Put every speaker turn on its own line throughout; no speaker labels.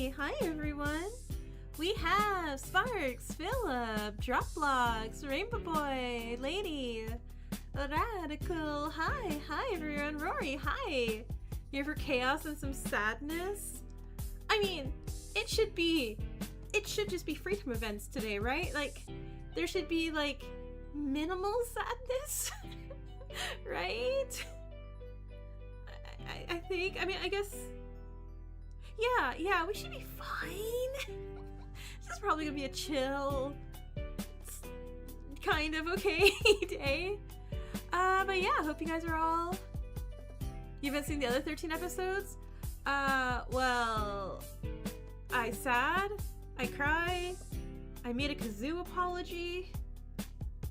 Hi everyone! We have Sparks, Philip, Droplogs, Rainbow Boy, Lady, Radical, hi everyone, Rory, hi! Here for chaos and some sadness? I mean, it should just be freedom events today, right? Like, there should be, like, minimal sadness, right? I think, I mean, I guess, yeah, we should be fine. This is probably gonna be a chill, kind of okay day. But yeah, I hope you guys are all... You haven't seen the other 13 episodes? Well, I sad, I cry, I made a kazoo apology.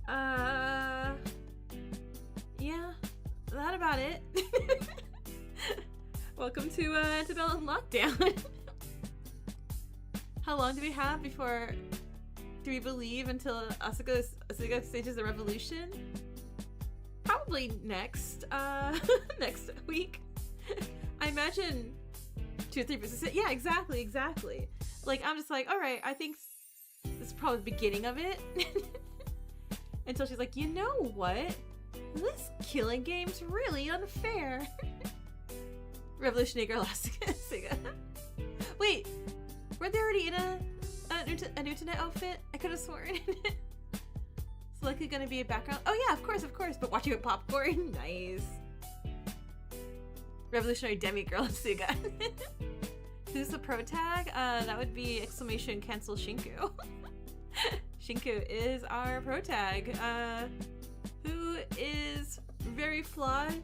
Yeah, that about it. Welcome to Antebellum Lockdown. How long do we have before... Do we believe until Asuka stages the revolution? Probably next week. I imagine 2 or 3 weeks. Yeah, exactly. Like, I'm just like, alright, I think this is probably the beginning of it. Until she's like, you know what? This killing game's really unfair. Revolutionary Girl Asuka. Wait, weren't they already in a Nutana outfit? I could have sworn. It's likely gonna be a background. Oh yeah, of course, but watching with popcorn. Nice. Revolutionary Demi Girl Asuka. Who's the pro tag? That would be exclamation cancel Shinku. Shinku is our pro tag, who is very flawed,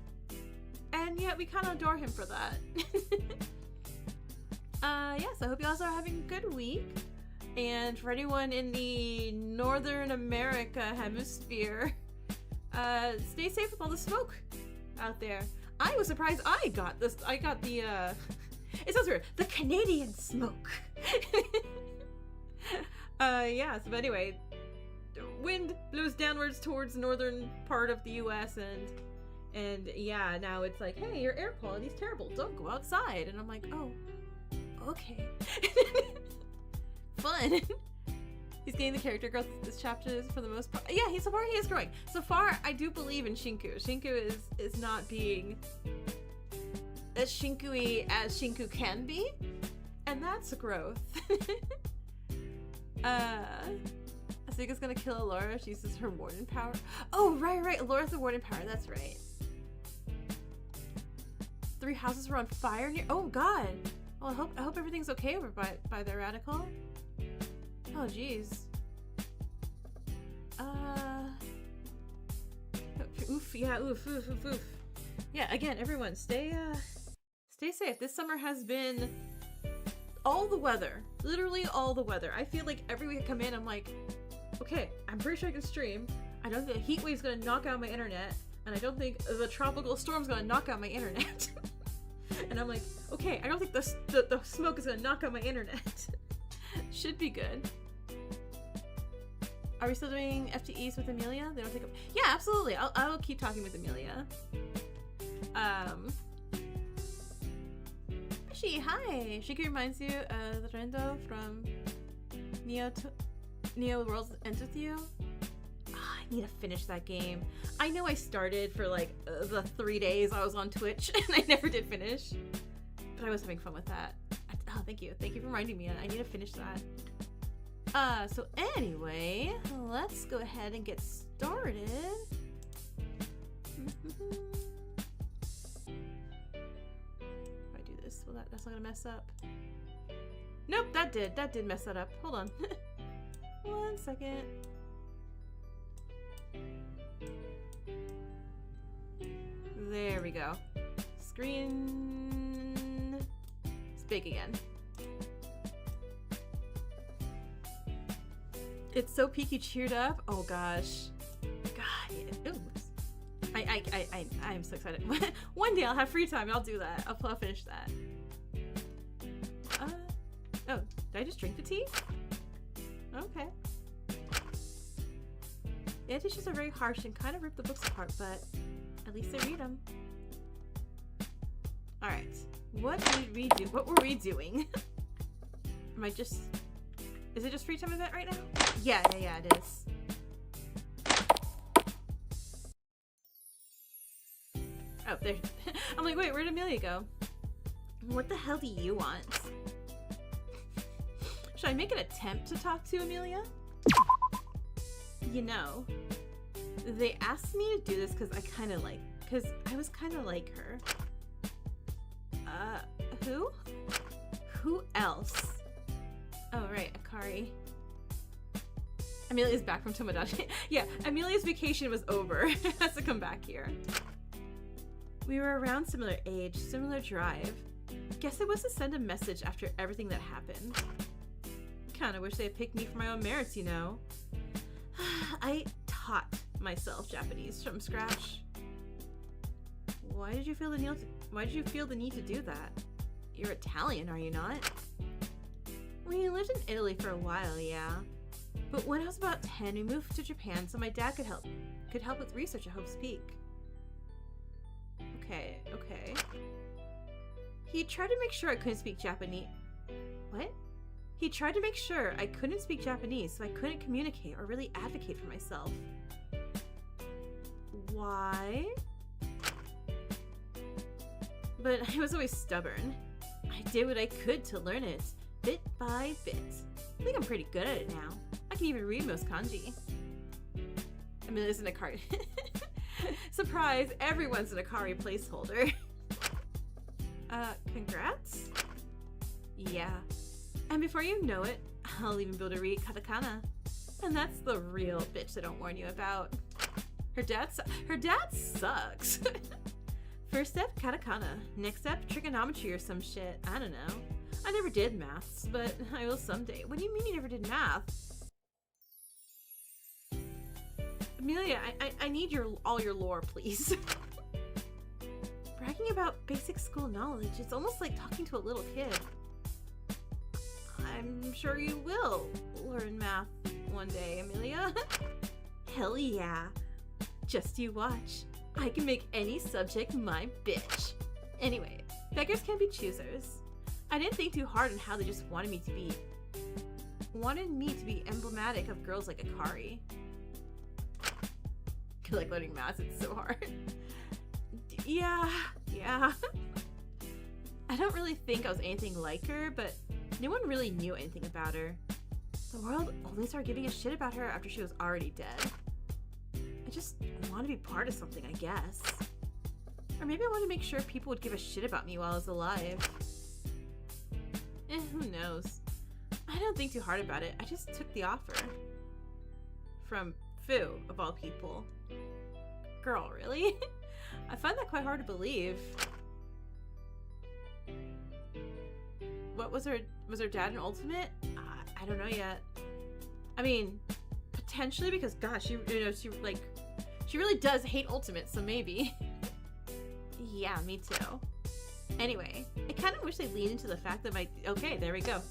and yet we kind of adore him for that. Yes, I hope you guys are having a good week. And for anyone in the Northern America hemisphere, stay safe with all the smoke out there. I was surprised I got this. I got the, it sounds weird, the Canadian smoke. Yeah, so anyway, wind blows downwards towards the northern part of the US, and yeah, now it's like, hey, your air quality's terrible, don't go outside. And I'm like, oh, okay. Fun. He's getting the character growth this chapter for the most part. Yeah, so far he is growing. So far, I do believe in Shinku. Shinku is not being as Shinku-y as Shinku can be, and that's a growth. Asuka's gonna kill Allura. She uses her warden power. Oh, right. Allura's the warden power. That's right. 3 houses were on fire near. Oh God. Well, I hope everything's okay over by the Radical. Oh jeez. Oof. Yeah. Again, everyone, stay safe. This summer has been all the weather. Literally all the weather. I feel like every week I come in, I'm like, okay, I'm pretty sure I can stream. I don't think a heat wave's gonna knock out my internet, and I don't think the tropical storm's gonna knock out my internet. And I'm like, okay, I don't think the smoke is gonna knock out my internet. Should be good. Are we still doing FTEs with Amelia? They don't take up. Yeah, absolutely. I'll keep talking with Amelia. Hi. Shiki reminds you of the Rendo from Neo Worlds Ends With You. I need to finish that game. I know I started for like the 3 days I was on Twitch and I never did finish, but I was having fun with that. Oh, thank you for reminding me. I need to finish that. So anyway, let's go ahead and get started. If I do this, well, that's not gonna mess up. Nope, that did mess that up. Hold on. 1 second. There we go. Screen is big again. It's so peaky cheered up. Oh gosh. God. Yeah. Ooh. I'm so excited. One day I'll have free time and I'll do that. I'll finish that. Oh, did I just drink the tea? Okay. The teachers are very harsh and kind of rip the books apart, but at least I read them. Alright. What did we do? What were we doing? Am I just... Is it just free time event right now? Yeah, it is. Oh, there. I'm like, wait, where'd Amelia go? What the hell do you want? Should I make an attempt to talk to Amelia? You know, they asked me to do this because I was kind of like her. Who? Who else? Oh, right, Akari. Amelia's back from Tomodachi. Yeah, Amelia's vacation was over. Has to come back here. We were around similar age, similar drive. Guess it was to send a message after everything that happened. Kinda wish they had picked me for my own merits, you know. I taught myself Japanese from scratch. Why did you feel the need to do that? You're Italian, are you not? We lived in Italy for a while, yeah. But when I was about 10, we moved to Japan so my dad could help with research at Hope's Peak. Okay. He tried to make sure I couldn't speak Japanese. What? He tried to make sure I couldn't speak Japanese so I couldn't communicate or really advocate for myself. Why? But I was always stubborn. I did what I could to learn it, bit by bit. I think I'm pretty good at it now. I can even read most kanji. Amelia's an Akari. Surprise, everyone's an Akari placeholder. Congrats? Yeah. And before you know it, I'll even be able to read katakana. And that's the real bitch they don't warn you about. Her dad sucks. First step, katakana. Next step, trigonometry or some shit. I don't know. I never did maths, but I will someday. What do you mean you never did math? Amelia, I need all your lore, please. Bragging about basic school knowledge, it's almost like talking to a little kid. I'm sure you will learn math one day, Amelia. Hell yeah. Just you watch. I can make any subject my bitch. Anyway, beggars can be choosers. I didn't think too hard on how they just wanted me to be emblematic of girls like Akari. I like learning math, it's so hard. Yeah. I don't really think I was anything like her, but no one really knew anything about her. The world only started giving a shit about her after she was already dead. I just want to be part of something, I guess. Or maybe I wanted to make sure people would give a shit about me while I was alive. Who knows? I don't think too hard about it. I just took the offer. From Fu, of all people. Girl, really? I find that quite hard to believe. What was her dad an ultimate? I don't know yet. I mean, potentially because gosh, she really does hate ultimates, so maybe. Yeah, me too. Anyway, I kind of wish they leaned into the fact that okay, there we go.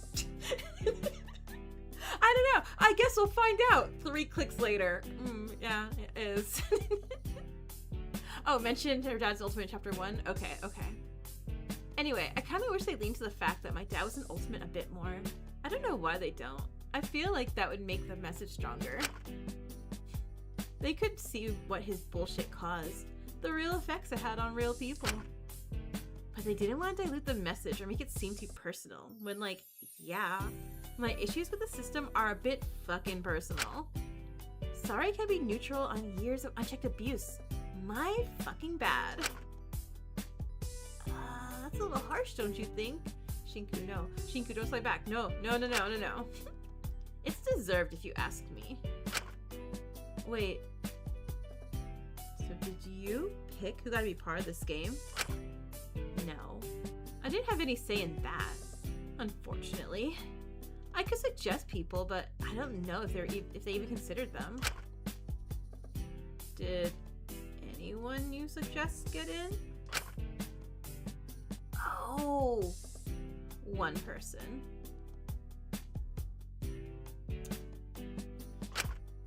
I don't know. I guess we'll find out 3 clicks later. Yeah, it is. Oh, mentioned her dad's ultimate in chapter 1? Okay. Anyway, I kind of wish they leaned to the fact that my dad was an ultimate a bit more. I don't know why they don't. I feel like that would make the message stronger. They could see what his bullshit caused, the real effects it had on real people. But they didn't want to dilute the message or make it seem too personal, when yeah, my issues with the system are a bit fucking personal. Sorry I can't be neutral on years of unchecked abuse. My fucking bad. That's a little harsh, don't you think? Shinku, no. Shinku, don't slide back. No. It's deserved if you ask me. Wait. So did you pick who got to be part of this game? No. I didn't have any say in that, unfortunately. I could suggest people, but I don't know if they even considered them. Did anyone you suggest get in? Oh, one person.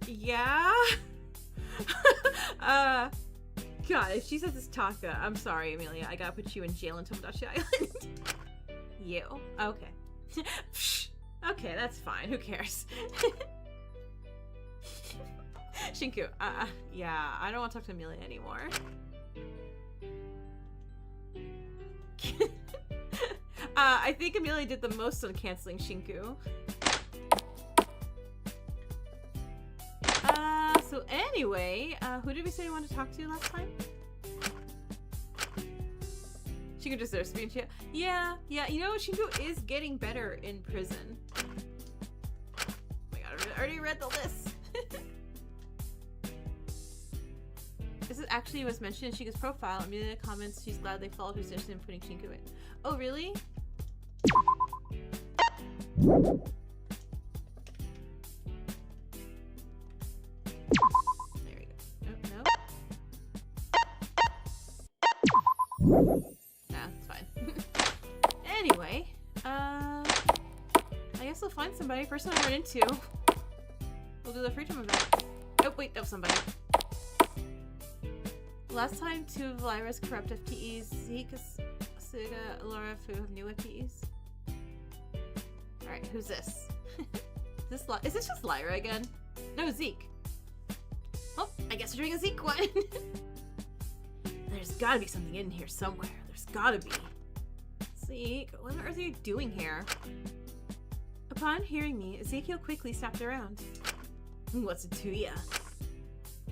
Yeah? God, if she says it's Taka, I'm sorry, Amelia. I gotta put you in jail in Tomodachi Island. You. Okay. Okay, that's fine. Who cares? Shinku, yeah, I don't want to talk to Amelia anymore. I think Amelia did the most on canceling Shinku. So anyway, who did we say we wanted to talk to last time? Shinku deserves to be in jail. Yeah, you know, Shinku is getting better in prison. Oh my god, I already read the list. This is actually what's mentioned in Shiku's profile. Amelia comments she's glad they followed her suggestion in putting Shinku in. Oh, really? There we go. Oh, no. Nah, it's fine. Anyway, I guess we'll find somebody. First one I run into. We'll do the freedom event. Oh, wait, no, somebody. Last time, 2 of Lyra's corrupt FTEs, Zeke, Asuga, Laura, Fu have new FTEs. Alright, who's this? Is this just Lyra again? No, Zeke. Well, I guess we're doing a Zeke one. There's gotta be something in here somewhere. There's gotta be. Zeke, what on earth are you doing here? Upon hearing me, Ezekiel quickly stopped around. What's it to ya?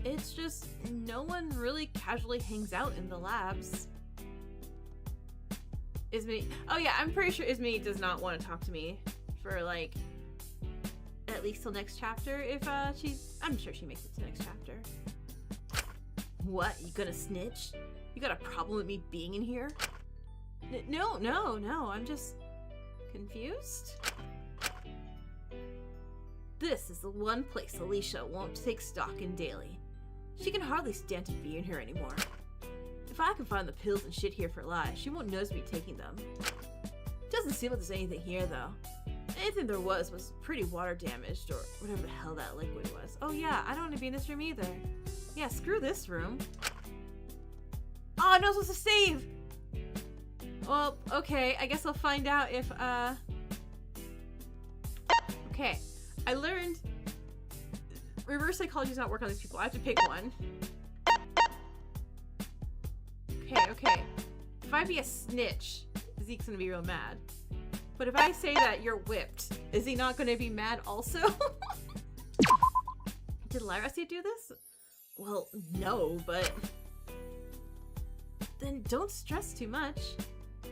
It's just no one really casually hangs out in the labs. Izmi, oh yeah, I'm pretty sure Izmi does not want to talk to me for like at least till next chapter. If I'm sure she makes it to next chapter. What? You gonna snitch? You got a problem with me being in here? No, I'm just confused. This is the one place Alicia won't take stock in daily. She can hardly stand to be in here anymore. If I can find the pills and shit here for Lai, she won't notice me taking them. Doesn't seem like there's anything here though. Anything there was pretty water damaged or whatever the hell that liquid was. Oh yeah, I don't want to be in this room either. Yeah, screw this room. Oh, I'm not supposed to save! Well, okay, I guess I'll find out if, Okay, I learned reverse psychology does not work on these people. I have to pick one. Okay. If I be a snitch, Zeke's gonna be real mad. But if I say that you're whipped, is he not gonna be mad also? Did Lyra say do this? Well, no, but... Then don't stress too much.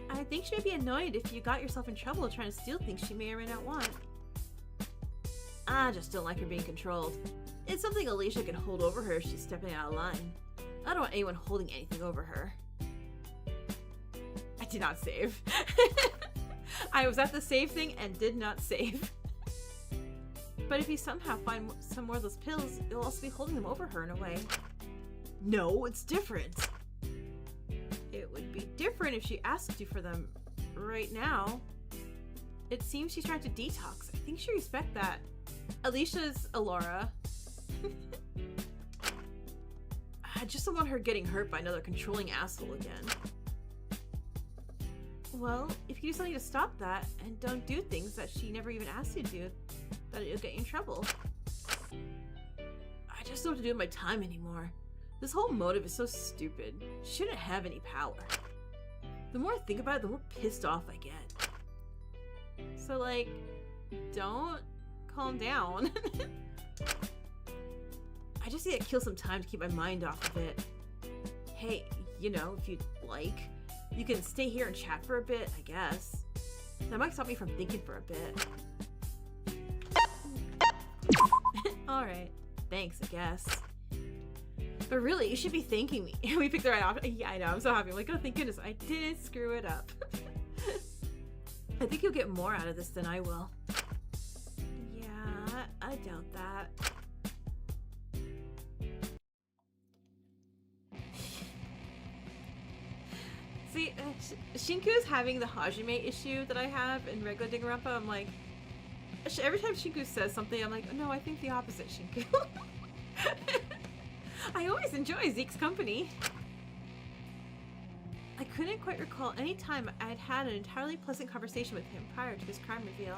I think she may be annoyed if you got yourself in trouble trying to steal things she may or may not want. I just don't like her being controlled. It's something Alicia can hold over her if she's stepping out of line. I don't want anyone holding anything over her. I did not save. I was at the save thing and did not save. But if you somehow find some more of those pills, you'll also be holding them over her in a way. No, it's different. It would be different if she asked you for them right now. It seems she's trying to detox. I think she respects that. Alicia's Alora. I just don't want her getting hurt by another controlling asshole again. Well, if you do something to stop that, and don't do things that she never even asked you to do, then it'll get you in trouble. I just don't know what to do with my time anymore. This whole motive is so stupid. She shouldn't have any power. The more I think about it, the more pissed off I get. So, like, don't calm down. I just need to kill some time to keep my mind off of it. Hey, you know, if you'd like, you can stay here and chat for a bit, I guess. That might stop me from thinking for a bit. Alright, thanks, I guess. But really, you should be thanking me. We picked the right option. Yeah, I know, I'm so happy. I'm like, oh, thank goodness, I didn't screw it up. I think you'll get more out of this than I will. Yeah, I doubt that. See, Shinku's having the Hajime issue that I have in regular Danganronpa. I'm like, every time Shinku says something, I'm like, no, I think the opposite, Shinku. I always enjoy Zeke's company. I couldn't quite recall any time I'd had an entirely pleasant conversation with him prior to his crime reveal.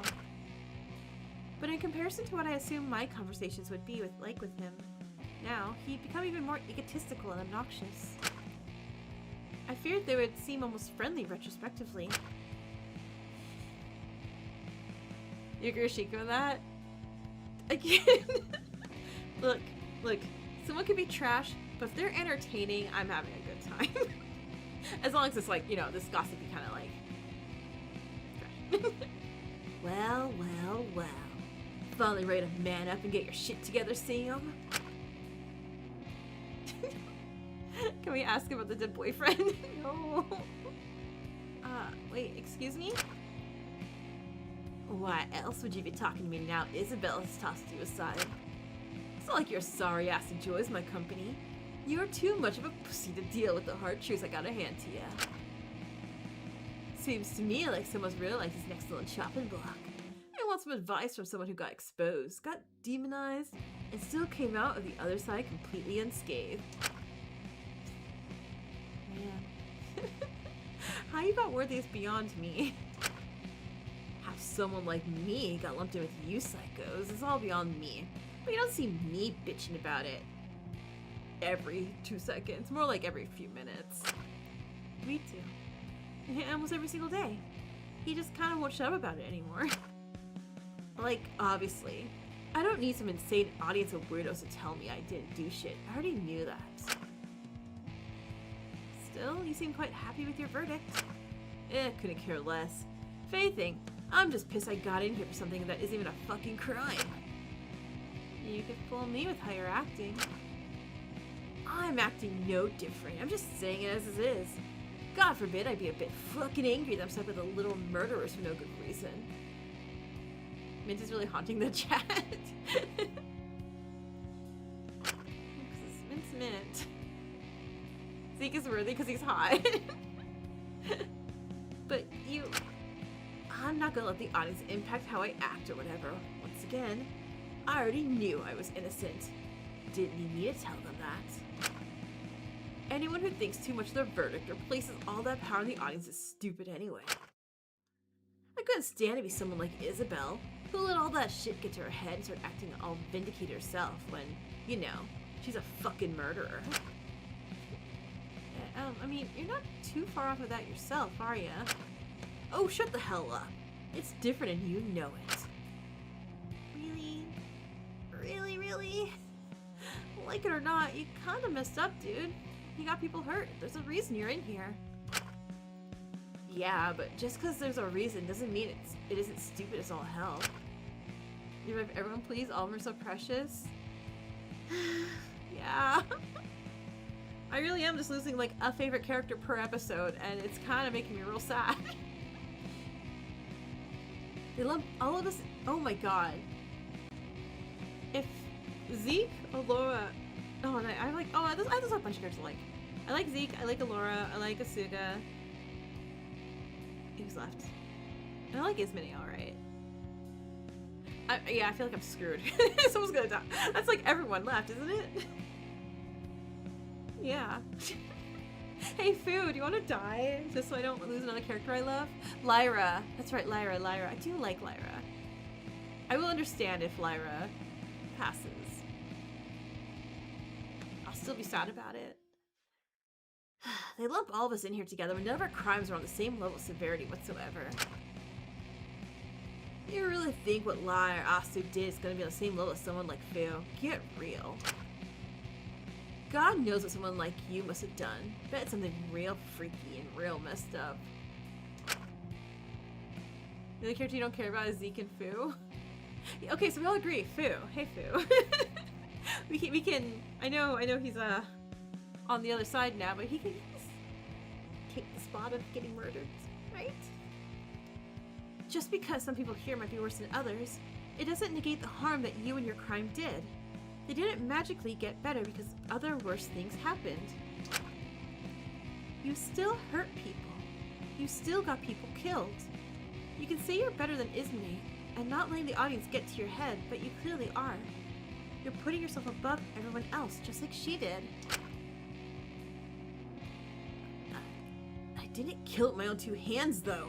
But in comparison to what I assumed my conversations would be with him, now he'd become even more egotistical and obnoxious. I feared they would seem almost friendly retrospectively. You agree with Shiko on that? Again, look, someone could be trash, but if they're entertaining, I'm having a good time. As long as it's like, you know, this gossipy kind of like trash. Well. Finally ready to man up and get your shit together, Sam? Can we ask about the dead boyfriend? No. Wait, excuse me? Why else would you be talking to me now Isabel has tossed you aside? It's not like your sorry ass enjoys my company. You're too much of a pussy to deal with the hard truths I gotta hand to ya. Seems to me like someone's realized his next little chopping block. I want some advice from someone who got exposed, got demonized, and still came out of the other side completely unscathed. Man. How you got worthy is beyond me. How someone like me got lumped in with you psychos is all beyond me. But you don't see me bitching about it every 2 seconds, more like every few minutes. Me too. Almost every single day. He just kind of won't shut up about it anymore. Like, obviously. I don't need some insane audience of weirdos to tell me I didn't do shit. I already knew that. Still, you seem quite happy with your verdict. Couldn't care less. If anything, I'm just pissed I got in here for something that isn't even a fucking crime. You could fool me with how you're acting. I'm acting no different. I'm just saying it as it is. God forbid I'd be a bit fucking angry that I'm stuck with the little murderers for no good reason. Mint is really haunting the chat. Mint's Mint. Zeke is worthy because he's hot. But I'm not gonna let the audience impact how I act or whatever. Once again, I already knew I was innocent. Didn't need me to tell them that. Anyone who thinks too much of their verdict or places all that power in the audience is stupid anyway. I couldn't stand to be someone like Isabel, who let all that shit get to her head and start acting all vindicated herself when, you know, she's a fucking murderer. I mean, you're not too far off of that yourself, are ya? Oh, shut the hell up. It's different and you know it. Really? Like it or not, you kinda messed up, dude. You got people hurt. There's a reason you're in here. Yeah, but just because there's a reason doesn't mean it isn't stupid as all hell. You have everyone please, all of them are so precious. Yeah. I really am just losing like a favorite character per episode, and it's kind of making me real sad. They lump all of us. Oh my god. If Zeke, Allura, oh, and I like. Oh, I just have a bunch of characters I like. I like Zeke. I like Allura. I like Asuga. Who's left? I like Ismini, alright. Yeah, I feel like I'm screwed. Someone's gonna die. That's like everyone left, isn't it? Yeah. Hey, Fu, do you want to die? Just so I don't lose another character I love? Lyra. That's right, Lyra. I do like Lyra. I will understand if Lyra passes. I'll still be sad about it. They lump all of us in here together when none of our crimes are on the same level of severity whatsoever. You really think what Lai or Asu did is going to be on the same level as someone like Fu? Get real. God knows what someone like you must have done. Bet it's something real freaky and real messed up. The only character you don't care about is Zeke and Fu? Okay, so we all agree. Fu. Hey, Fu. we can... I know he's on the other side now, but he can just take the spot of getting murdered, right? Just because some people here might be worse than others, it doesn't negate the harm that you and your crime did. They didn't magically get better because other worse things happened. You still hurt people. You still got people killed. You can say you're better than Izumi and not letting the audience get to your head, but you clearly are. You're putting yourself above everyone else, just like she did. I didn't kill it with my own two hands, though.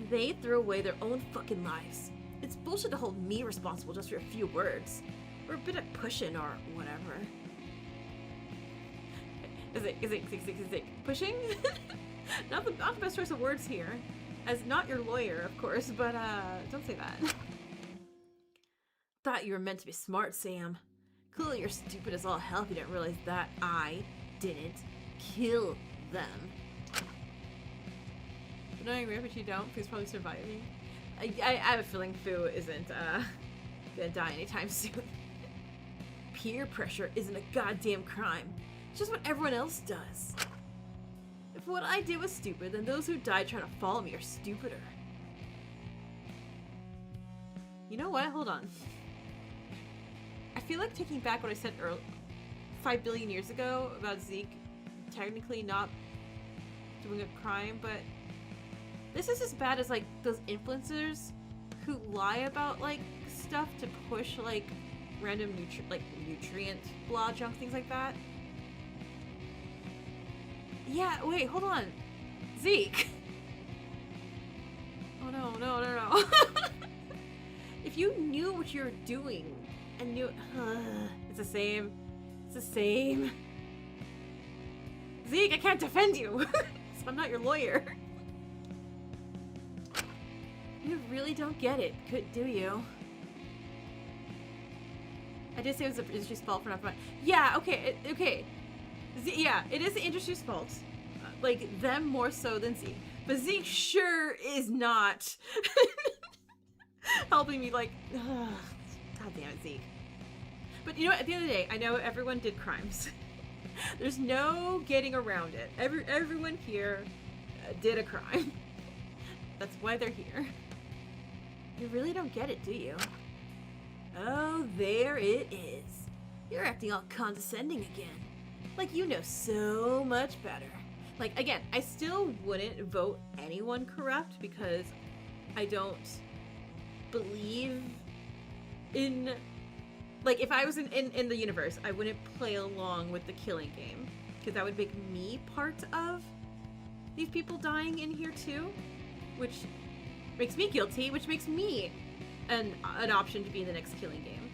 They threw away their own fucking lives. It's bullshit to hold me responsible just for a few words. Or a bit of pushing or whatever. Is it pushing? not the best choice of words here. As not your lawyer, of course, but don't say that. Thought you were meant to be smart, Sam. Clearly you're stupid as all hell if you didn't realize that I didn't kill them. Knowing me, but you don't, please probably surviving. I have a feeling Fu isn't gonna die anytime soon. Peer pressure isn't a goddamn crime. It's just what everyone else does. If what I did was stupid, then those who died trying to follow me are stupider. You know what? Hold on. I feel like taking back what I said 5 billion years ago about Zeke technically not doing a crime, but this is as bad as like those influencers who lie about like stuff to push like random nutrient blah junk, things like that. Yeah, wait, hold on. Zeke. Oh no. If you knew what you were doing and knew it's the same. It's the same. Zeke, I can't defend you. So I'm not your lawyer. You really don't get it, do you? I did say it was the industry's fault for not finding. Yeah, okay, okay. Yeah, it is the industry's fault. Like, them more so than Zeke. But Zeke sure is not helping me, like, ugh. God damn it, Zeke. But you know what, at the end of the day, I know everyone did crimes. There's no getting around it. Everyone here did a crime. That's why they're here. You really don't get it, do you? Oh, there it is. You're acting all condescending again. Like you know so much better. Like, again, I still wouldn't vote anyone corrupt because I don't believe in... Like, if I was in the universe, I wouldn't play along with the killing game. Because that would make me part of these people dying in here too. Which makes me guilty, which makes me an option to be in the next killing game.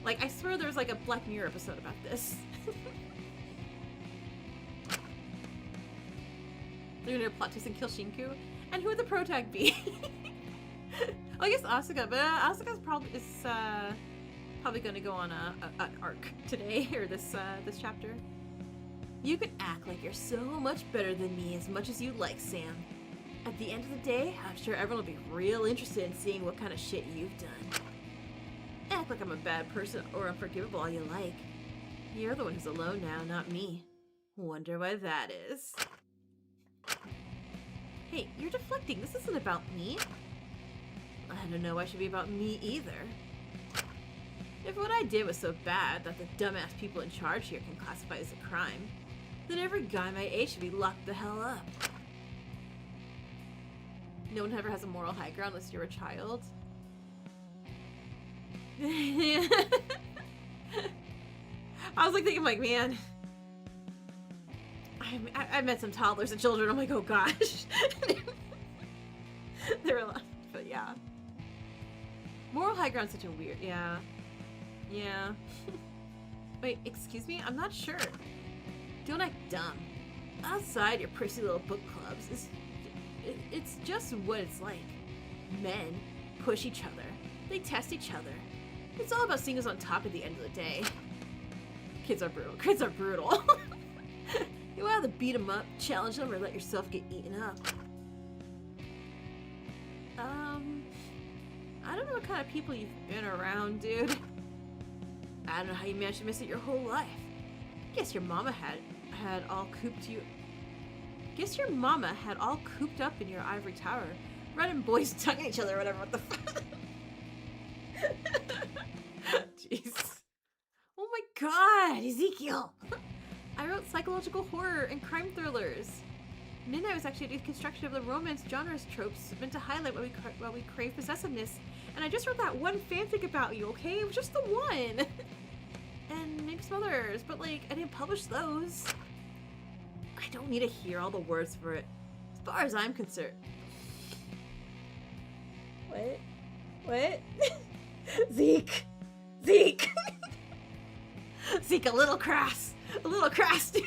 Like, I swear there was like a Black Mirror episode about this. They're gonna plot twist and kill Shinku? And who would the protag be? Oh, I guess Asuka, but Asuka's probably gonna go on an arc today, or this chapter. You can act like you're so much better than me as much as you like, Sam. At the end of the day, I'm sure everyone will be real interested in seeing what kind of shit you've done. Act like I'm a bad person or unforgivable all you like. You're the one who's alone now, not me. Wonder why that is. Hey, you're deflecting. This isn't about me. I don't know why it should be about me either. If what I did was so bad that the dumbass people in charge here can classify as a crime, then every guy my age should be locked the hell up. No one ever has a moral high ground unless you're a child. I was like thinking, like, man, I met some toddlers and children. I'm like, oh gosh. They're a lot, but yeah. Moral high ground's such a weird, yeah. Wait, excuse me? I'm not sure. Don't act dumb. Outside your prissy little book clubs, it's just what it's like. Men push each other. They test each other. It's all about seeing who's on top at the end of the day. Kids are brutal. Kids are brutal. You either beat them up, challenge them, or let yourself get eaten up. I don't know what kind of people you've been around, dude. I don't know how you managed to miss it your whole life. Guess your mama had all cooped you. Guess your mama had all cooped up in your ivory tower, running boys tonguing each other or whatever. What the fuck? Jeez. Oh my god, Ezekiel! I wrote psychological horror and crime thrillers. Midnight was actually a deconstruction of the romance genres tropes meant to highlight why we crave possessiveness. And I just wrote that one fanfic about you, okay? It was just the one. And maybe some others, but like, I didn't publish those. I don't need to hear all the words for it. As far as I'm concerned. What? What? Zeke! Zeke! Zeke, a little crass! A little crass, dude!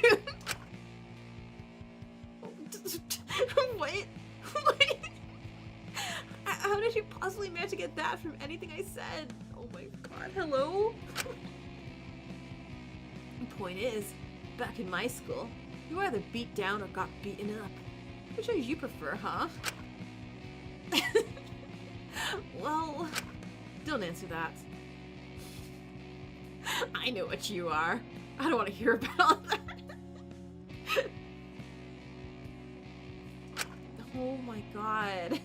What? What? How did you possibly manage to get that from anything I said? Oh my god, hello? The point is, back in my school, you were either beat down or got beaten up. Which one you prefer, huh? Well, don't answer that. I know what you are. I don't want to hear about all that. Oh my god.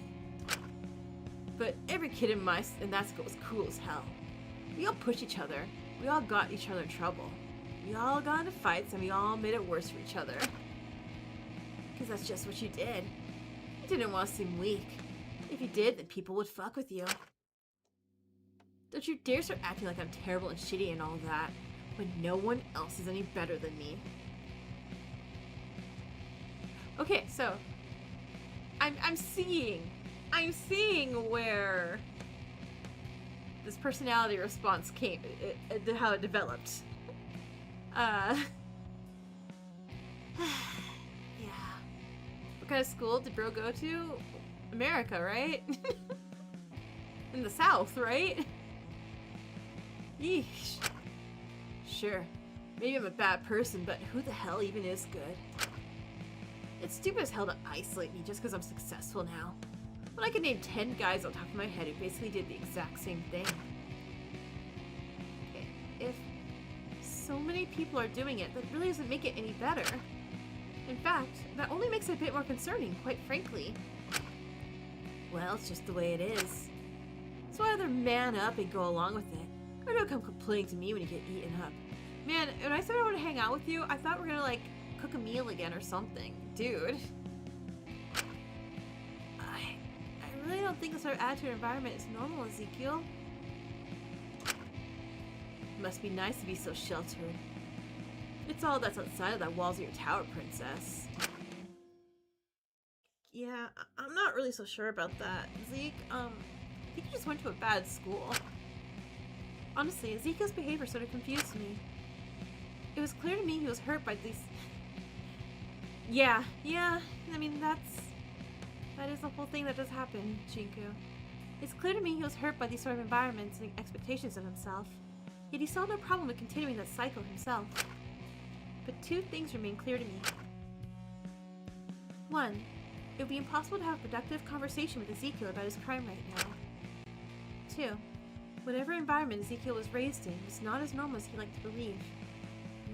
But every kid in that school was cool as hell. We all pushed each other. We all got each other in trouble. We all got into fights and we all made it worse for each other. Because that's just what you did. You didn't want to seem weak. If you did, then people would fuck with you. Don't you dare start acting like I'm terrible and shitty and all that, when no one else is any better than me. Okay, so I'm seeing where this personality response came, how it developed. Yeah. What kind of school did bro go to? America, right? In the South, right? Yeesh. Sure, maybe I'm a bad person, but who the hell even is good? It's stupid as hell to isolate me just because I'm successful now. When I could name 10 guys on top of my head who basically did the exact same thing. Okay, if so many people are doing it, that really doesn't make it any better. In fact, that only makes it a bit more concerning, quite frankly. Well, it's just the way it is. So either man up and go along with it, or don't come complaining to me when you get eaten up. Man, when I said I want to hang out with you, I thought we were gonna, like, cook a meal again or something. Dude. I really don't think this sort of attitude environment is normal, Ezekiel. It must be nice to be so sheltered. It's all that's outside of that walls of your tower, princess. Yeah, I'm not really so sure about that. Zeke, I think you just went to a bad school. Honestly, Ezekiel's behavior sort of confused me. It was clear to me he was hurt by these... Yeah, I mean, that is the whole thing that does happen, Shinku. It's clear to me he was hurt by these sort of environments and expectations of himself. Yet he saw no problem in continuing that cycle himself. But two things remain clear to me. One, it would be impossible to have a productive conversation with Ezekiel about his crime right now. Two, whatever environment Ezekiel was raised in was not as normal as he liked to believe.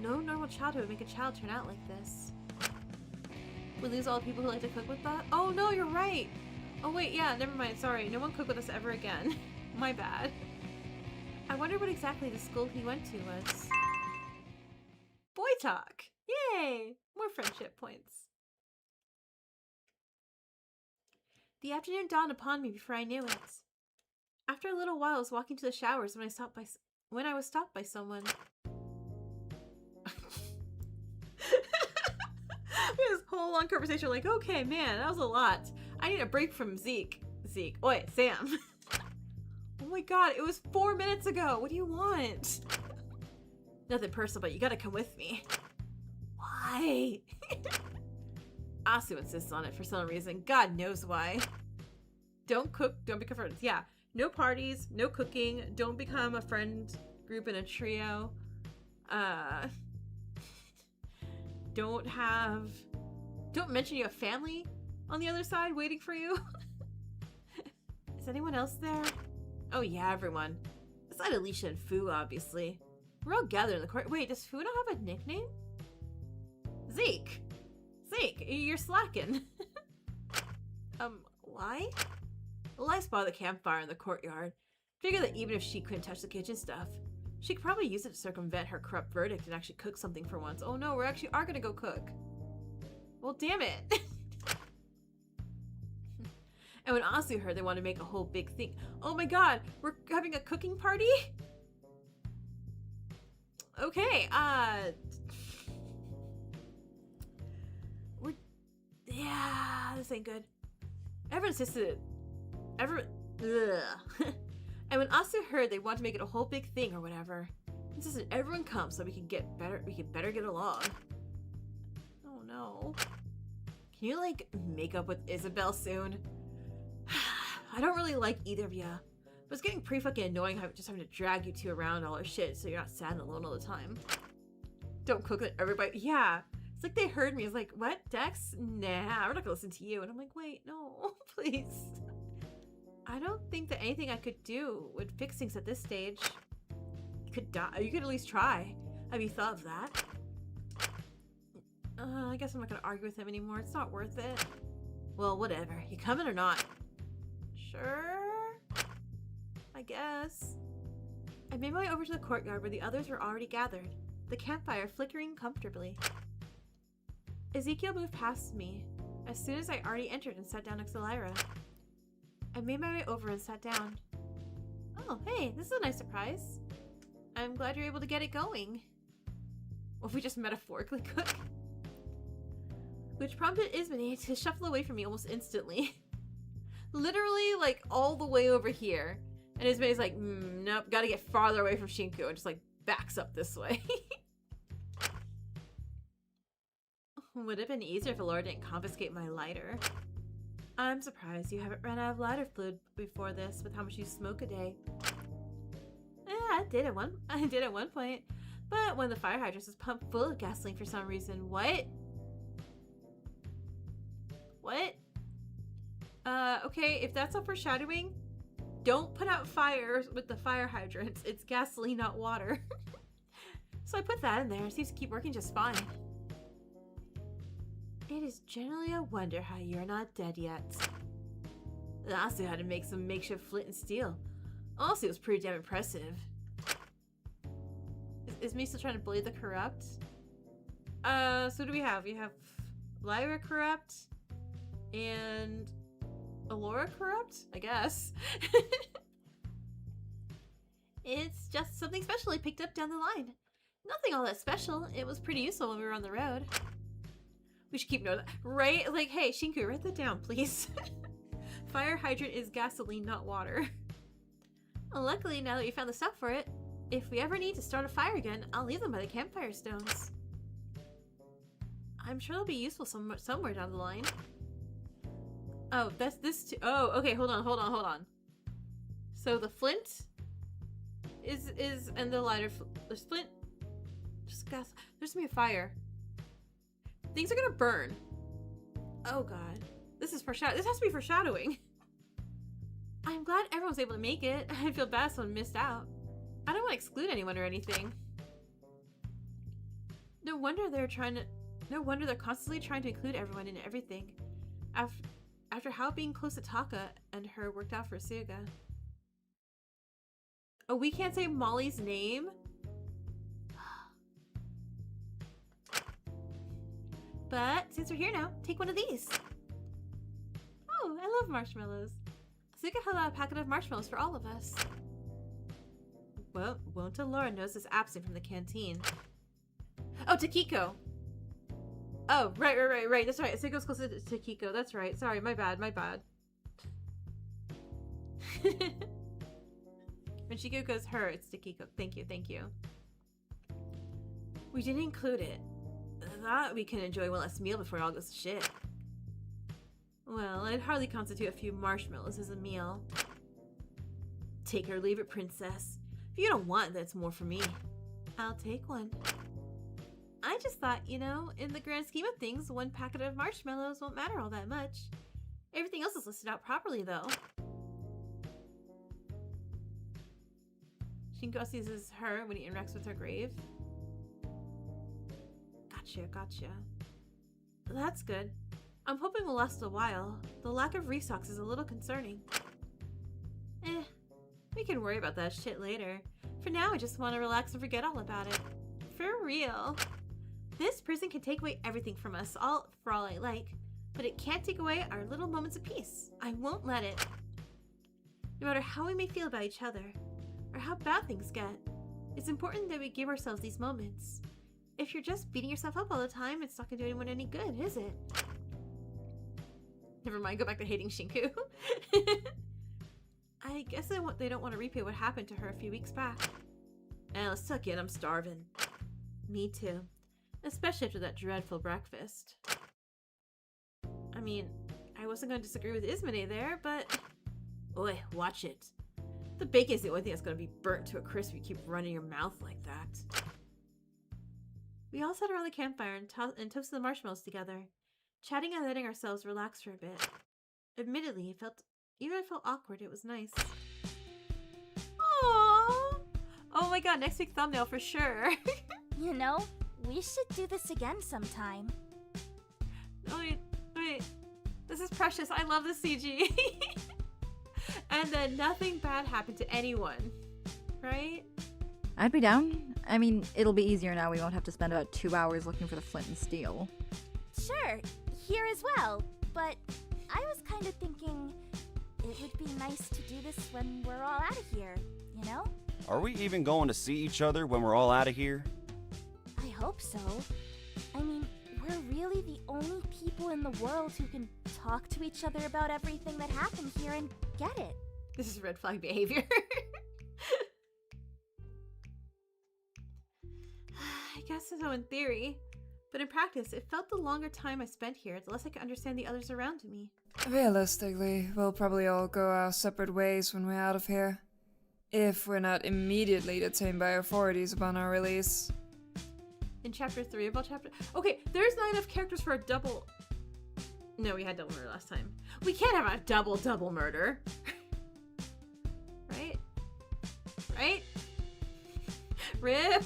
No normal childhood would make a child turn out like this. We lose all the people who like to cook with that? Oh no, you're right! Oh wait, yeah, never mind, sorry. No one cooked with us ever again. My bad. I wonder what exactly the school he went to was. Boy talk! Yay! More friendship points. The afternoon dawned upon me before I knew it. After a little while, I was walking to the showers when I was stopped by someone. We had this whole long conversation like, okay, man, that was a lot. I need a break from Zeke. Oi, Sam. Oh my god, it was 4 minutes ago. What do you want? Nothing personal, but you gotta come with me. Why? Asu insists on it for some reason. God knows why. Don't cook, don't become friends. Yeah, no parties, no cooking, don't become a friend group in a trio. Don't mention you have family on the other side waiting for you. Is anyone else there? Oh yeah, everyone. Aside Alicia and Fu, obviously. We're all gathered in the court. Wait, does Fu not have a nickname? Zeke, you're slacking. Why? Well, I spotted the campfire in the courtyard. Figured that even if she couldn't touch the kitchen stuff, she could probably use it to circumvent her corrupt verdict and actually cook something for once. Oh no, we actually are gonna go cook. Well, damn it. And when Asu heard they wanted to make a whole big thing. Oh my god, we're having a cooking party? Okay, yeah, this ain't good. Everyone insisted. Ugh. And when Asu heard they wanted to make it a whole big thing or whatever, insisted everyone come so we could better get along. Oh no. Can you, like, make up with Isabel soon? I don't really like either of ya, but it's getting pretty fucking annoying just having to drag you two around all our shit so you're not sad and alone all the time. Don't cook with everybody. Yeah. It's like they heard me. It's like, what, Dex? Nah, we're not gonna listen to you. And I'm like, wait, no, please. I don't think that anything I could do would fix things at this stage. You could die. You could at least try. Have you thought of that? I guess I'm not gonna argue with him anymore. It's not worth it. Well, whatever. You coming or not? Sure? I guess. I made my way over to the courtyard where the others were already gathered, the campfire flickering comfortably. Ezekiel moved past me as soon as I already entered and sat down next to Lyra. I made my way over and sat down. Oh, hey, this is a nice surprise. I'm glad you're able to get it going. Well, if we just metaphorically cook. Which prompted Ismene to shuffle away from me almost instantly. Literally, like, all the way over here. And Ismene's like, nope, gotta get farther away from Shinku, and just, like, backs up this way. Would have been easier if Alora didn't confiscate my lighter. I'm surprised you haven't run out of lighter fluid before this with how much you smoke a day. I did at one point, but when the fire hydrant was pumped full of gasoline for some reason. What? What? Okay, if that's a foreshadowing, don't put out fires with the fire hydrants. It's gasoline, not water. So I put that in there. It seems to keep working just fine. It is generally a wonder how you're not dead yet. I also had to make some makeshift flint and steel. Honestly, it was pretty damn impressive. Is me still trying to blade the corrupt? So what do we have? We have Lyra corrupt and Alora corrupt, I guess. It's just something special I picked up down the line. Nothing all that special. It was pretty useful when we were on the road. We should keep note of that. Right? Like, hey, Shinku, write that down, please. Fire hydrant is gasoline, not water. Well, luckily, now that we found the stuff for it, if we ever need to start a fire again, I'll leave them by the campfire stones. I'm sure they'll be useful somewhere down the line. Oh, that's this too. Oh, okay, hold on. So the flint is and the lighter, there's flint, just gas, there's gonna be a fire. Things are gonna burn. Oh god. This has to be foreshadowing. I'm glad everyone was able to make it. I feel bad someone missed out. I don't want to exclude anyone or anything. No wonder they're constantly trying to include everyone in everything. After how being close to Taka and her worked out for Suga. Oh, we can't say Molly's name? But since we're here now, take one of these. Oh, I love marshmallows. Suga held out a packet of marshmallows for all of us. Well, won't Alora knows is absent from the canteen. Oh, Takiko! Oh, right. That's right. Suga's close to Takiko. That's right. Sorry, my bad. When Shiko goes her, it's Takiko. Thank you. We didn't include it. Thought we can enjoy one last meal before it all goes to shit. Well, I'd hardly constitute a few marshmallows as a meal. Take it or leave it, princess. If you don't want, that's more for me. I'll take one. I just thought, you know, in the grand scheme of things, one packet of marshmallows won't matter all that much. Everything else is listed out properly, though. Shinko sees her when he interacts with her grave. Gotcha. That's good. I'm hoping we'll last a while. The lack of restocks is a little concerning. We can worry about that shit later. For now, I just want to relax and forget all about it. For real. This prison can take away everything from us, for all I like, but it can't take away our little moments of peace. I won't let it. No matter how we may feel about each other, or how bad things get, it's important that we give ourselves these moments. If you're just beating yourself up all the time, it's not going to do anyone any good, is it? Never mind, go back to hating Shinku. I guess they don't want to repeat what happened to her a few weeks back. Let's tuck in, I'm starving. Me too. Especially after that dreadful breakfast. I mean, I wasn't going to disagree with Ismene there, but... Oi, watch it. The bacon is the only thing that's going to be burnt to a crisp if you keep running your mouth like that. We all sat around the campfire and toasted the marshmallows together, chatting and letting ourselves relax for a bit. Admittedly, even if it felt awkward, it was nice. Aww! Oh my god, next week thumbnail for sure.
You know, we should do this again sometime.
Wait. This is precious. I love the CG. And then nothing bad happened to anyone. Right?
I'd be down. I mean, it'll be easier now. We won't have to spend about 2 hours looking for the flint and steel.
Sure, here as well. But I was kind of thinking it would be nice to do this when we're all out of here, you know?
Are we even going to see each other when we're all out of here?
I hope so. I mean, we're really the only people in the world who can talk to each other about everything that happened here and get it.
This is red flag behavior. I guess so in theory, but in practice, it felt the longer time I spent here, the less I could understand the others around me.
Realistically, we'll probably all go our separate ways when we're out of here. If we're not immediately detained by authorities upon our release.
In chapter 3 of all chapter... Okay, there's not enough characters for a double... No, we had double murder last time. We can't have a double murder. Right? Right? Rip!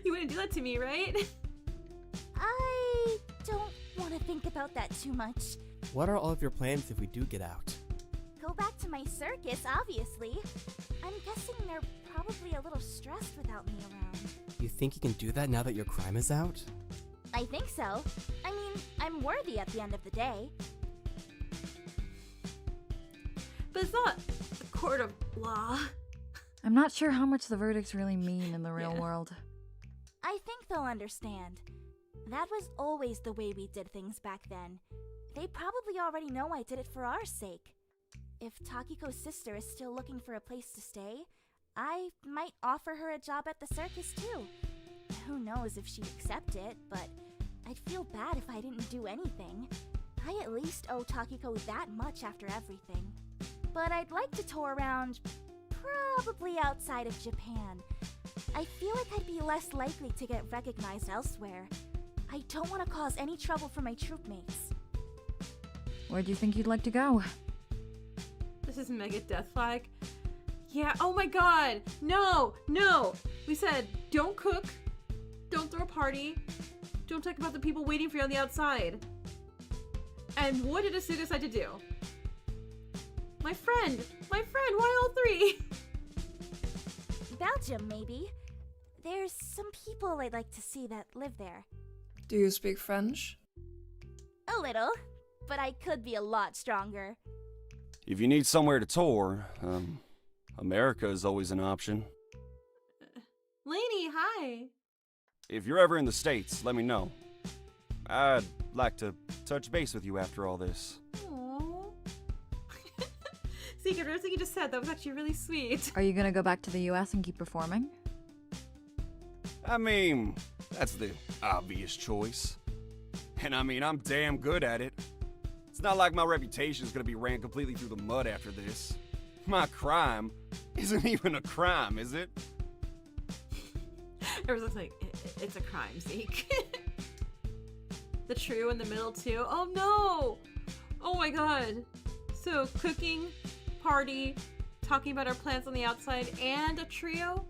You wouldn't do that to me, right?
I don't want to think about that too much.
What are all of your plans if we do get out?
Go back to my circus, obviously. I'm guessing they're probably a little stressed without me around.
You think you can do that now that your crime is out?
I think so. I mean, I'm worthy at the end of the day.
But it's not a court of law.
I'm not sure how much the verdicts really mean in the real
Yeah.
world.
I think they'll understand. That was always the way we did things back then. They probably already know I did it for our sake. If Takiko's sister is still looking for a place to stay, I might offer her a job at the circus too. Who knows if she'd accept it, but I'd feel bad if I didn't do anything. I at least owe Takiko that much after everything. But I'd like to tour around, probably outside of Japan. I feel like I'd be less likely to get recognized elsewhere. I don't want to cause any trouble for my troop mates.
Where do you think you'd like to go?
This is mega death flag. Yeah, oh my god! No! We said, don't cook, don't throw a party, don't talk about the people waiting for you on the outside. And what did Asuka decide to do? My friend, why all three?
Belgium, maybe. There's some people I'd like to see that live there.
Do you speak French?
A little, but I could be a lot stronger.
If you need somewhere to tour, America is always an option.
Lainey, hi!
If you're ever in the States, let me know. I'd like to touch base with you after all this.
Aww. Secret, everything you just said, that was actually really sweet.
Are you gonna go back to the US and keep performing?
I mean, that's the obvious choice. And I mean, I'm damn good at it. It's not like my reputation's gonna be ran completely through the mud after this. My crime isn't even a crime, is it?
Everyone's like, it's a crime, Zeke. The trio in the middle, too. Oh, no! Oh, my God. So, cooking, party, talking about our plans on the outside, and a trio?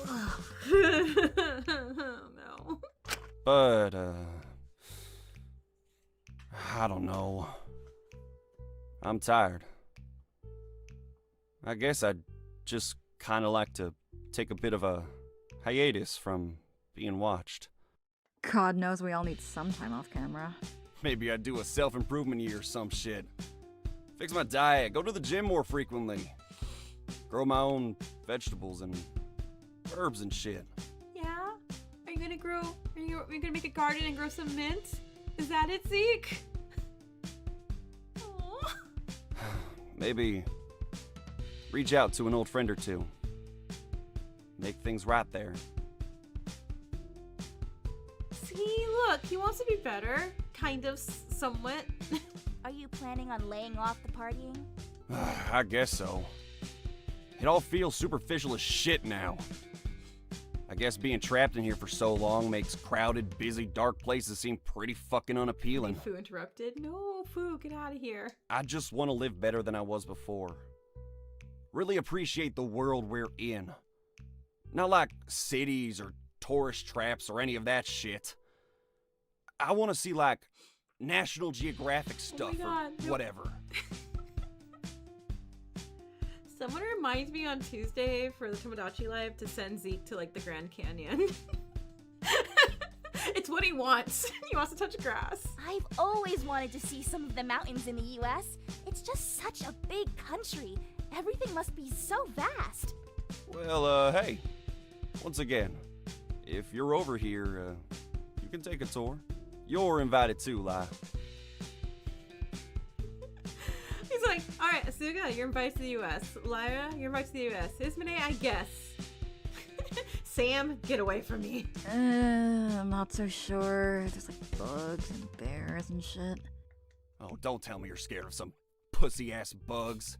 Oh, no.
But, I don't know. I'm tired. I guess I'd just kind of like to take a bit of a hiatus from being watched.
God knows we all need some time off camera.
Maybe I'd do a self-improvement year or some shit. Fix my diet, go to the gym more frequently. Grow my own vegetables and herbs and shit.
Yeah? Are you gonna make a garden and grow some mint? Is that it, Zeke? Aw.
Maybe reach out to an old friend or two. Make things right there.
See, look, he wants to be better. Kind of, somewhat.
Are you planning on laying off the partying?
I guess so. It all feels superficial as shit now. I guess being trapped in here for so long makes crowded, busy, dark places seem pretty fucking unappealing.
Fu interrupted. No, Fu, get out of here.
I just want to live better than I was before. Really appreciate the world we're in. Not like cities or tourist traps or any of that shit. I want to see like National Geographic stuff
God,
or
no.
whatever.
Someone reminds me on Tuesday for the Tomodachi Live to send Zeke to like the Grand Canyon. It's what he wants. He wants to touch grass.
I've always wanted to see some of the mountains in the US. It's just such a big country. Everything must be so vast.
Well, hey. Once again, if you're over here, you can take a tour. You're invited too, Lai.
He's like, alright, Asuga, you're invited to the US. Lyra, you're invited to the US. Ismene, I guess. Sam, get away from me.
I'm not so sure. There's like bugs and bears and shit.
Oh, don't tell me you're scared of some pussy-ass bugs.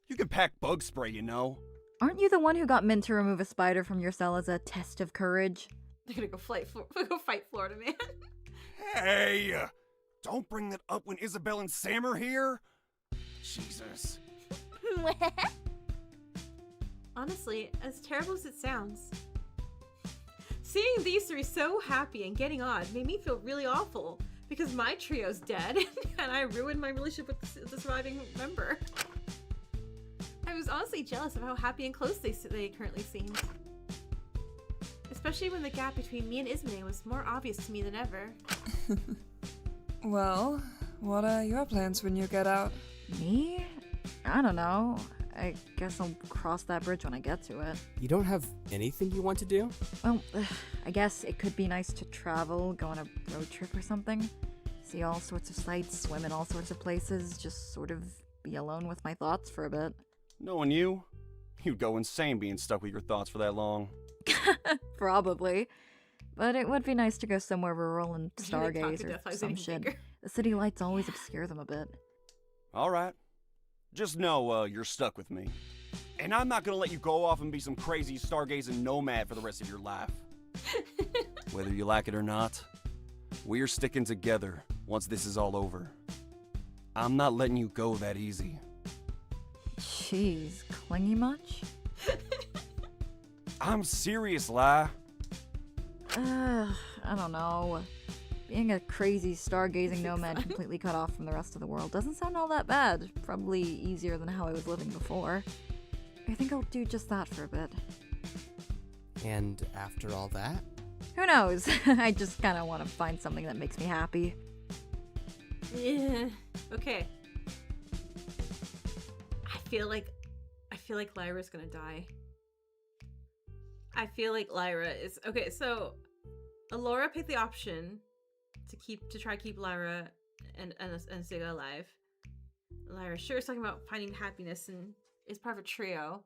You can pack bug spray, you know.
Aren't you the one who got Mint to remove a spider from your cell as a test of courage?
They're gonna go fight Florida Man.
Hey! Don't bring that up when Isabel and Sam are here. Jesus.
Honestly, as terrible as it sounds, seeing these three so happy and getting on made me feel really awful because my trio's dead and I ruined my relationship with the surviving member. I was honestly jealous of how happy and close they currently seemed. Especially when the gap between me and Ismene was more obvious to me than ever.
Well, what are your plans when you get out?
Me? I don't know. I guess I'll cross that bridge when I get to it.
You don't have anything you want to do?
Well, I guess it could be nice to travel, go on a road trip or something. See all sorts of sights, swim in all sorts of places, just sort of be alone with my thoughts for a bit.
Knowing you, you'd go insane being stuck with your thoughts for that long.
Probably. But it would be nice to go somewhere rural and
They talk to
stargaze
death
or
by
some
getting
shit.
bigger.
The city lights always obscure them a bit.
All right. Just know you're stuck with me. And I'm not gonna let you go off and be some crazy stargazing nomad for the rest of your life. Whether you like it or not, we're sticking together once this is all over. I'm not letting you go that easy.
Jeez, clingy much?
I'm serious, Lai.
I don't know. Being a crazy stargazing nomad completely cut off from the rest of the world doesn't sound all that bad. Probably easier than how I was living before. I think I'll do just that for a bit.
And after all that?
Who knows? I just kind of want to find something that makes me happy.
Yeah. Okay. I feel like Lyra's gonna die. I feel like Lyra is okay. So, Alora picked the option to try to keep Lyra and Suga alive. Lyra sure is talking about finding happiness and is part of a trio.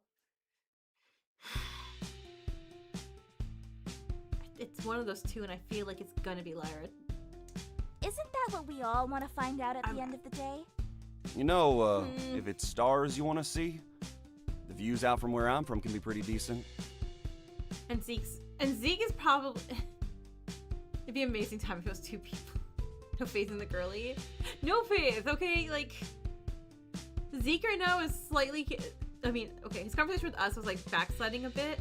It's one of those two, and I feel like it's gonna be Lyra.
Isn't that what we all want to find out at the end of the day?
You know, if it's stars you want to see, the views out from where I'm from can be pretty decent.
And Zeke is probably. It'd be an amazing time if it was two people. No Faith and the girly. No Faith, okay? Like, Zeke right now is slightly. I mean, okay, his conversation with us was like backsliding a bit.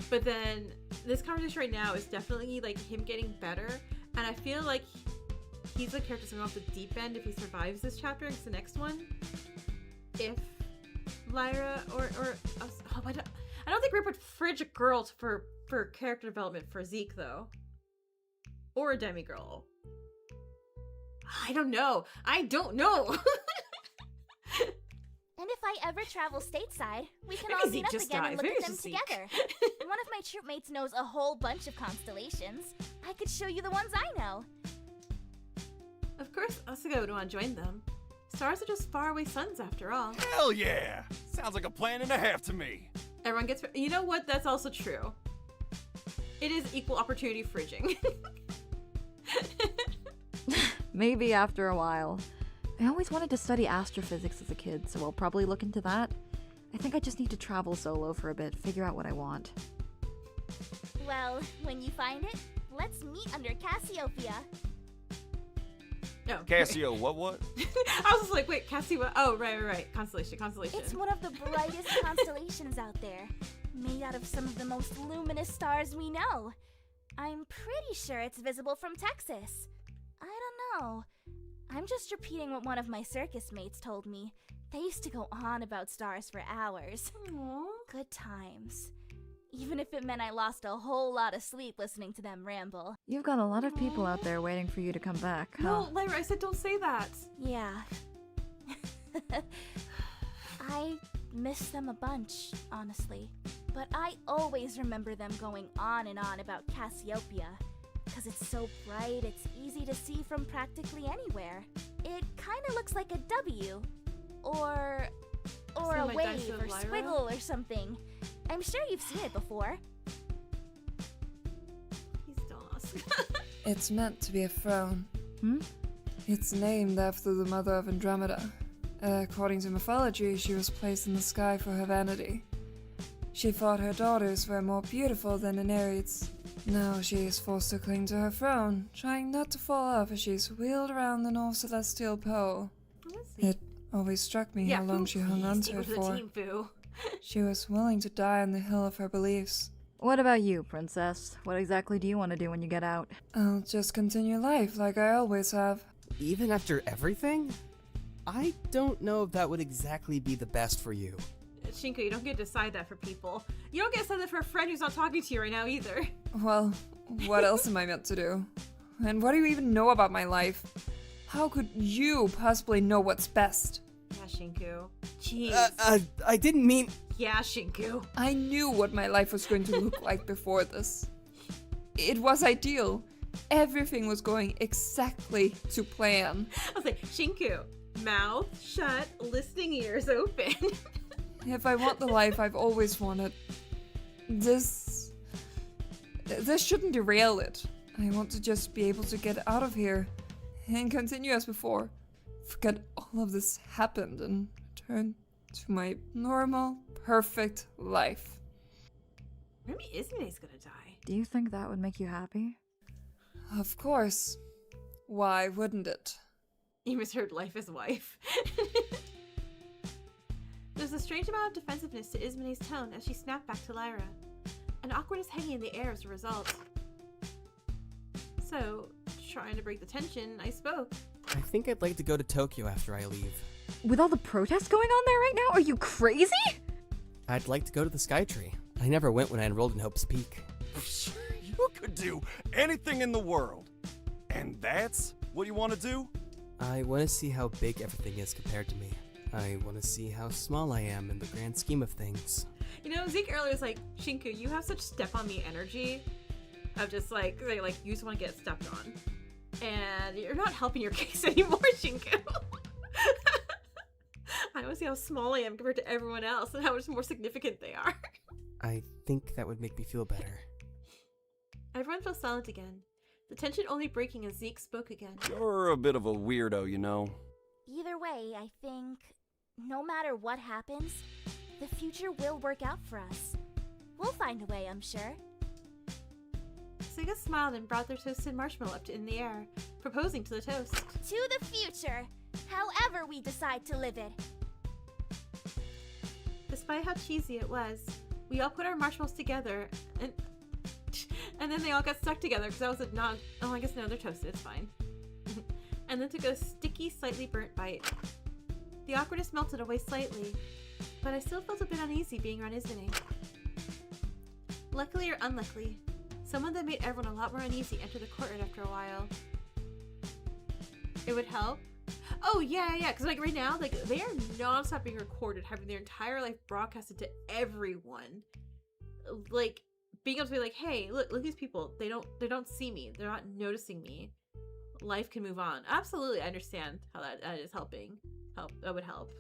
But then this conversation right now is definitely like him getting better. And I feel like he's the character that's going off the deep end if he survives this chapter and it's the next one. If Lyra or us, oh, I don't think Rip would fridge a girl for character development for Zeke though. Or a demigirl. I don't know.
And if I ever travel stateside, we can
Maybe
all
Zeke
meet up
just
again
dies.
and look
Maybe
at
it's
them
just Zeke.
together. One of my troopmates knows a whole bunch of constellations. I could show you the ones I know.
Of course, Asuka would want to join them. Stars are just faraway suns after all.
Hell yeah! Sounds like a plan and a half to me.
Everyone gets... You know what? That's also true. It is equal opportunity fridging.
Maybe after a while. I always wanted to study astrophysics as a kid, so I'll probably look into that. I think I just need to travel solo for a bit, figure out what I want.
Well, when you find it, let's meet under Cassiopeia.
No.
Cassio, what?
I was just like, wait, Cassie, what? Oh, right. Constellation.
It's one of the brightest constellations out there, made out of some of the most luminous stars we know. I'm pretty sure it's visible from Texas. I don't know. I'm just repeating what one of my circus mates told me. They used to go on about stars for hours.
Aww.
Good times. Even if it meant I lost a whole lot of sleep listening to them ramble.
You've got a lot of people out there waiting for you to come back, huh?
No, Lyra, I said don't say that.
Yeah. I miss them a bunch, honestly. But I always remember them going on and on about Cassiopeia. Because it's so bright, it's easy to see from practically anywhere. It kind of looks like a W. Or a
my
wave
Dice of
or
Lyra?
squiggle or something. I'm sure you've seen it before.
He's still lost.
It's meant to be a throne.
Hmm?
It's named after the mother of Andromeda. According to mythology, she was placed in the sky for her vanity. She thought her daughters were more beautiful than the Nereids. Now she is forced to cling to her throne, trying not to fall off as she is wheeled around the North Celestial Pole. It always struck me how long she hung on to it for.
Team, Foo.
She was willing to die on the hill of her beliefs.
What about you, Princess? What exactly do you want to do when you get out?
I'll just continue life like I always have.
Even after everything? I don't know if that would exactly be the best for you.
Shinku, you don't get to decide that for people. You don't get to decide that for a friend who's not talking to you right now either.
Well, what else am I meant to do? And what do you even know about my life? How could you possibly know what's best?
Yeah, Shinku. Jeez.
I didn't mean...
Yeah, Shinku.
I knew what my life was going to look like before this. It was ideal. Everything was going exactly to plan.
I was like, Shinku, mouth shut, listening ears open.
If I want the life I've always wanted, this shouldn't derail it. I want to just be able to get out of here and continue as before. Forget all of this happened and return to my normal, perfect life.
Maybe Ismane's gonna die.
Do you think that would make you happy?
Of course. Why wouldn't it?
You misheard life as wife. There's a strange amount of defensiveness to Ismane's tone as she snapped back to Lyra. An awkwardness hanging in the air as a result. So, trying to break the tension, I spoke.
I think I'd like to go to Tokyo after I leave.
With all the protests going on there right now, are you crazy?
I'd like to go to the Skytree. I never went when I enrolled in Hope's Peak.
You could do anything in the world. And that's what you want to do?
I want to see how big everything is compared to me. I want to see how small I am in the grand scheme of things.
You know, Zeke earlier was like, Shinku, you have such step on me energy of just like you just want to get stepped on. And you're not helping your case anymore, Shinku. I want to see how small I am compared to everyone else and how much more significant they are.
I think that would make me feel better.
Everyone fell silent again, the tension only breaking as Zeke spoke again.
You're a bit of a weirdo, you know.
Either way, I think no matter what happens, the future will work out for us. We'll find a way, I'm sure.
Siga smiled and brought their toasted marshmallow up in the air, proposing to the toast.
To the future, however we decide to live it.
Despite how cheesy it was, we all put our marshmallows together, and then they all got stuck together because I was not. Oh, I guess no, they're toasted. It's fine. And then took a sticky, slightly burnt bite. The awkwardness melted away slightly, but I still felt a bit uneasy being around Ismene. Luckily or unluckily, someone that made everyone a lot more uneasy entered the courtyard after a while. It would help. Oh yeah, because like right now, like they are non-stop being recorded, having their entire life broadcasted to everyone. Like being able to be like, hey, look at these people. They don't see me. They're not noticing me. Life can move on. Absolutely, I understand how that is helping. That would help.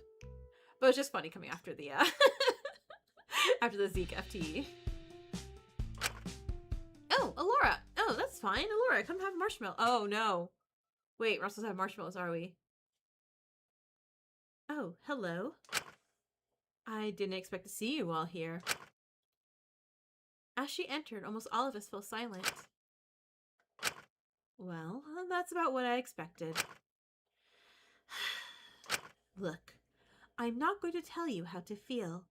But it's just funny coming after the after the Zeke FTE. Oh, Alora. Oh, that's fine. Alora, come have marshmallow. Oh no. Wait, we're not supposed to have marshmallows, are we? Oh, hello. I didn't expect to see you all here. As she entered, almost all of us fell silent. Well, that's about what I expected. Look, I'm not going to tell you how to feel.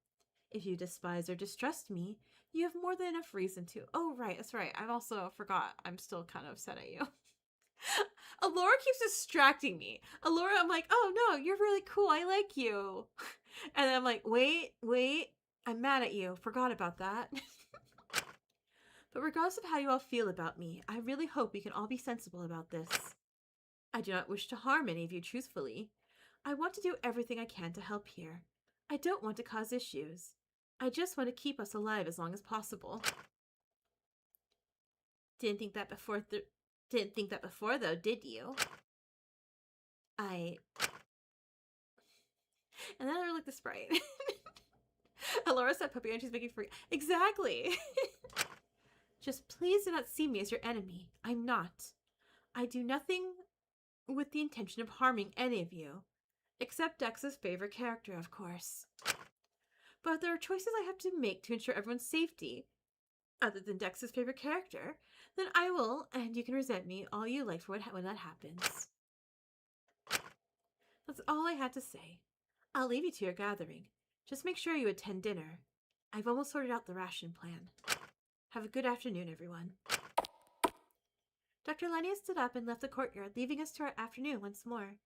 If you despise or distrust me, you have more than enough reason to. Oh, right, that's right. I also forgot. I'm still kind of upset at you. Alora keeps distracting me. Alora, I'm like, oh no, you're really cool. I like you. And then I'm like, wait, I'm mad at you. Forgot about that. But regardless of how you all feel about me, I really hope we can all be sensible about this. I do not wish to harm any of you truthfully. I want to do everything I can to help here. I don't want to cause issues. I just want to keep us alive as long as possible. Didn't think that before though, did you? And then I looked at the sprite. Alora said puppy and she's making free. Exactly. Just please do not see me as your enemy. I'm not. I do nothing with the intention of harming any of you. Except Dex's favorite character, of course. But there are choices I have to make to ensure everyone's safety. Other than Dex's favorite character, then I will, and you can resent me all you like for when that happens. That's all I had to say. I'll leave you to your gathering. Just make sure you attend dinner. I've almost sorted out the ration plan. Have a good afternoon, everyone. Dr. Lenia stood up and left the courtyard, leaving us to our afternoon once more.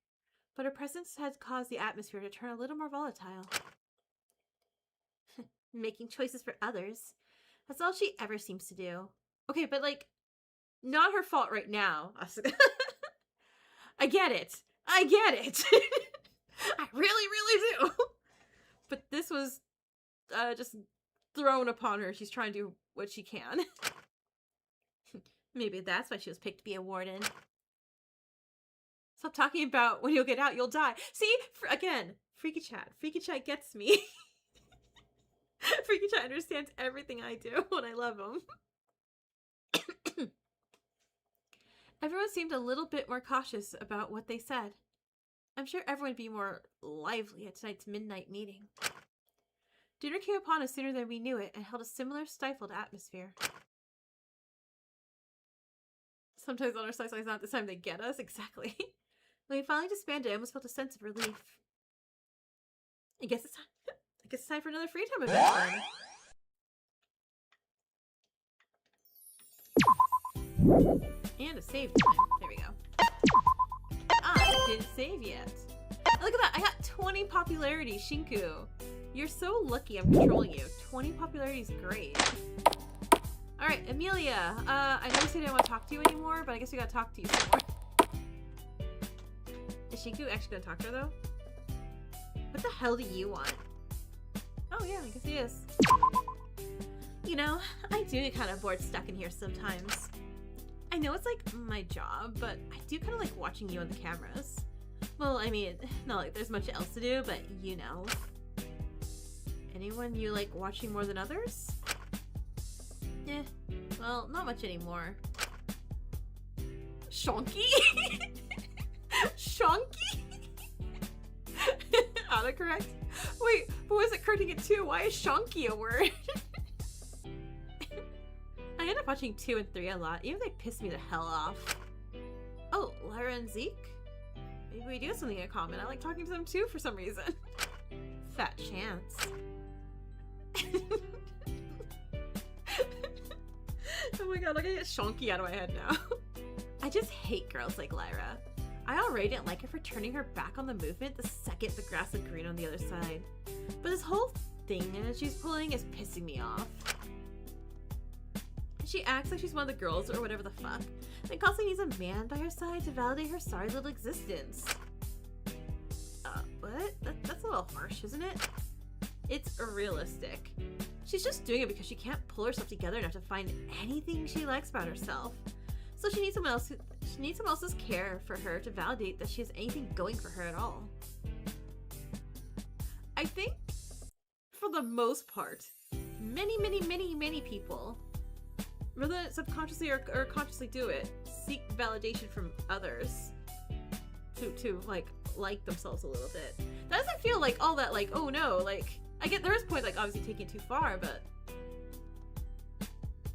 But her presence had caused the atmosphere to turn a little more volatile. Making choices for others. That's all she ever seems to do. Okay, but like, not her fault right now. I get it. I really do. But this was just thrown upon her. She's trying to do what she can. Maybe that's why she was picked to be a warden. Stop talking about when you'll get out, you'll die. See? Again, Freaky Chat. Freaky Chat gets me. Freaky Chat understands everything I do when I love him. Everyone seemed a little bit more cautious about what they said. I'm sure everyone would be more lively at tonight's midnight meeting. Dinner came upon us sooner than we knew it and held a similar stifled atmosphere. Sometimes on our side, it's not this time they get us. Exactly. When we finally disbanded, I almost felt a sense of relief. I guess it's time for another free time event then. And a save time. There we go. I didn't save yet. Look at that. I got 20 popularity, Shinku. You're so lucky I'm controlling you. 20 popularity is great. Alright, Amelia. I know you said I didn't want to talk to you anymore, but I guess we gotta talk to you some more. Is Shinku actually gonna talk to her, though? What the hell do you want? Oh, yeah, I guess he is. You know, I do get kind of bored stuck in here sometimes. I know it's like my job, but I do kind of like watching you on the cameras. Well, I mean, not like there's much else to do, but you know. Anyone you like watching more than others? Well, not much anymore. Shonky? Shonky? Autocorrect? Wait, but was it correcting it too? Why is shonky a word? I end up watching 2 and 3 a lot, even if they piss me the hell off. Oh, Lyra and Zeke? Maybe we do have something in common. I like talking to them too for some reason. Fat chance. Oh my god, I gotta get shonky out of my head now. I just hate girls like Lyra. I already didn't like her for turning her back on the movement the second the grass looked green on the other side. But this whole thing that she's pulling is pissing me off. She acts like she's one of the girls or whatever the fuck, and constantly needs a man by her side to validate her sorry little existence. What? That's a little harsh, isn't it? It's realistic. She's just doing it because she can't pull herself together enough to find anything she likes about herself. So she needs someone else's care for her to validate that she has anything going for her at all. I think for the most part, many people, whether subconsciously or consciously do it, seek validation from others to like themselves a little bit. That doesn't feel like all that like, oh no, like I get there is a point like obviously taking it too far, but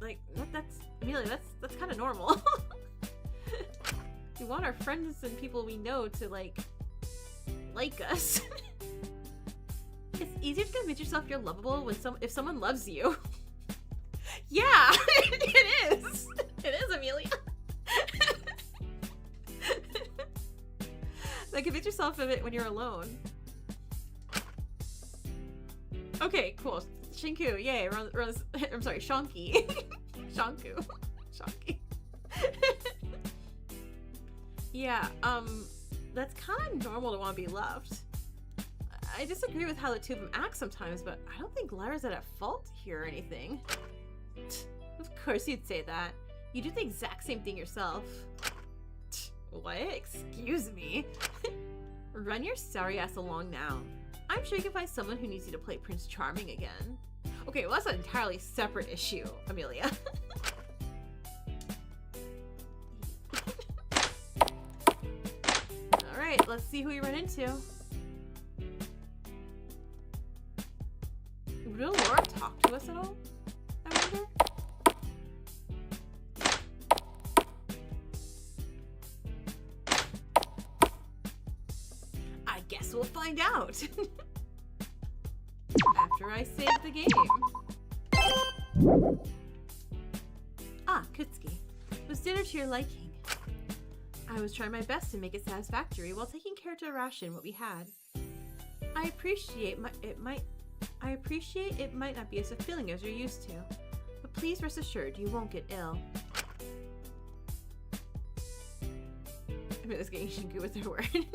like that's Amelia, that's kind of normal. We want our friends and people we know to like us. It's easier to convince yourself you're lovable when if someone loves you. Yeah, it is. It is, Amelia. Like, convince yourself of it when you're alone. Okay, cool. Shinku, yay. I'm sorry, Shonky. Shonku. Shonky. Yeah, that's kind of normal to want to be loved. I disagree with how the two of them act sometimes, but I don't think Lyra's at fault here or anything. Of course you'd say that. You do the exact same thing yourself. What? Excuse me? Run your sorry ass along now. I'm sure you can find someone who needs you to play Prince Charming again. Okay, well that's an entirely separate issue, Amelia. Alright, let's see who we run into. Will Laura talk to us at all? I wonder? I guess we'll find out. After I save the game. Ah, Kutsuki. Was dinner to your liking? I was trying my best to make it satisfactory while taking care to ration what we had. I appreciate it might not be as fulfilling as you're used to, but please rest assured you won't get ill. I mean, it's getting Shinku with her word.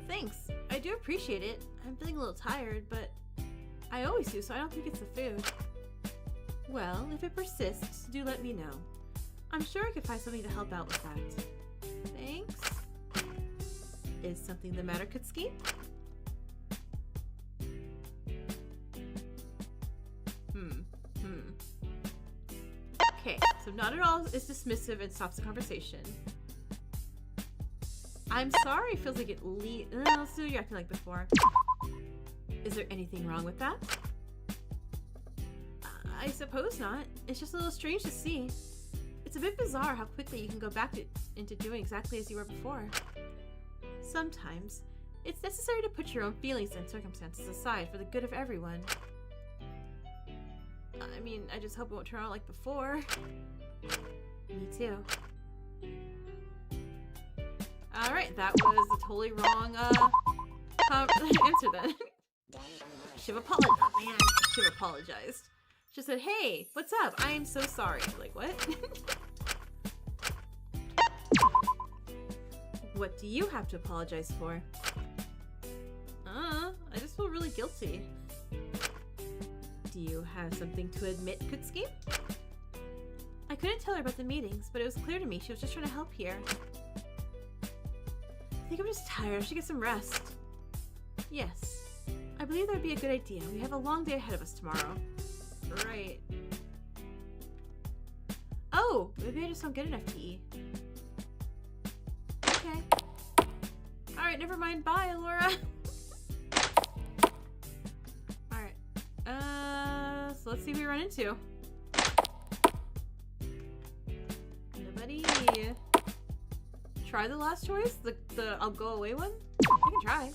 Thanks. I do appreciate it. I'm feeling a little tired, but I always do, so I don't think it's the food. Well, if it persists, do let me know. I'm sure I could find something to help out with that. Thanks. Is something the matter, Kutsuki? Okay, so not at all is dismissive and stops the conversation. I'm sorry, feels like it still you're acting like before. Is there anything wrong with that? I suppose not. It's just a little strange to see. It's a bit bizarre how quickly you can go back into doing exactly as you were before. Sometimes, it's necessary to put your own feelings and circumstances aside for the good of everyone. I mean, I just hope it won't turn out like before. Me too. Alright, that was a totally wrong answer then. Shiv apologized. Oh man, Shiv apologized. She said, hey, what's up? I am so sorry. Like, what? What do you have to apologize for? I just feel really guilty. Do you have something to admit, Kutsuki? I couldn't tell her about the meetings, but it was clear to me she was just trying to help here. I think I'm just tired. I should get some rest. Yes. I believe that would be a good idea. We have a long day ahead of us tomorrow. Right. Oh, maybe I just don't get enough to eat. Okay. Alright, never mind. Bye, Laura. Alright. So let's see who we run into. Nobody. Try the last choice? The I'll go away one? I can try.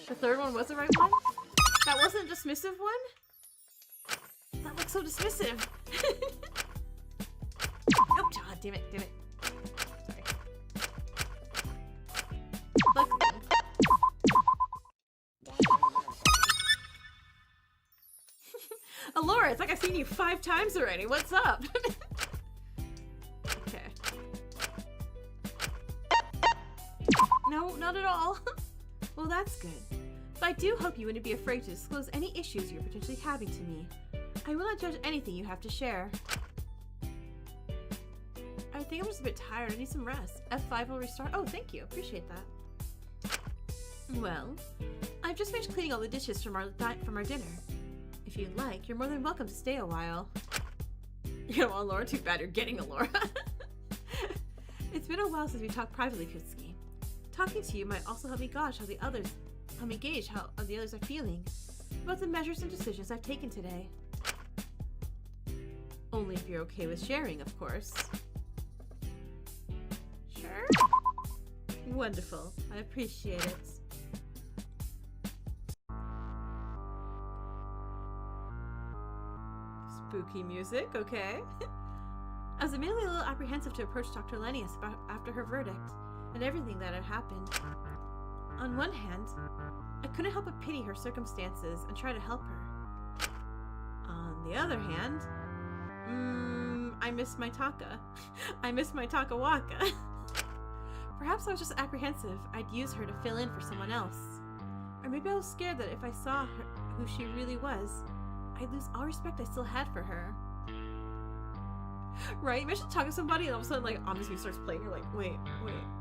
The third one was the right one? That wasn't a dismissive one? That looks so dismissive. Oh, God, damn it. Sorry. Look. Alora, it's like I've seen you 5 times already. What's up? Okay. No, not at all. Well, that's good. But I do hope you wouldn't be afraid to disclose any issues you're potentially having to me. I will not judge anything you have to share. I think I'm just a bit tired. I need some rest. F5 will restart. Oh, thank you. Appreciate that. Well, I've just finished cleaning all the dishes from our dinner. If you'd like, you're more than welcome to stay a while. You don't want Laura? Too bad you're getting a Laura. It's been a while since we talked privately, Kutsuki. Talking to you might also help me gauge how the others are feeling about the measures and decisions I've taken today. Only if you're okay with sharing, of course. Sure? Wonderful. I appreciate it. Spooky music, okay. I was admittedly a little apprehensive to approach Dr. Lennius after her verdict and everything that had happened. On one hand, I couldn't help but pity her circumstances and try to help her. On the other hand, I miss my Taka. I miss my Takawaka. Perhaps I was just apprehensive I'd use her to fill in for someone else. Or maybe I was scared that if I saw her, who she really was, I'd lose all respect I still had for her. Right? Imagine talking to somebody and all of a sudden, like, ominous music starts playing. You're like, wait,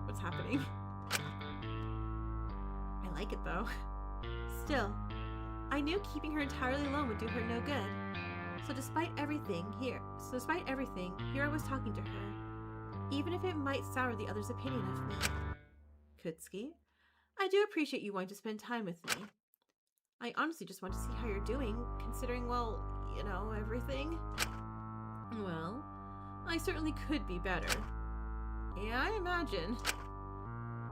what's happening? I like it, though. Still, I knew keeping her entirely alone would do her no good. So despite everything, here I was talking to her. Even if it might sour the other's opinion of me. Kutsuki, I do appreciate you wanting to spend time with me. I honestly just want to see how you're doing, considering, well, you know, everything. Well, I certainly could be better. Yeah, I imagine.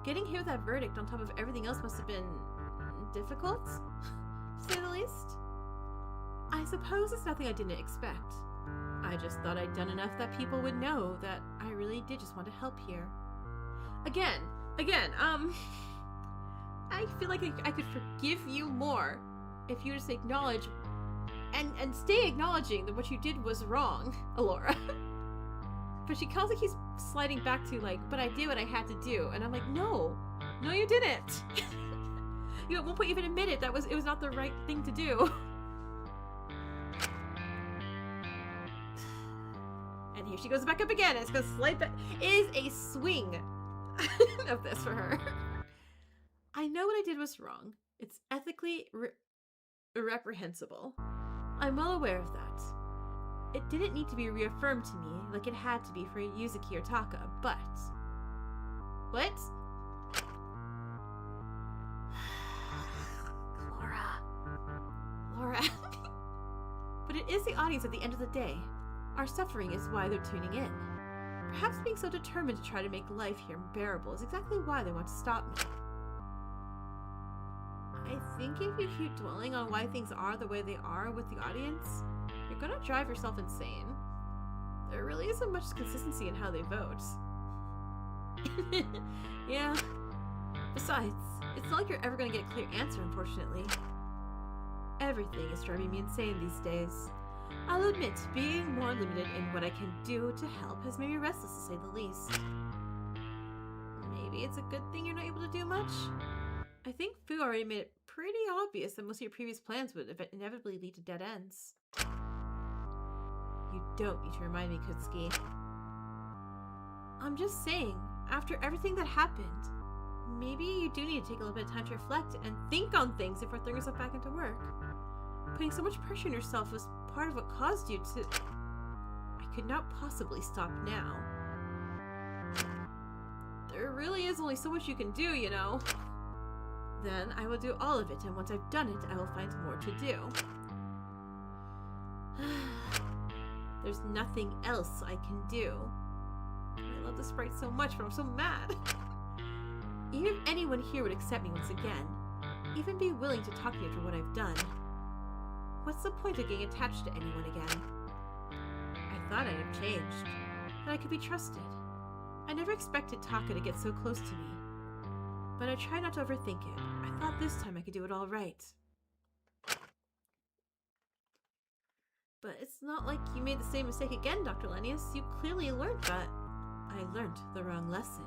Getting hit with that verdict on top of everything else must have been difficult, to say the least. I suppose it's nothing I didn't expect. I just thought I'd done enough that people would know that I really did just want to help here. Again, I feel like I could forgive you more if you just acknowledge and stay acknowledging that what you did was wrong, Alora. But she constantly keeps sliding back to like, but I did what I had to do, and I'm like, no, you didn't. You at one point even admitted it was not the right thing to do. And here she goes back up again. It's gonna slide back. It is a swing of this for her. I know what I did was wrong. It's ethically reprehensible. I'm well aware of that. It didn't need to be reaffirmed to me like it had to be for Yuzuki or Taka, but... What? Laura. But it is the audience at the end of the day. Our suffering is why they're tuning in. Perhaps being so determined to try to make life here bearable is exactly why they want to stop me. I think if you keep dwelling on why things are the way they are with the audience, you're gonna drive yourself insane. There really isn't much consistency in how they vote. Yeah. Besides, it's not like you're ever gonna get a clear answer, unfortunately. Everything is driving me insane these days. I'll admit, being more limited in what I can do to help has made me restless, to say the least. Maybe it's a good thing you're not able to do much? I think Fu already made it pretty obvious that most of your previous plans would inevitably lead to dead ends. You don't need to remind me, Kutsuki. I'm just saying, after everything that happened, maybe you do need to take a little bit of time to reflect and think on things before throwing yourself back into work. Putting so much pressure on yourself was part of what caused you to... I could not possibly stop now. There really is only so much you can do, you know. Then I will do all of it, and once I've done it, I will find more to do. There's nothing else I can do. I love the sprite so much, but I'm so mad. Even if anyone here would accept me once again, even be willing to talk to me after what I've done, what's the point of getting attached to anyone again? I thought I had changed, that I could be trusted. I never expected Taka to get so close to me. But I tried not to overthink it. I thought this time I could do it all right. But it's not like you made the same mistake again, Dr. Lennius. You clearly learned that. I learned the wrong lesson.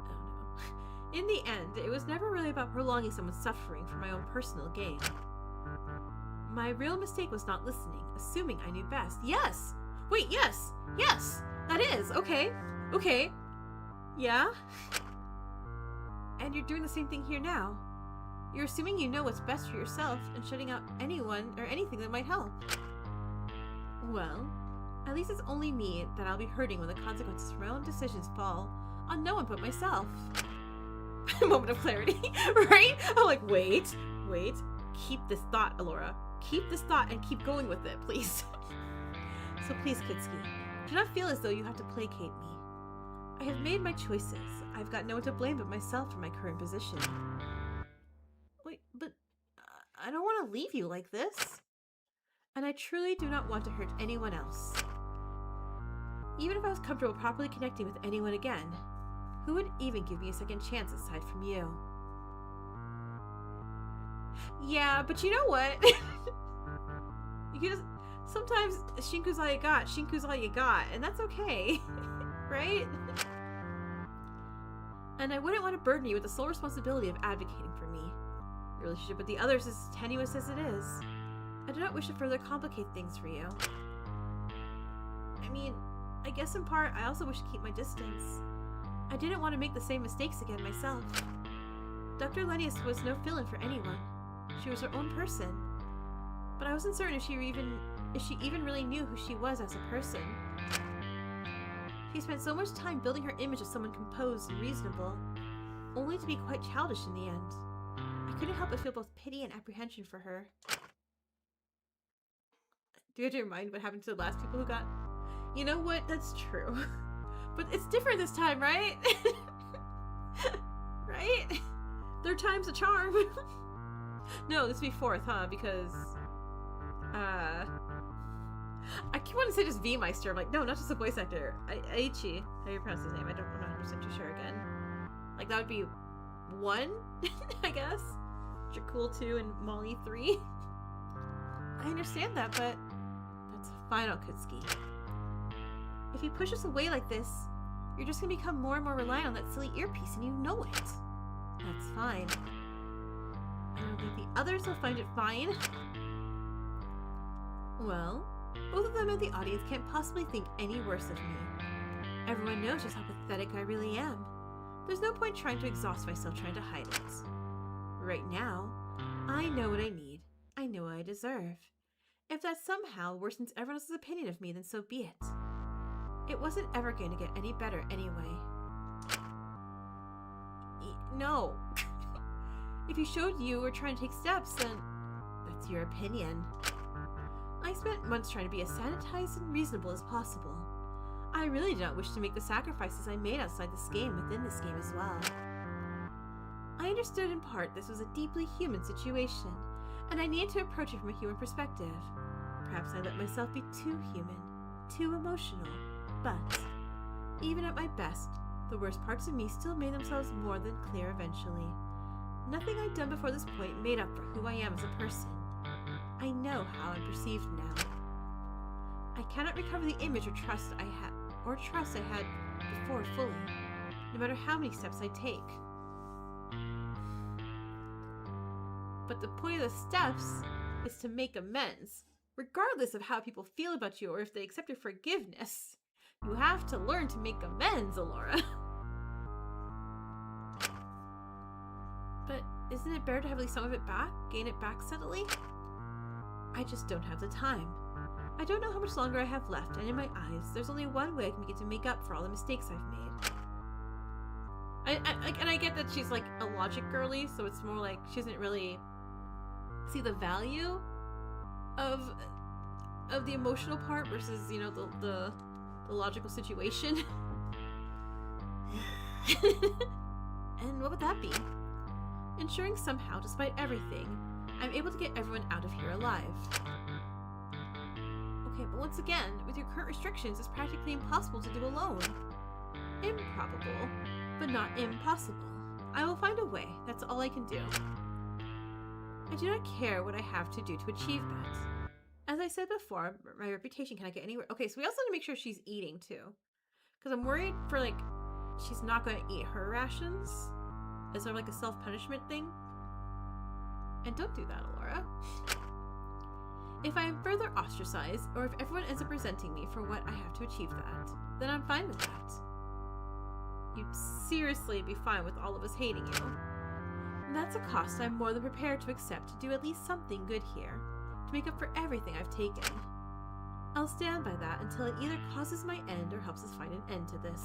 Oh no. In the end, it was never really about prolonging someone's suffering for my own personal gain. My real mistake was not listening, assuming I knew best. Yes! Wait, yes! Yes! That is! Okay. Okay. Yeah? And you're doing the same thing here now. You're assuming you know what's best for yourself and shutting out anyone or anything that might help. Well, at least it's only me that I'll be hurting when the consequences for my own decisions fall on no one but myself. Moment of clarity, right? I'm like, wait. Keep this thought, Alora. Keep this thought and keep going with it, please. So please, Kitsuki, do not feel as though you have to placate me. I have made my choices. I've got no one to blame but myself for my current position. Wait, but I don't want to leave you like this. And I truly do not want to hurt anyone else. Even if I was comfortable properly connecting with anyone again, who would even give me a second chance aside from you? Yeah, but you know what? You just, sometimes Shinku's all you got, Shinku's all you got, and that's okay, right? And I wouldn't want to burden you with the sole responsibility of advocating for me. Your relationship with the others is as tenuous as it is. I do not wish to further complicate things for you. I mean, I guess in part, I also wish to keep my distance. I didn't want to make the same mistakes again myself. Dr. Lennius was no fill-in for anyone. She was her own person. But I wasn't certain if she even really knew who she was as a person. She spent so much time building her image as someone composed and reasonable, only to be quite childish in the end. I couldn't help but feel both pity and apprehension for her. Do you have to remind what happened to the last people who got... You know what? That's true. But it's different this time, right? Right? Third time's a charm. No, this would be fourth, huh? Because... I keep wanting to say just V-Meister. I'm like, no, not just a voice actor. Aichi. How do you pronounce his name? I'm not 100% too sure again. Like, that would be 1, I guess. Jakul 2 and Molly 3. I understand that, but that's final, Kutsuki. If you push us away like this, you're just gonna become more and more reliant on that silly earpiece, and you know it. That's fine. I don't think the others will find it fine. Well, both of them and the audience can't possibly think any worse of me. Everyone knows just how pathetic I really am. There's no point trying to exhaust myself trying to hide it. Right now, I know what I need. I know what I deserve. If that somehow worsens everyone else's opinion of me, then so be it. It wasn't ever going to get any better anyway. No. If you showed you were trying to take steps, then that's your opinion. I spent months trying to be as sanitized and reasonable as possible. I really did not wish to make the sacrifices I made outside this game within this game as well. I understood in part this was a deeply human situation, and I needed to approach it from a human perspective. Perhaps I let myself be too human, too emotional, but even at my best, the worst parts of me still made themselves more than clear eventually. Nothing I'd done before this point made up for who I am as a person. I know how I'm perceived now. I cannot recover the image or trust I had before fully, no matter how many steps I take. But the point of the steps is to make amends, regardless of how people feel about you or if they accept your forgiveness. You have to learn to make amends, Alora. But isn't it better to have at least some of it back, gain it back subtly? I just don't have the time. I don't know how much longer I have left, and in my eyes, there's only one way I can get to make up for all the mistakes I've made. And I get that she's like a logic girly, so it's more like she doesn't really see the value of the emotional part versus, you know, the logical situation. And what would that be? Ensuring somehow, despite everything, I'm able to get everyone out of here alive. Okay, but once again, with your current restrictions, it's practically impossible to do alone. Improbable, but not impossible. I will find a way. That's all I can do. I do not care what I have to do to achieve that. As I said before, my reputation cannot get anywhere. Okay, so we also need to make sure she's eating too. Because I'm worried for, like, she's not going to eat her rations. Is there like a self-punishment thing? And don't do that, Alora. If I am further ostracized, or if everyone ends up resenting me for what I have to achieve that, then I'm fine with that. you'd seriously be fine with all of us hating you. And that's a cost I'm more than prepared to accept to do at least something good here, to make up for everything I've taken. I'll stand by that until it either causes my end or helps us find an end to this.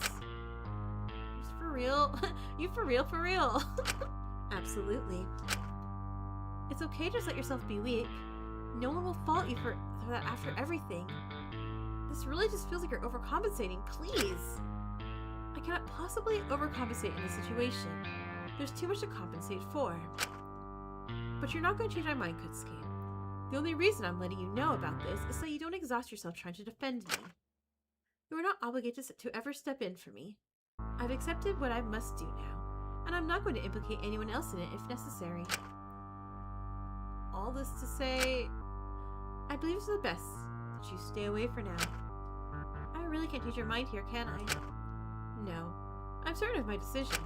For real? You for real, for real? Absolutely. It's okay to just let yourself be weak. No one will fault you for that after everything. This really just feels like you're overcompensating, please. I cannot possibly overcompensate in this situation. There's too much to compensate for. But you're not going to change my mind, Kutsuki. The only reason I'm letting you know about this is so you don't exhaust yourself trying to defend me. You are not obligated to ever step in for me. I've accepted what I must do now, and I'm not going to implicate anyone else in it if necessary. All this to say, I believe it's the best that you stay away for now. I really can't change your mind here, can I? No. I'm certain of my decision.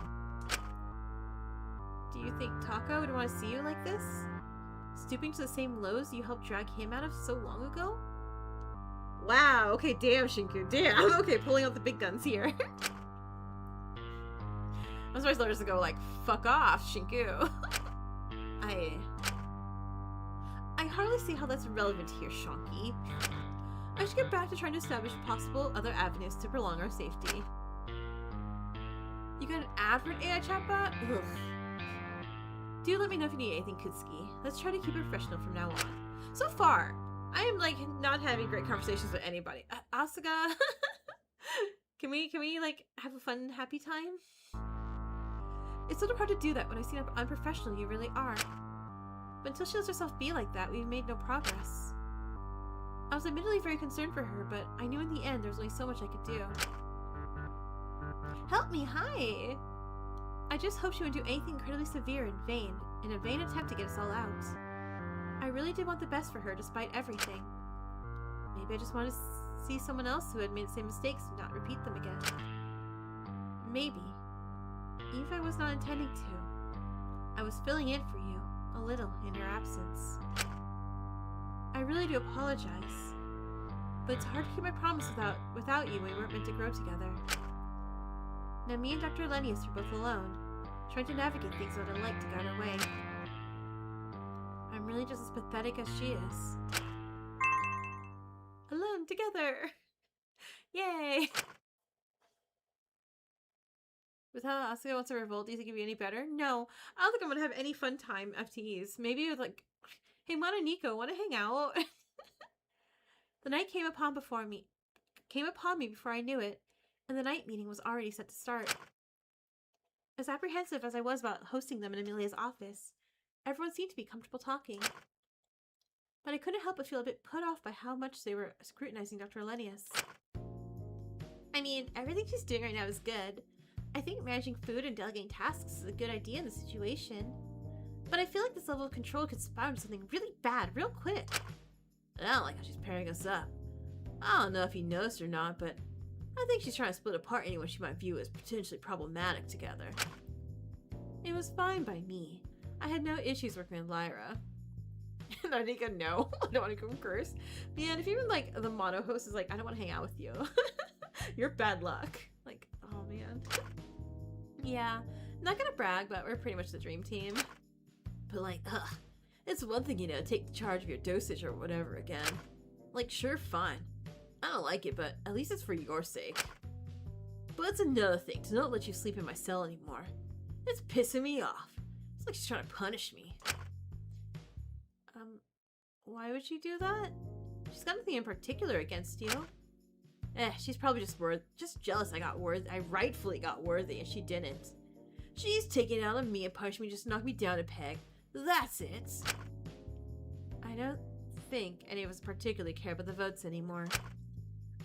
Do you think Taka would want to see you like this? Stooping to the same lows you helped drag him out of so long ago? Wow, okay, damn, Shinku, damn. Okay, pulling out the big guns here. I'm surprised Laura's to go like, fuck off, Shinku. I hardly see how that's relevant here, Shonky. I should get back to trying to establish possible other avenues to prolong our safety. You got an ad for an AI chatbot? Ugh. Do let me know if you need anything, Kutsuki. Let's try to keep it professional from now on. So far, I am like not having great conversations with anybody. Asuka, can we like have a fun, happy time? It's sort of hard to do that when I see how unprofessional you really are. But until she lets herself be like that, we've made no progress. I was admittedly very concerned for her, but I knew in the end there was only so much I could do. Help me, hi! I just hope she wouldn't do anything incredibly severe in a vain attempt to get us all out. I really did want the best for her despite everything. Maybe I just wanted to see someone else who had made the same mistakes and not repeat them again. Maybe. Even if I was not intending to. I was filling in for you, a little, in your absence. I really do apologize. But it's hard to keep my promise without you when we weren't meant to grow together. Now me and Dr. Lennius are both alone, trying to navigate things that I'd like to guide our way. I'm really just as pathetic as she is. Alone together! Yay! With how Asuka wants to revolt, do you think it'd be any better? No, I don't think I'm gonna have any fun time FTEs. Maybe with like, hey Mana Nico, wanna hang out? The night came upon me before I knew it, and the night meeting was already set to start. As apprehensive as I was about hosting them in Amelia's office, everyone seemed to be comfortable talking. But I couldn't help but feel a bit put off by how much they were scrutinizing Dr. Lennius. I mean, everything she's doing right now is good. I think managing food and delegating tasks is a good idea in the situation. But I feel like this level of control could spiral into something really bad real quick. I don't like how she's pairing us up. I don't know if you noticed or not, but I think she's trying to split apart anyone she might view as potentially problematic together. It was fine by me. I had no issues working with Lyra. And I think no, I don't want to go curse. Man, if even like the mono host is like, I don't want to hang out with you. You're bad luck. Like, oh man. Yeah, not gonna brag, but we're pretty much the dream team. But like, it's one thing, you know, take charge of your dosage or whatever again. Like, sure, fine. I don't like it, but at least it's for your sake. But it's another thing to not let you sleep in my cell anymore. It's pissing me off. It's like she's trying to punish me. Why would she do that? She's got nothing in particular against you. She's probably just jealous I rightfully got worthy and she didn't. She's taking it out on me and punishing me just to knock me down a peg. That's it. I don't think any of us particularly care about the votes anymore.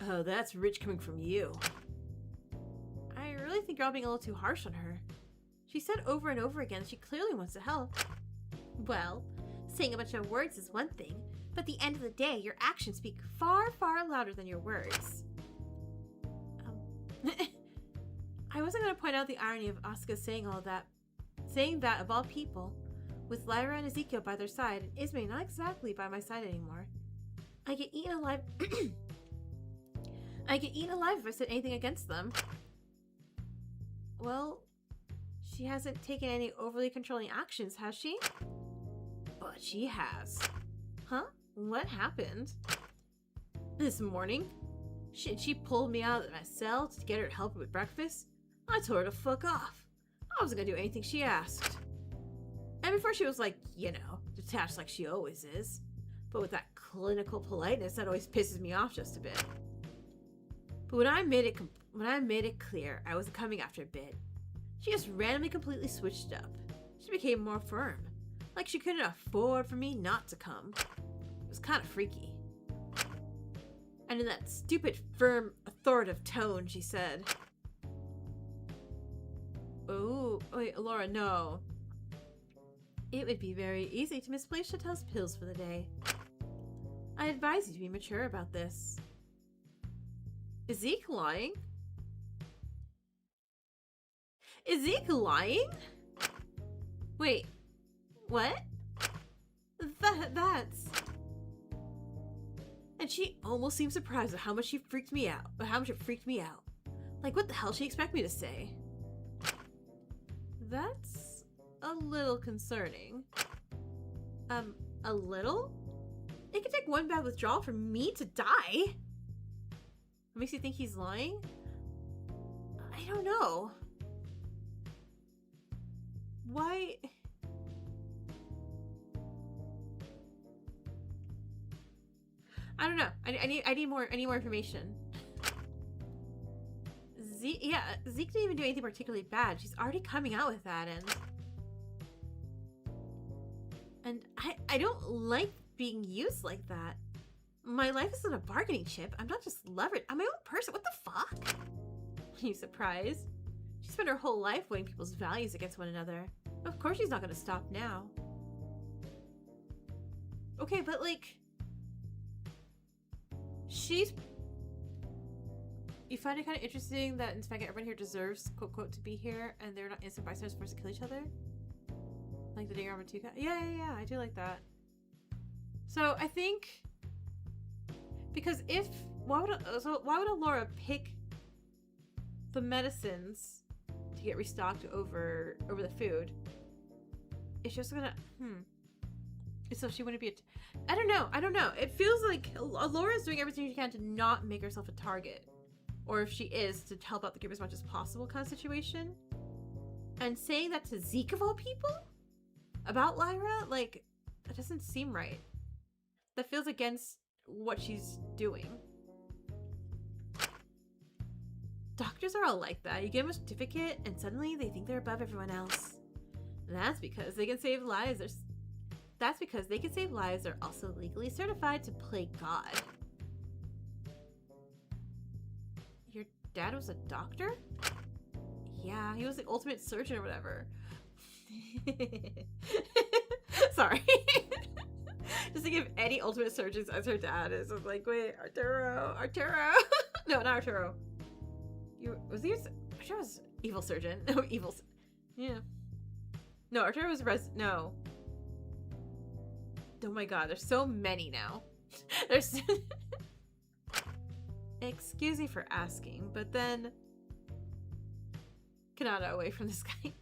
Oh, that's rich coming from you. I really think you're all being a little too harsh on her. She said over and over again that she clearly wants to help. Well, saying a bunch of words is one thing, but at the end of the day, your actions speak far, far louder than your words. I wasn't going to point out the irony of Asuka saying that of all people, with Lyra and Ezekiel by their side, and Ismay not exactly by my side anymore. I get eaten alive. I get eaten alive if I said anything against them. Well, she hasn't taken any overly controlling actions, has she? But she has. Huh? What happened? This morning, she pulled me out of my cell to get her to help her with breakfast. I told her to fuck off. I wasn't gonna do anything she asked. And before she was like, you know, detached like she always is. But with that clinical politeness that always pisses me off just a bit. But when I made it clear I wasn't coming after a bit, she just randomly completely switched up. She became more firm. Like she couldn't afford for me not to come. It was kind of freaky. And in that stupid, firm, authoritative tone, she said, "Oh, wait, Laura, no. It would be very easy to misplace Chantel's pills for the day. I advise you to be mature about this." Is Zeke lying? Is Zeke lying? Wait, what? That's... And she almost seemed surprised at how much it freaked me out. Like, what the hell she expect me to say? That's a little concerning. A little? It could take one bad withdrawal for me to die. What makes you think he's lying? I don't know. Why? I don't know. I need more information. Zeke didn't even do anything particularly bad. She's already coming out with that, and I don't like being used like that. My life isn't a bargaining chip. I'm not just leveraged. I'm my own person. What the fuck? Are you surprised? She spent her whole life weighing people's values against one another. Of course she's not gonna stop now. Okay, but like... You find it kind of interesting that in fact everyone here deserves, quote, quote, to be here, and they're not innocent bystanders forced to kill each other? Like the Danganronpa 2 guy? Yeah, I do like that. So, I think... Because if... Why would Laura pick the medicines to get restocked over the food? It's just gonna... So she wouldn't be I don't know. It feels like Laura's doing everything she can to not make herself a target. Or if she is, to help out the group as much as possible kind of situation. And saying that to Zeke of all people? About Lyra? Like, that doesn't seem right. That feels against what she's doing. Doctors are all like that. You give them a certificate and suddenly they think they're above everyone else. And that's because they can save lives. That's because they can save lives. They're also legally certified to play God. Your dad was a doctor? Yeah, he was the ultimate surgeon or whatever. Sorry. Just to give any ultimate surgeons as her dad is. I'm like, wait, Arturo. No, not Arturo. Arturo was evil surgeon. No, evil. Yeah. No, Arturo was no. Oh my god, there's so many now. There's... Excuse me for asking, but then... Kanata away from this guy.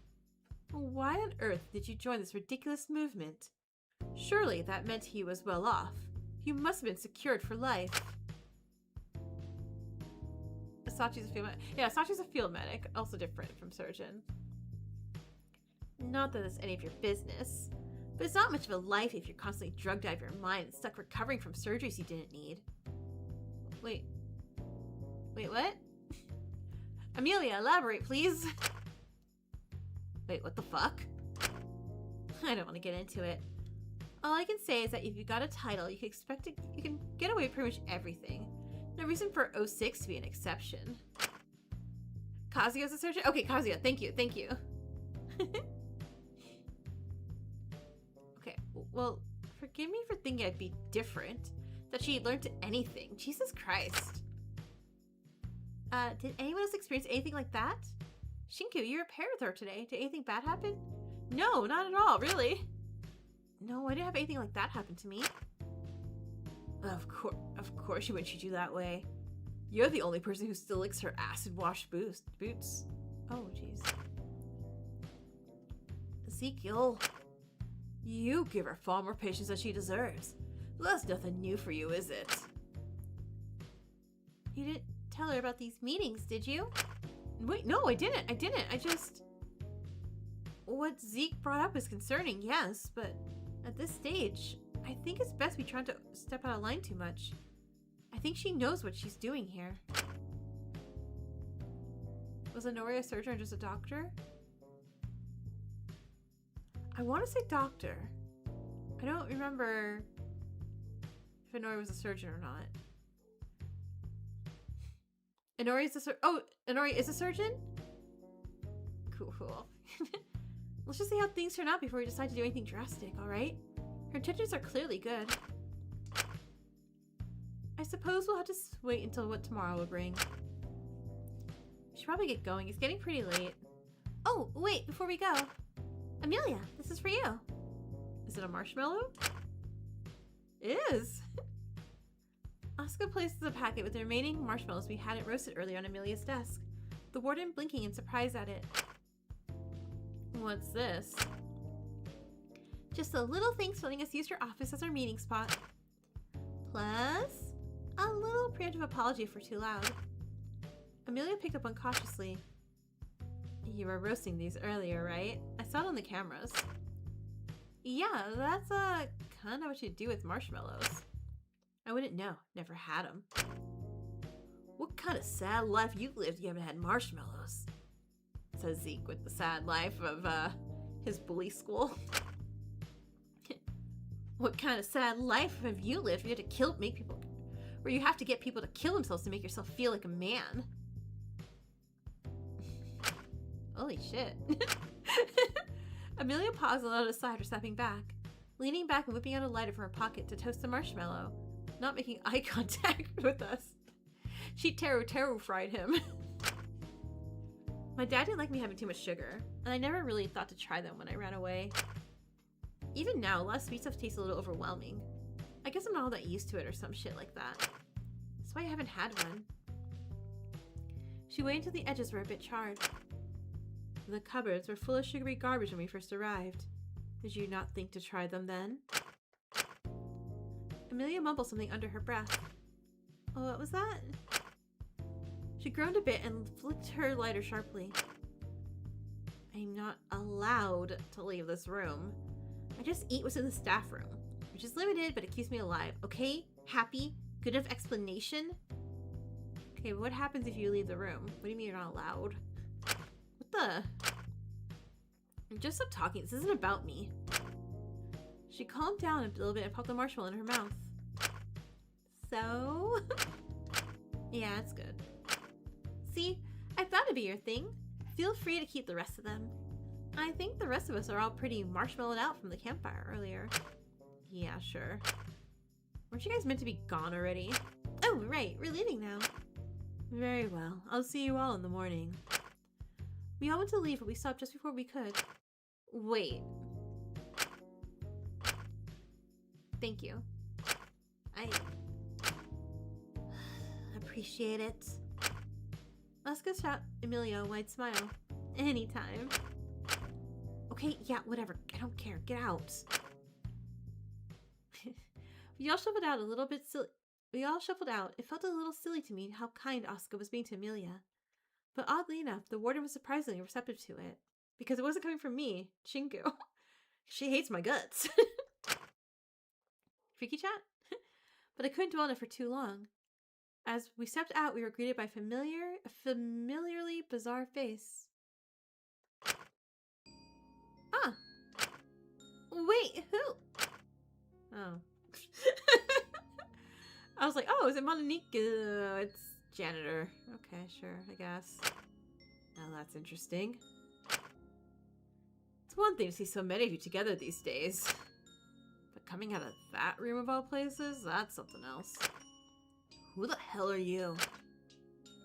Why on earth did you join this ridiculous movement? Surely that meant he was well off. You must have been secured for life. Asachi's a field medic. Yeah, Asachi's a field medic. Also different from surgeon. Not that it's any of your business. But it's not much of a life if you're constantly drugged out of your mind and stuck recovering from surgeries you didn't need. Wait, what? Amelia, elaborate, please. Wait, what the fuck? I don't want to get into it. All I can say is that if you got a title, you can get away with pretty much everything. No reason for 06 to be an exception. Kazuya's a surgeon? Okay, Kazuya, thank you. Okay, well, forgive me for thinking I'd be different. That she learned anything. Jesus Christ. Did anyone else experience anything like that? Shinku, you were paired with her today. Did anything bad happen? No, not at all, really. No, I didn't have anything like that happen to me. Of course she wouldn't treat you that way. You're the only person who still licks her acid-washed boots. Oh, jeez. Ezekiel, you give her far more patience than she deserves. But that's nothing new for you, is it? You didn't tell her about these meetings, did you? Wait, no, I didn't. I just... What Zeke brought up is concerning, yes, but at this stage, I think it's best we try not to step out of line too much. I think she knows what she's doing here. Was Honori a surgeon or just a doctor? I want to say doctor. I don't remember if Honori was a surgeon or not. Honori is Honori is a surgeon? Cool. Let's just see how things turn out before we decide to do anything drastic, alright? Her intentions are clearly good. I suppose we'll have to wait until what tomorrow will bring. We should probably get going. It's getting pretty late. Oh, wait, before we go. Amelia, this is for you. Is it a marshmallow? It is. Asuka places a packet with the remaining marshmallows we hadn't roasted earlier on Amelia's desk, the warden blinking in surprise at it. What's this? Just a little thanks for letting us use your office as our meeting spot. Plus, a little preemptive apology for too loud. Amelia picked up uncautiously. You were roasting these earlier, right? I saw it on the cameras. Yeah, that's kind of what you do with marshmallows. I wouldn't know. Never had them. What kind of sad life you lived you haven't had marshmallows? Says Zeke with the sad life of his bully school. What kind of sad life have you lived where you have to get people to kill themselves to make yourself feel like a man? Holy shit. Amelia paused and let out a sigh for stepping back, leaning back and whipping out a lighter from her pocket to toast a marshmallow, not making eye contact with us. She terror-fried him. My dad didn't like me having too much sugar, and I never really thought to try them when I ran away. Even now, a lot of sweet stuff tastes a little overwhelming. I guess I'm not all that used to it or some shit like that. That's why I haven't had one. She waited until the edges were a bit charred. The cupboards were full of sugary garbage when we first arrived. Did you not think to try them then? Amelia mumbled something under her breath. Oh, what was that? She groaned a bit and flicked her lighter sharply. I'm not allowed to leave this room. I just eat what's in the staff room, which is limited, but it keeps me alive. Okay? Happy? Good enough explanation? Okay, but what happens if you leave the room? What do you mean you're not allowed? What the? Just stop talking. This isn't about me. She calmed down a little bit and popped the marshmallow in her mouth. So? Yeah, it's good. See? I thought it'd be your thing. Feel free to keep the rest of them. I think the rest of us are all pretty marshmallowed out from the campfire earlier. Yeah, sure. Weren't you guys meant to be gone already? Oh, right. We're leaving now. Very well. I'll see you all in the morning. We all went to leave, but we stopped just before we could. Wait. Thank you. I appreciate it. Asuka shot Amelia a wide smile. Anytime. Okay, yeah, whatever. I don't care. Get out. We all shuffled out a little bit silly. It felt a little silly to me how kind Asuka was being to Amelia. But oddly enough, the warden was surprisingly receptive to it. Because it wasn't coming from me, Chinku. She hates my guts. Freaky chat? But I couldn't dwell on it for too long. As we stepped out, we were greeted by a familiarly bizarre face. Ah! Wait, who? Oh. I was like, oh, is it Monique? It's janitor. Okay, sure, I guess. Now that's interesting. It's one thing to see so many of you together these days. But coming out of that room of all places, that's something else. Who the hell are you?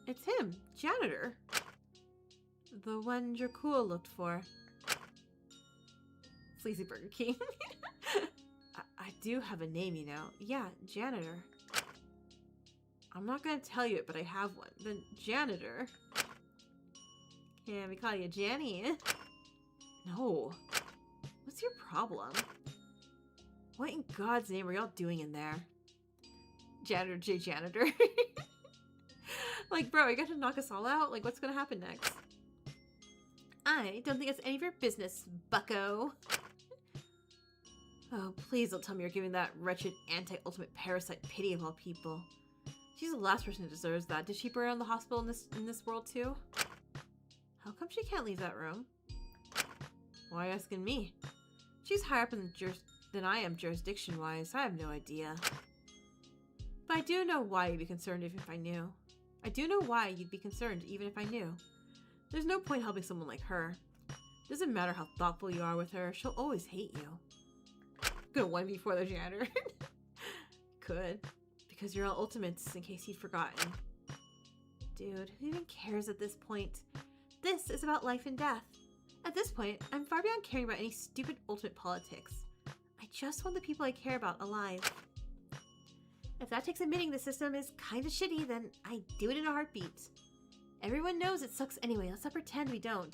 It's him, janitor. The one Dracul looked for. Sleazy Burger King. I do have a name, you know. Yeah, janitor. I'm not gonna tell you it, but I have one. The janitor. Yeah, we call you Janny. No. What's your problem? What in God's name are y'all doing in there? Janitor J. Janitor. Like, bro, you got to knock us all out? Like, what's gonna happen next? I don't think it's any of your business, bucko. Oh, please don't tell me you're giving that wretched anti-ultimate parasite pity of all people. She's the last person who deserves that. Did she burn down the hospital in this world too? How come she can't leave that room? Why are you asking me? She's higher up than I am jurisdiction-wise. I have no idea. But I do know why you'd be concerned even if I knew. I do know why you'd be concerned even if I knew. There's no point helping someone like her. Doesn't matter how thoughtful you are with her, she'll always hate you. Gonna 1v4 the janitor. Could. Because you're all ultimates, in case you'd forgotten. Dude, who even cares at this point? This is about life and death. At this point, I'm far beyond caring about any stupid ultimate politics. I just want the people I care about alive. If that takes admitting the system is kinda shitty, then I do it in a heartbeat. Everyone knows it sucks anyway, let's not pretend we don't.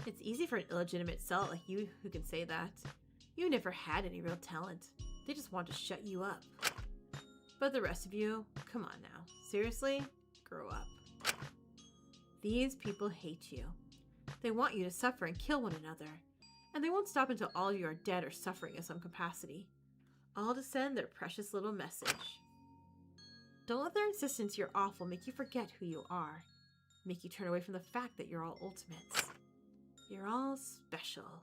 It's easy for an illegitimate cell like you who can say that. You never had any real talent. They just want to shut you up. But the rest of you, come on now. Seriously? Grow up. These people hate you. They want you to suffer and kill one another. And they won't stop until all of you are dead or suffering in some capacity. All to send their precious little message. Don't let their insistence you're awful make you forget who you are. Make you turn away from the fact that you're all ultimates. You're all special.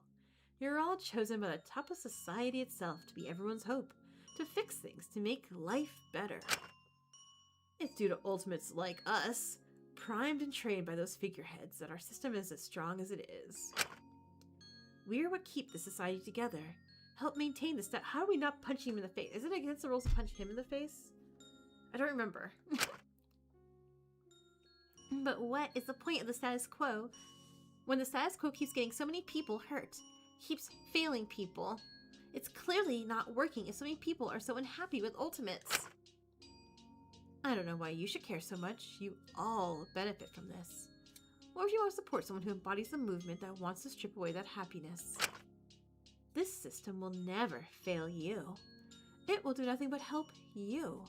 You're all chosen by the top of society itself to be everyone's hope, to fix things, to make life better. It's due to ultimates like us, primed and trained by those figureheads, that our system is as strong as it is. We're what keep the society together. Help maintain the How do we not punch him in the face? Is it against the rules to punch him in the face? I don't remember. But what is the point of the status quo when the status quo keeps getting so many people hurt, keeps failing people? It's clearly not working if so many people are so unhappy with ultimates. I don't know why you should care so much. You all benefit from this. Or if you want to support someone who embodies the movement that wants to strip away that happiness. This system will never fail you. It will do nothing but help you.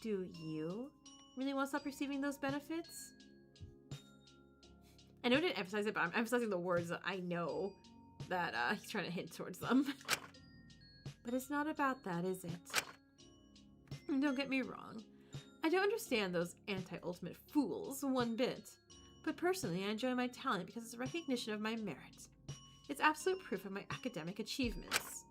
Do you really want to stop receiving those benefits? I know I didn't emphasize it, but I'm emphasizing the words that I know that he's trying to hint towards them. But it's not about that, is it? Don't get me wrong. I don't understand those anti-ultimate fools one bit. But personally, I enjoy my talent because it's a recognition of my merit. It's absolute proof of my academic achievements.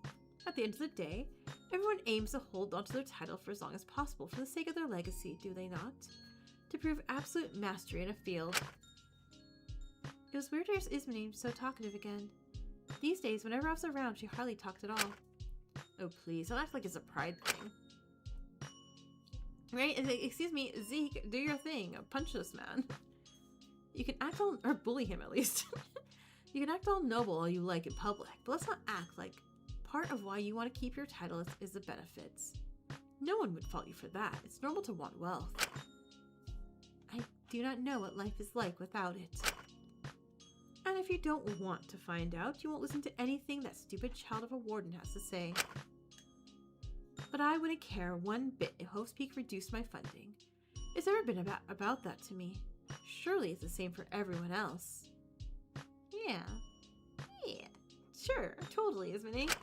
At the end of the day, everyone aims to hold onto their title for as long as possible for the sake of their legacy, do they not? To prove absolute mastery in a field. It was weird to hear Ismene so talkative again. These days, whenever I was around, she hardly talked at all. Oh please, don't act like it's a pride thing. Right? Excuse me, Zeke, do your thing. Punch this man. You can act all, or bully him at least. You can act all noble all you like in public, but let's not act like part of why you want to keep your title is the benefits. No one would fault you for that. It's normal to want wealth. I do not know what life is like without it. And if you don't want to find out, you won't listen to anything that stupid child of a warden has to say. But I wouldn't care one bit if Hope's Peak reduced my funding. It's never been about that to me. Surely it's the same for everyone else. Yeah, sure, totally, isn't it?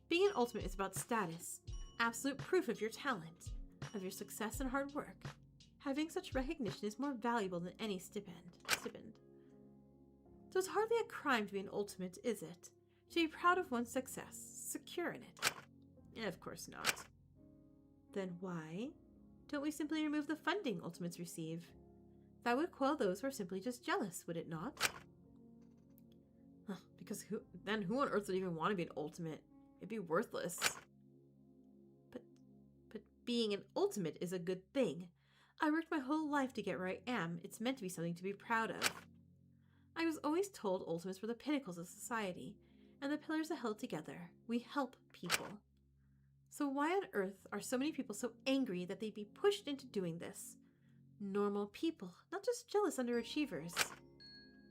Being an ultimate is about status, absolute proof of your talent, of your success and hard work. Having such recognition is more valuable than any stipend. So it's hardly a crime to be an ultimate, is it? To be proud of one's success, secure in it. Of course not. Then why don't we simply remove the funding ultimates receive? That would quell those who are simply just jealous, would it not? Because who on earth would even want to be an ultimate? It'd be worthless. But being an ultimate is a good thing. I worked my whole life to get where I am. It's meant to be something to be proud of. I was always told ultimates were the pinnacles of society, and the pillars that held together. We help people. So why on earth are so many people so angry that they'd be pushed into doing this? normal people, not just jealous underachievers.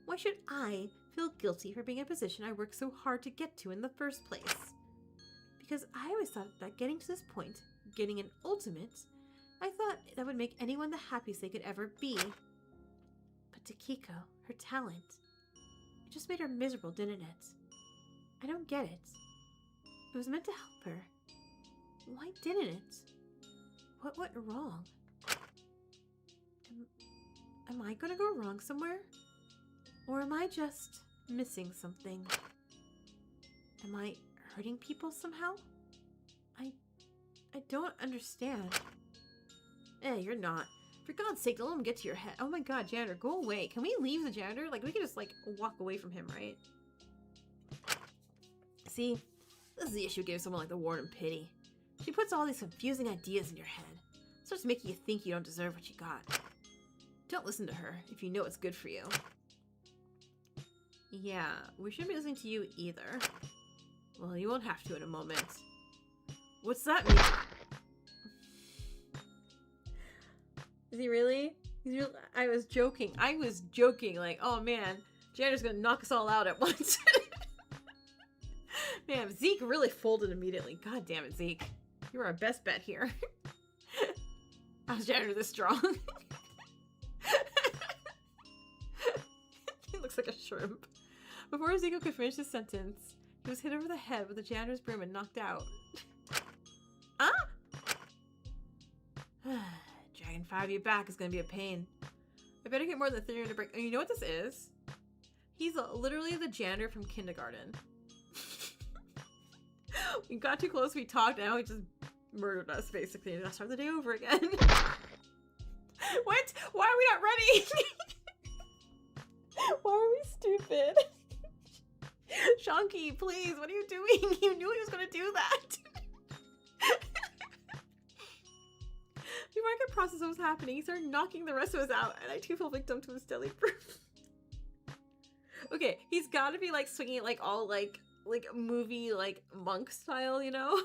Why should I feel guilty for being in a position I worked so hard to get to in the first place? Because I always thought that getting to this point, getting an ultimate, I thought that would make anyone the happiest they could ever be. But to Kiko, her talent, it just made her miserable, didn't it? I don't get it. It was meant to help her. Why didn't it? What went wrong? Am I gonna go wrong somewhere? Or am I just missing something? Am I hurting people somehow? I don't understand. You're not. For God's sake, don't let him get to your head. Oh my god, janitor, go away. Can we leave the janitor? Like, we can just, like, walk away from him, right? See, this is the issue of giving someone like the Warden pity. She puts all these confusing ideas in your head. Starts making you think you don't deserve what you got. Don't listen to her if you know it's good for you. Yeah, we shouldn't be listening to you either. Well, you won't have to in a moment. What's that mean? Is he really? He's real. I was joking. Like, oh man, janitor's gonna knock us all out at once. Man, Zeke really folded immediately. God damn it, Zeke. You were our best bet here. How's janitor this strong? He looks like a shrimp. Before Ezekiel could finish his sentence, he was hit over the head with the janitor's broom and knocked out. Huh? Dragging 5 of you back is gonna be a pain. I better get more than 300 to break. Oh, you know what this is? He's literally the janitor from kindergarten. We got too close, we talked, now he just murdered us, basically. And I'll start the day over again. What? Why are we not ready? Why are we stupid? Shanky, please, what are you doing? You knew he was gonna do that. Before I could process what was happening, he started knocking the rest of us out, and I too fell victim to his deadly proof. Okay, he's gotta be like swinging it like all like movie like monk style, you know?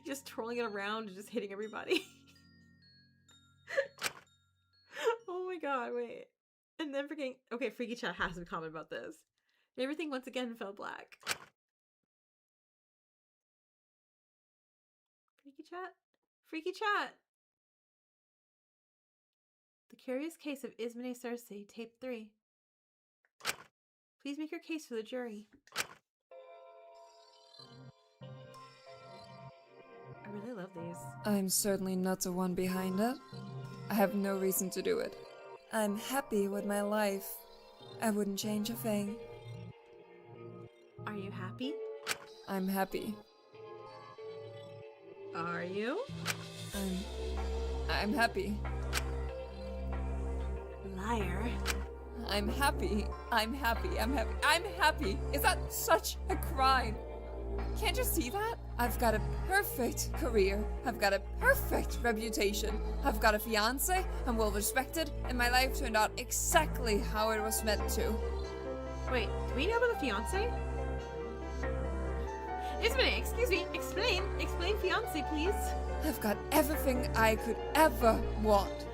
Just twirling it around and just hitting everybody. Oh my god, wait. And then freaking, okay, Freaky Chat has to comment about this. Everything once again fell black. Freaky Chat? Freaky Chat! The Curious Case of Ismene Cersei, Tape 3. Please make your case for the jury. I really love these.
I'm certainly not the one behind it. I have no reason to do it. I'm happy with my life. I wouldn't change a thing.
Are you happy?
I'm happy.
Are you?
I'm happy.
Liar.
I'm happy. I'm happy. I'm happy. I'm happy. Is that such a crime? Can't you see that? I've got a perfect career. I've got a perfect reputation. I've got a fiance. I'm well respected, and my life turned out exactly how it was meant to.
Wait, do we know about the fiance? Ismene, excuse me, explain fiance, please.
I've got everything I could ever want.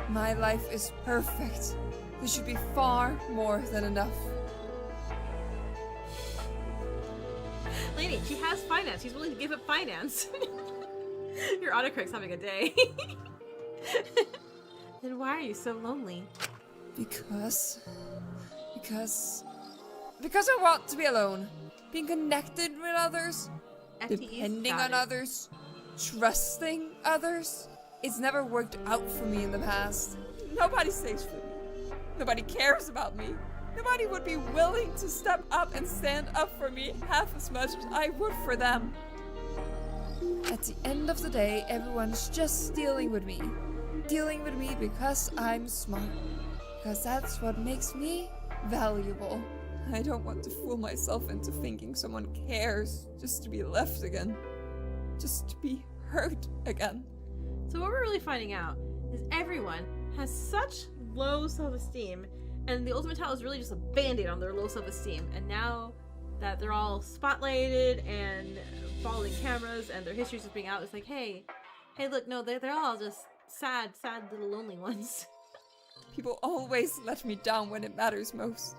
My life is perfect. This should be far more than enough.
Lady, she has finance. She's willing to give up finance. Your autocorrect's having a day. Then why are you so lonely?
Because I want to be alone. Being connected with others. Depending on others. Trusting others. It's never worked out for me in the past. Nobody stays for me. Nobody cares about me. Nobody would be willing to step up and stand up for me half as much as I would for them. At the end of the day, everyone's just dealing with me. Dealing with me because I'm smart. Because that's what makes me valuable. I don't want to fool myself into thinking someone cares just to be left again. Just to be hurt again.
So what we're really finding out is everyone has such low self-esteem, and the ultimate title is really just a band-aid on their low self-esteem. And now that they're all spotlighted and following cameras and their histories just being out, it's like, hey, look, no, they're all just sad little lonely ones.
People always let me down when it matters most.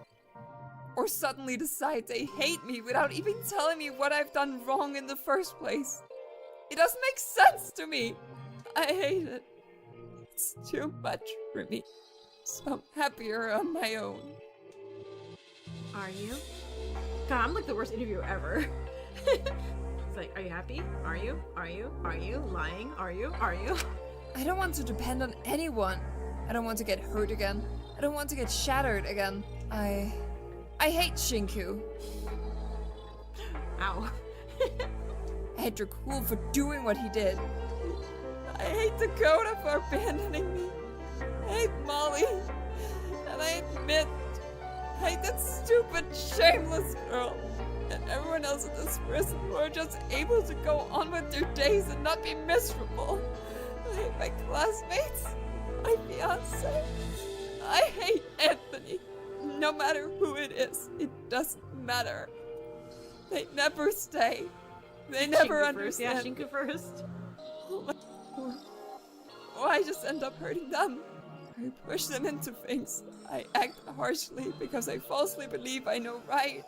Or suddenly decide they hate me without even telling me what I've done wrong in the first place. It doesn't make sense to me. I hate it. It's too much for me. So I'm happier on my own.
Are you? God, I'm like the worst interviewer ever. It's like, are you happy? Are you? Are you? Are you? Lying? Are you? Are you?
I don't want to depend on anyone. I don't want to get hurt again. I don't want to get shattered again. I hate Shinku.
Ow.
I hate Dracul for doing what he did. I hate Dakota for abandoning me. I hate Molly. And I admit, I hate that stupid, shameless girl. And everyone else in this prison who are just able to go on with their days and not be miserable. I hate my classmates, my fiancé. I hate Anthony. No matter who it is, it doesn't matter. They never stay. They never
Shinku
understand.
First. Yeah, Shinku first.
Oh, I just end up hurting them. I push them into things. I act harshly because I falsely believe I know right.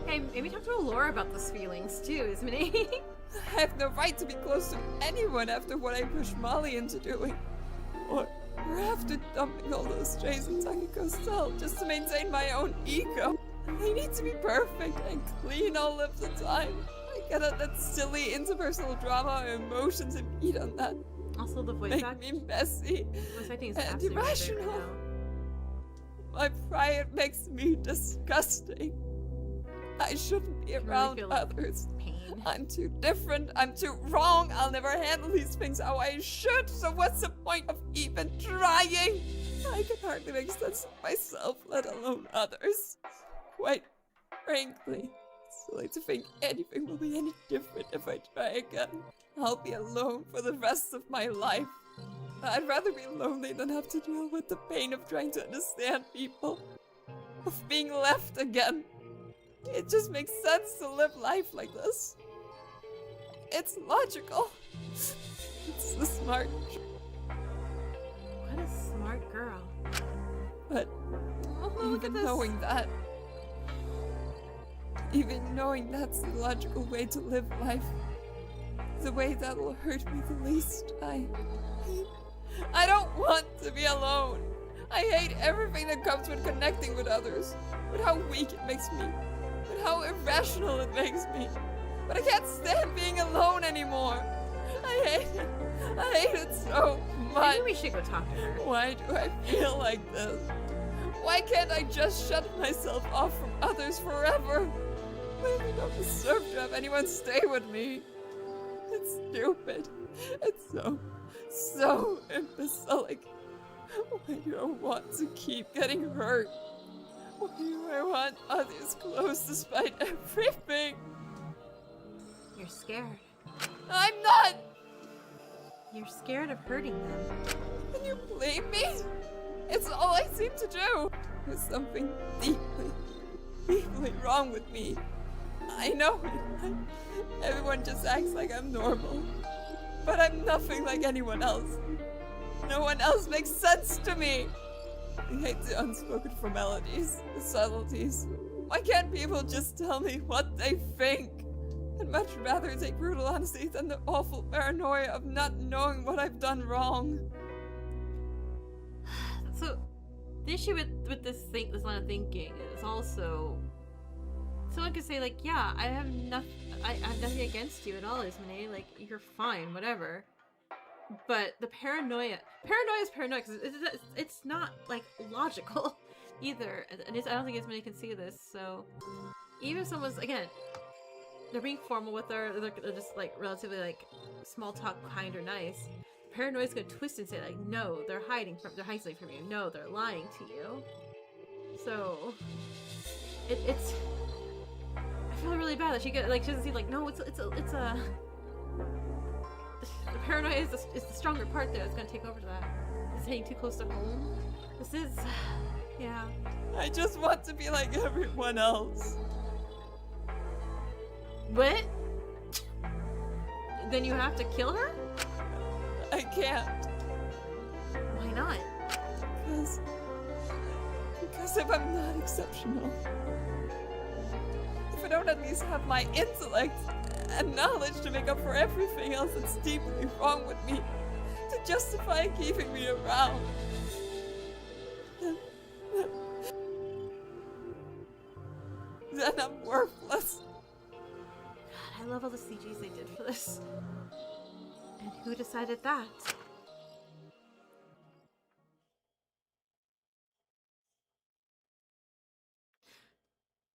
Hey, maybe talk to Laura about those feelings too, isn't it?
I have no right to be close to anyone after what I pushed Molly into doing. Or after dumping all those strays in Takiko's cell just to maintain my own ego. I need to be perfect and clean all of the time. I cannot let silly interpersonal drama or emotions impede on that.
Also, the voice
Make
acting.
me messy
Voice acting is
and
absolutely my favorite
irrational.
right now.
My pride makes me disgusting. I shouldn't be around
feel
others.
Pain.
I'm too different, I'm too wrong, I'll never handle these things how I should, so what's the point of even trying? I can hardly make sense of myself, let alone others. Quite frankly, it's silly to think anything will be any different if I try again. I'll be alone for the rest of my life. I'd rather be lonely than have to deal with the pain of trying to understand people. Of being left again. It just makes sense to live life like this. It's logical. It's the smart.
What a smart girl.
But
Oh, look at
even
this.
knowing that, even knowing that's the logical way to live life, the way that'll hurt me the least, I don't want to be alone. I hate everything that comes with connecting with others, with how weak it makes me, with how irrational it makes me. But I can't stand being alone anymore. I hate it. I hate it so much.
Maybe we should go talk to her.
Why do I feel like this? Why can't I just shut myself off from others forever? Maybe I don't deserve to have anyone stay with me. It's stupid. It's so imbecilic. Why do I want to keep getting hurt? Why do I want others close despite everything?
You're scared.
I'm not!
You're scared of hurting them.
Can you blame me? It's all I seem to do. There's something deeply wrong with me. I know it. Everyone just acts like I'm normal. But I'm nothing like anyone else. No one else makes sense to me. I hate the unspoken formalities, the subtleties. Why can't people just tell me what they think? I'd much rather take brutal honesty than the awful paranoia of not knowing what I've done wrong.
So, the issue with this line of thinking is also someone could say like, yeah, I have nothing against you at all, Ismene. Like, you're fine, whatever. But the paranoia is paranoia because it's not like logical either, and I don't think Ismene can see this. So, even if someone's again, they're being formal with her, they're just like relatively like small talk, kind or nice. Paranoia's gonna twist and say like, no, they're hiding from you. No, they're lying to you. So it's I feel really bad that she doesn't see like, no, it's a the paranoia is the stronger part there. It's gonna take over to that. It's hitting too close to home. This is yeah.
I just want to be like everyone else.
What? Then you have to kill her?
can't.
Why not?
Because if I'm not exceptional, if I don't at least have my intellect and knowledge to make up for everything else that's deeply wrong with me, to justify keeping me around, then I'm worthless.
God, I love all the CGs they did for this. And who decided that?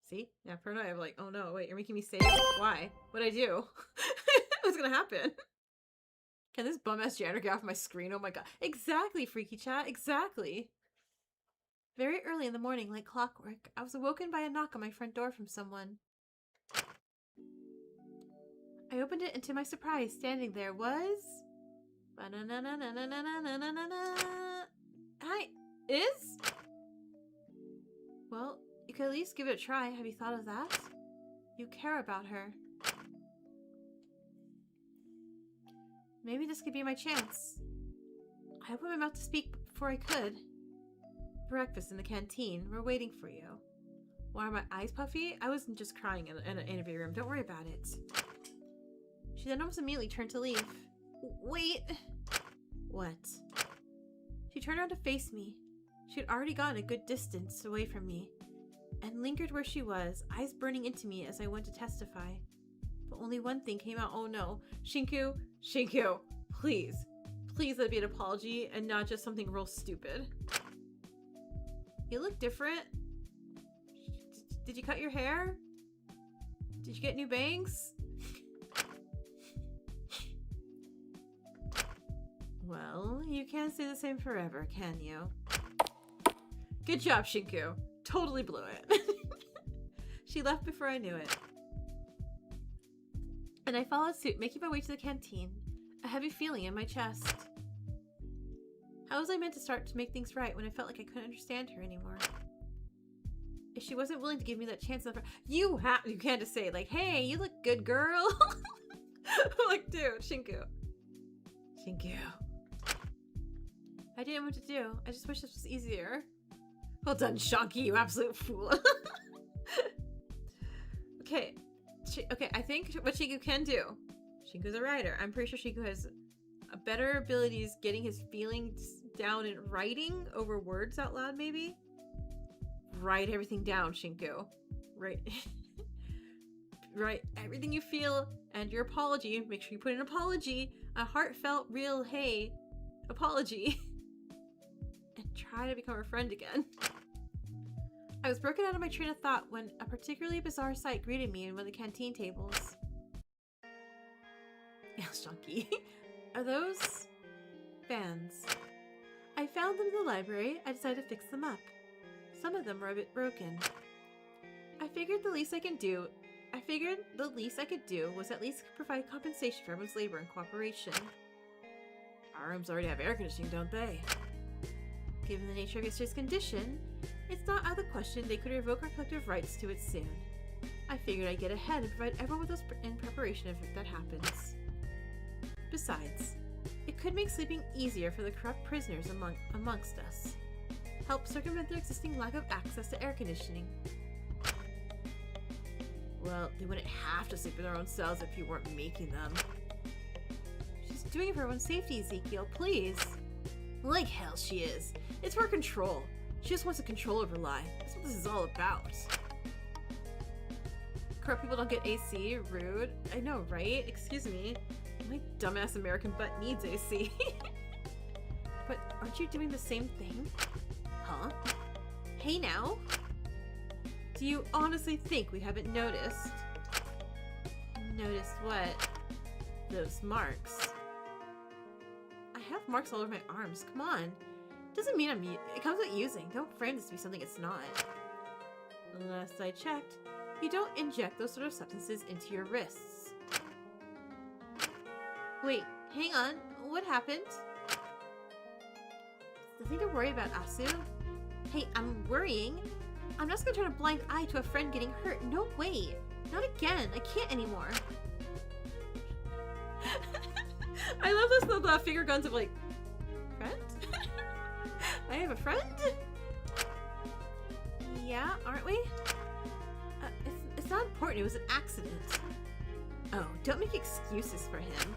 See? Yeah, paranoia. I'm like, oh no, wait, you're making me save? Why? What'd I do? What's gonna happen? Can this bum-ass janitor get off my screen? Oh my god. Exactly, Freaky Chat, exactly. Very early in the morning, like clockwork, I was awoken by a knock on my front door from someone. I opened it, and to my surprise, standing there was... Hi, Is? Well, you could at least give it a try. Have you thought of that? You care about her. Maybe this could be my chance. I opened my mouth to speak before I could. Breakfast in the canteen. We're waiting for you. Why are my eyes puffy? I wasn't just crying in an interview room. Don't worry about it. She then almost immediately turned to leave. Wait. What? She turned around to face me. She had already gotten a good distance away from me and lingered where she was, eyes burning into me as I went to testify. But only one thing came out. Oh no. Shinku, please. Please let it be an apology and not just something real stupid. You look different. Did you cut your hair? Did you get new bangs? Well, you can't say the same forever, can you? Good job, Shinku. Totally blew it. She left before I knew it. And I followed suit, making my way to the canteen, a heavy feeling in my chest. How was I meant to start to make things right when I felt like I couldn't understand her anymore? If she wasn't willing to give me that chance, you can't just say like, "Hey, you look good, girl." Like, dude, Shinku. I didn't know what to do. I just wish this was easier. Well done, Shanky, you absolute fool. Okay, I think what Shinku can do. Shinku's a writer. I'm pretty sure Shinku has a better abilities getting his feelings down in writing over words out loud, maybe? Write everything down, Shinku. Write everything you feel and your apology. Make sure you put an apology, a heartfelt, real, hey, apology. And try to become a friend again. I was broken out of my train of thought when a particularly bizarre sight greeted me in one of the canteen tables. Yeah, Shunky. Are those fans? I found them in the library. I decided to fix them up. Some of them were a bit broken. I figured the least I could do was at least provide compensation for everyone's labor and cooperation. Our rooms already have air conditioning, don't they? Given the nature of yesterday's condition, it's not out of the question they could revoke our collective rights to it soon. I figured I'd get ahead and provide everyone with those in preparation if that happens. Besides, it could make sleeping easier for the corrupt prisoners amongst us. Help circumvent their existing lack of access to air conditioning. Well, they wouldn't have to sleep in their own cells if you weren't making them. She's doing it for everyone's safety, Ezekiel, please. Like hell she is. It's for control. She just wants to control over life. That's what this is all about. Corrupt people don't get AC. Rude. I know, right? Excuse me. My dumbass American butt needs AC. But aren't you doing the same thing? Huh? Hey now? Do you honestly think we haven't noticed? Noticed what? Those marks. I have marks all over my arms. Come on. Doesn't mean it comes with using. Don't frame this to be something it's not. Last I checked, you don't inject those sort of substances into your wrists. Wait, hang on. What happened? Nothing to worry about, Asu. Hey, I'm worrying. I'm not gonna turn a blind eye to a friend getting hurt. No way. Not again. I can't anymore. I love this little finger guns of like, friend? I have a friend? Yeah, aren't we? It's not important, it was an accident. Oh, don't make excuses for him.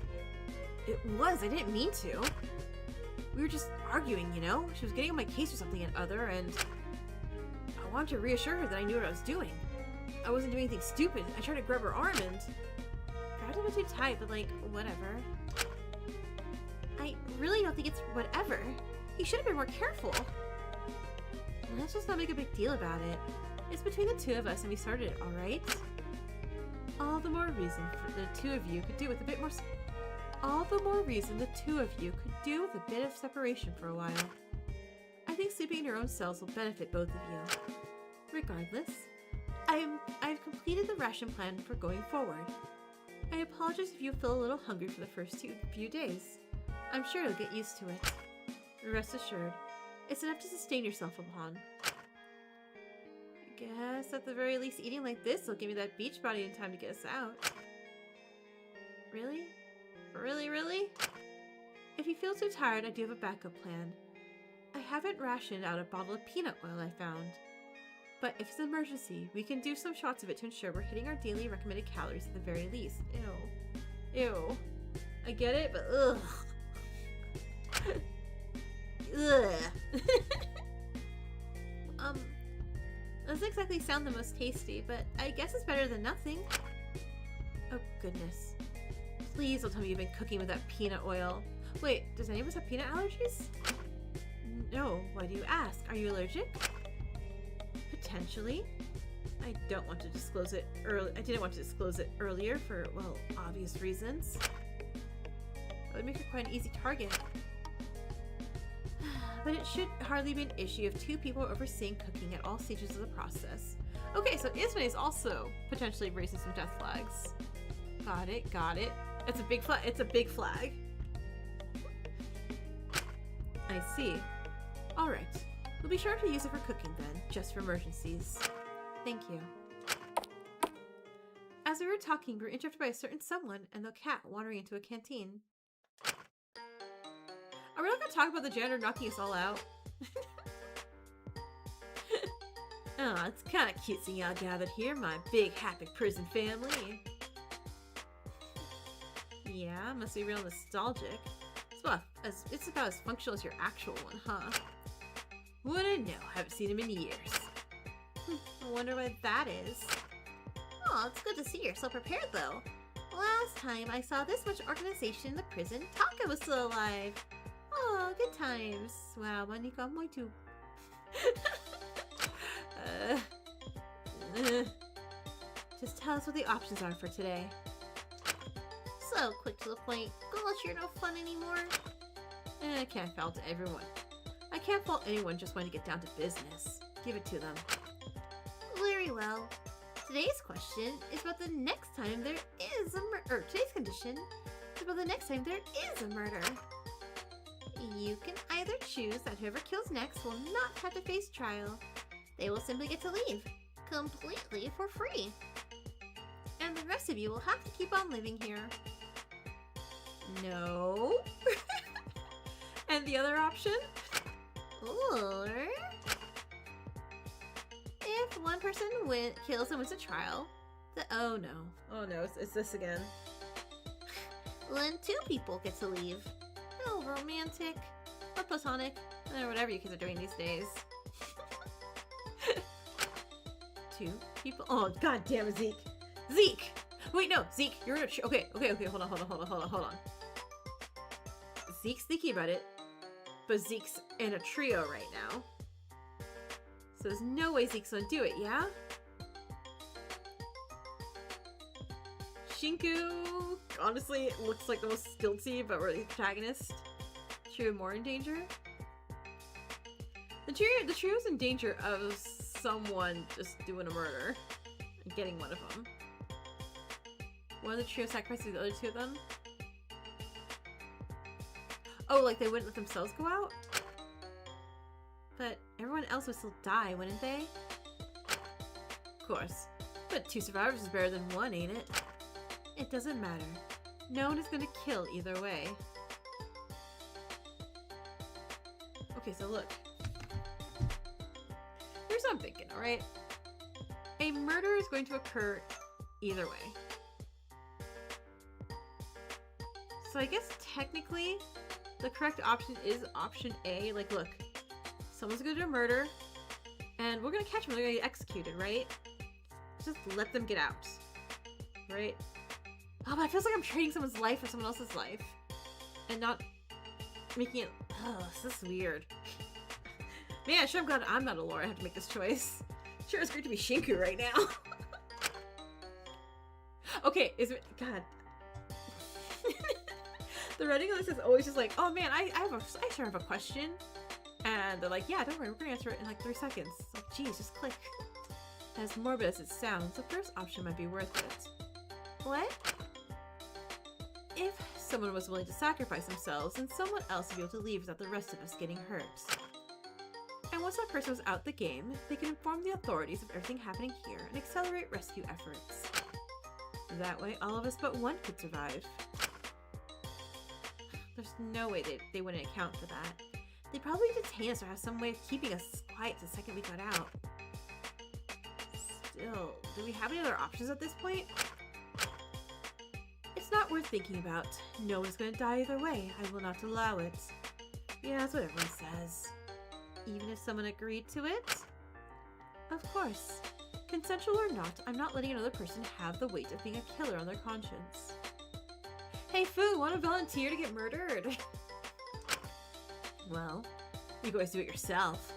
It was, I didn't mean to. We were just arguing, you know? She was getting on my case or something and other, and I wanted to reassure her that I knew what I was doing. I wasn't doing anything stupid. I tried to grab her arm and grabbed it a bit too tight, but like, whatever. I really don't think it's whatever. He should have been more careful. Let's just not make a big deal about it. It's between the two of us and we started it, alright? All the more reason for the two of you could do with a bit more all the more reason the two of you could do with a bit of separation for a while. I think sleeping in your own cells will benefit both of you. Regardless, I've completed the ration plan for going forward. I apologize if you feel a little hungry for the first few days. I'm sure you'll get used to it. Rest assured, it's enough to sustain yourself upon. I guess at the very least eating like this will give me that beach body in time to get us out. Really? Really? If you feel too tired, I do have a backup plan. I haven't rationed out a bottle of peanut oil I found. But if it's an emergency, we can do some shots of it to ensure we're hitting our daily recommended calories at the very least. Ew. I get it, but ugh. Ugh. Doesn't exactly sound the most tasty, but I guess it's better than nothing. Oh goodness. Please don't tell me you've been cooking with that peanut oil. Wait, does any of us have peanut allergies? No, why do you ask? Are you allergic? Potentially. I don't want to disclose it I didn't want to disclose it earlier for, well, obvious reasons. That would make her quite an easy target. But it should hardly be an issue if two people are overseeing cooking at all stages of the process. Okay, so Ismay is also potentially raising some death flags. Got it. It's a big flag. It's a big flag. I see. Alright. We'll be sure to use it for cooking then, just for emergencies. Thank you. As we were talking, we were interrupted by a certain someone and the cat wandering into a canteen. Are we not going to talk about the janitor knocking us all out? Oh, it's kind of cute seeing y'all gathered here, my big happy prison family. Yeah, must be real nostalgic. It's about as functional as your actual one, huh? Wouldn't know, haven't seen him in years. I wonder what that is. Oh, it's good to see you're so prepared though. Last time I saw this much organization in the prison, Taka was still alive. Oh, good times. Wow, manika muito. Just tell us what the options are for today. So quick to the point. Gosh, you're no fun anymore. I can't fault everyone. I can't fault anyone just wanting to get down to business. Give it to them. Very well. Today's question is about the next time there is a murder. Today's condition is about the next time there is a murder. You can either choose that whoever kills next will not have to face trial. They will simply get to leave, completely for free. And the rest of you will have to keep on living here. No. And the other option? Or if one person kills and wins a trial, oh no, it's this again. Then two people get to leave. Oh, romantic or platonic, or whatever you kids are doing these days. Two people. Oh, god damn it, Zeke. Zeke! Wait, no, Zeke, you're in a okay, hold on. Zeke's thinking about it, but Zeke's in a trio right now. So there's no way Zeke's gonna do it, yeah? Shinku, honestly, it looks like the most guilty, but we're the protagonist. Trio more in danger? The trio's in danger of someone just doing a murder and getting one of them. One of the trio sacrifices the other two of them? Oh, like they wouldn't let themselves go out? But everyone else would still die, wouldn't they? Of course. But two survivors is better than one, ain't it? It doesn't matter. No one is gonna kill either way. Okay, so look. Here's what I'm thinking, alright? A murder is going to occur either way. So I guess technically the correct option is option A. Like, look, someone's gonna do a murder and we're gonna catch them. They're gonna get executed, right? Just let them get out, right? Oh, but it feels like I'm trading someone's life for someone else's life and not making it. Oh, this is weird. Man, sure, I'm glad I'm not a lore. I have to make this choice. Sure, it's great to be Shinku right now. Okay, God. The writing on this is always just like, oh man, I sure have a question. And they're like, yeah, don't worry, we're gonna answer it in like 3 seconds. It's like, geez, just click. As morbid as it sounds, the first option might be worth it. What? If someone was willing to sacrifice themselves, then someone else would be able to leave without the rest of us getting hurt. And once that person was out the game, they can inform the authorities of everything happening here and accelerate rescue efforts. That way, all of us but one could survive. There's no way they wouldn't account for that. They'd probably detain us or have some way of keeping us quiet the second we got out. Still, do we have any other options at this point? It's not worth thinking about. No one's gonna die either way. I will not allow it. Yeah, that's what everyone says. Even if someone agreed to it? Of course. Consensual or not, I'm not letting another person have the weight of being a killer on their conscience. Hey Fu, wanna volunteer to get murdered? Well, you guys do it yourself.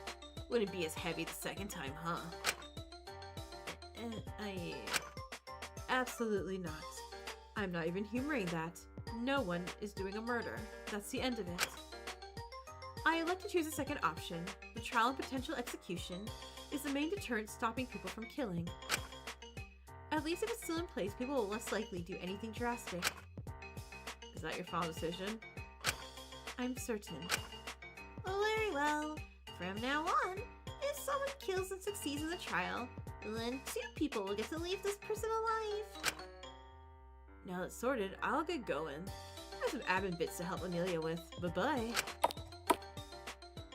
Wouldn't be as heavy the second time, huh? Absolutely not. I'm not even humoring that. No one is doing a murder. That's the end of it. I elect to choose the second option. The trial and potential execution is the main deterrent stopping people from killing. At least if it's still in place, people will less likely do anything drastic. Is that your final decision? I'm certain. Very well. From now on, if someone kills and succeeds in the trial, then 2 people will get to leave this person alive. Now that's sorted, I'll get going. I have some admin bits to help Amelia with. Bye-bye.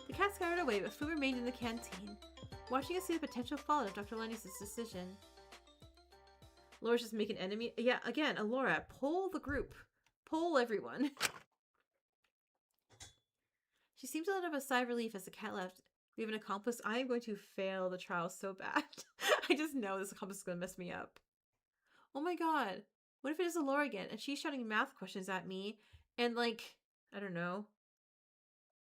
The cat scattered away, but Fu remained in the canteen, watching us see the potential fallout of Dr. Lenny's decision. Laura's just make an enemy. Yeah, again, Alora, poll the group. Poll everyone. She seemed to let out a sigh of relief as the cat left. We have an accomplice. I am going to fail the trial so bad. I just know this accomplice is going to mess me up. Oh my god. What if it is Alora again and she's shouting math questions at me and like, I don't know.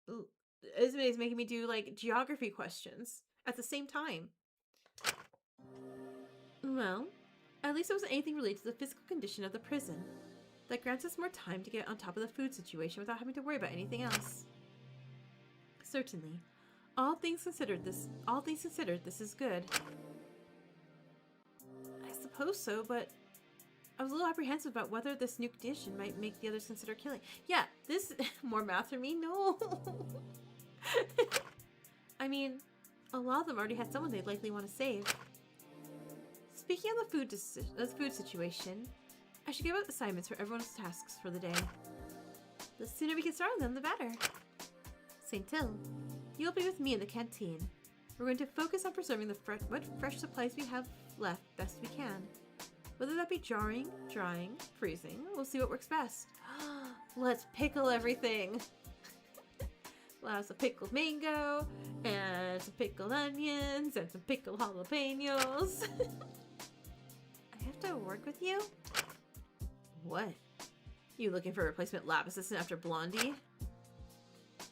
Isme is making me do like geography questions at the same time. Well, at least it wasn't anything related to the physical condition of the prison. That grants us more time to get on top of the food situation without having to worry about anything else. Certainly. All things considered, this is good. I suppose so, but I was a little apprehensive about whether this new condition might make the others consider killing. Yeah, this more math for me? No. I mean, a lot of them already had someone they'd likely want to save. Speaking of the food situation, I should give out assignments for everyone's tasks for the day. The sooner we can start on them, the better. St. Till, you'll be with me in the canteen. We're going to focus on preserving what fresh supplies we have left best we can. Whether that be jarring, drying, freezing, we'll see what works best. Let's pickle everything. We'll have some pickled mango, and some pickled onions, and some pickled jalapenos. I have to work with you? What? You looking for a replacement lab assistant after Blondie?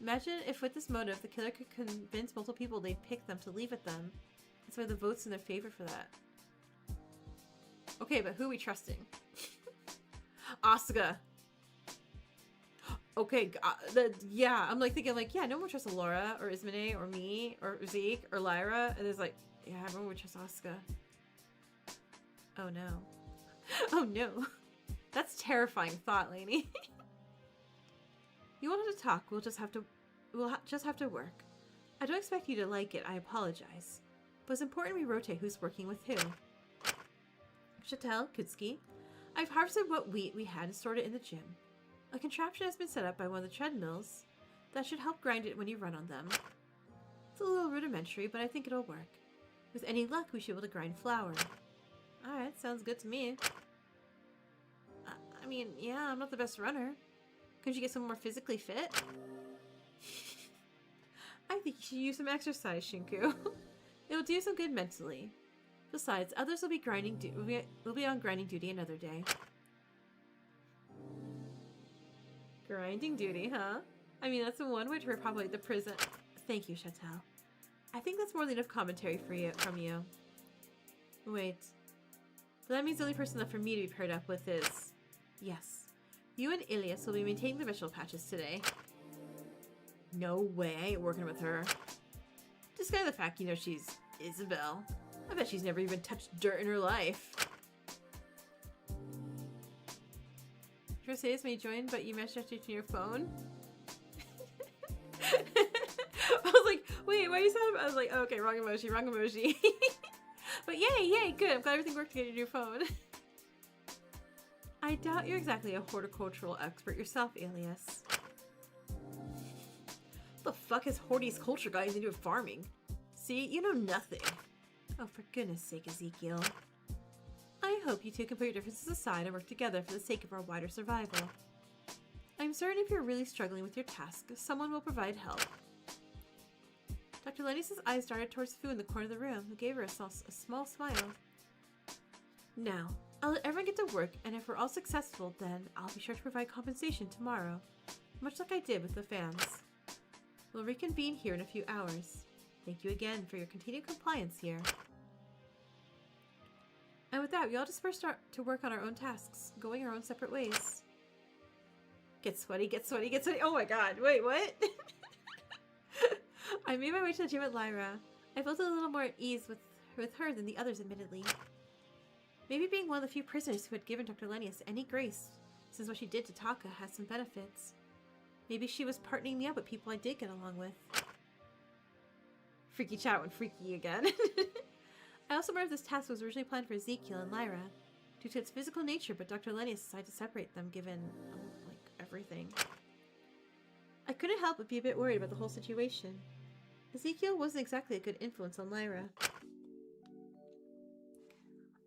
Imagine if with this motive, the killer could convince multiple people they'd pick them to leave with them. That's why the vote's in their favor for that. Okay, but who are we trusting? Asuka. Okay, yeah, I'm like thinking like, yeah, no one trusts Laura or Ismene or me or Zeke or Lyra. And it's like, yeah, everyone would trust Asuka. Oh no. Oh no. That's terrifying thought, Lainey. You wanted to talk, we'll just have to work. I don't expect you to like it, I apologize. But it's important we rotate who's working with who. Chatel, Kutsuki, I've harvested what wheat we had and stored it in the gym. A contraption has been set up by one of the treadmills that should help grind it when you run on them. It's a little rudimentary, but I think it'll work. With any luck, we should be able to grind flour. Alright, sounds good to me. I mean, yeah, I'm not the best runner. Couldn't you get someone more physically fit? I think you should use some exercise, Shinku. It will do some good mentally. Besides, others will be will be on grinding duty another day. Grinding duty, huh? I mean, that's one way to probably the prison. Thank you, Chantal. I think that's more than enough commentary from you. Wait. So that means the only person left for me to be paired up with is... Yes. You and Ilias will be maintaining the vegetable patches today. No way, I ain't working with her. Disguise the fact you know she's Isabel. I bet she's never even touched dirt in her life. Mercedes may join, but you messaged it to your phone? I was like, wait, why are you saying? I was like, oh, okay, wrong emoji, wrong emoji. But yay, good. I'm glad everything worked to get your new phone. I doubt you're exactly a horticultural expert yourself, Alias. What the fuck has Horty's culture got anything to do with farming? See, you know nothing. Oh, for goodness sake, Ezekiel. I hope you two can put your differences aside and work together for the sake of our wider survival. I'm certain if you're really struggling with your task, someone will provide help. Dr. Lenny's eyes darted towards Fu in the corner of the room, who gave her a small smile. Now, I'll let everyone get to work, and if we're all successful, then I'll be sure to provide compensation tomorrow, much like I did with the fans. We'll reconvene here in a few hours. Thank you again for your continued compliance here. And with that, we all dispersed to work on our own tasks, going our own separate ways. Get sweaty, get sweaty, get sweaty. Oh my god, wait, what? I made my way to the gym at Lyra. I felt a little more at ease with her than the others, admittedly. Maybe being one of the few prisoners who had given Dr. Lennius any grace, since what she did to Taka, has some benefits. Maybe she was partnering me up with people I did get along with. Freaky chat went freaky again. I also remember this task was originally planned for Ezekiel and Lyra, due to its physical nature, but Dr. Lennius decided to separate them given, like, everything. I couldn't help but be a bit worried about the whole situation. Ezekiel wasn't exactly a good influence on Lyra.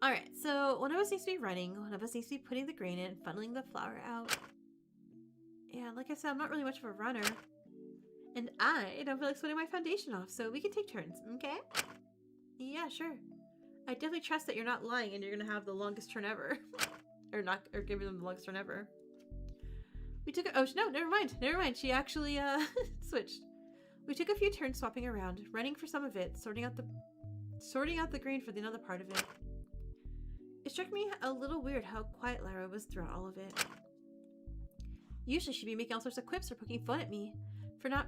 Alright, so one of us needs to be running, one of us needs to be putting the grain in, funneling the flour out. Yeah, like I said, I'm not really much of a runner. And I don't feel like sweating my foundation off, so we can take turns, okay? Yeah, sure. I definitely trust that you're not lying and you're gonna have the longest turn ever. or give them the longest turn ever. We took oh, no, never mind. She actually, switched. We took a few turns swapping around, running for some of it, sorting out the grain for the other part of it. It struck me a little weird how quiet Lyra was throughout all of it. Usually she'd be making all sorts of quips or poking fun at me for not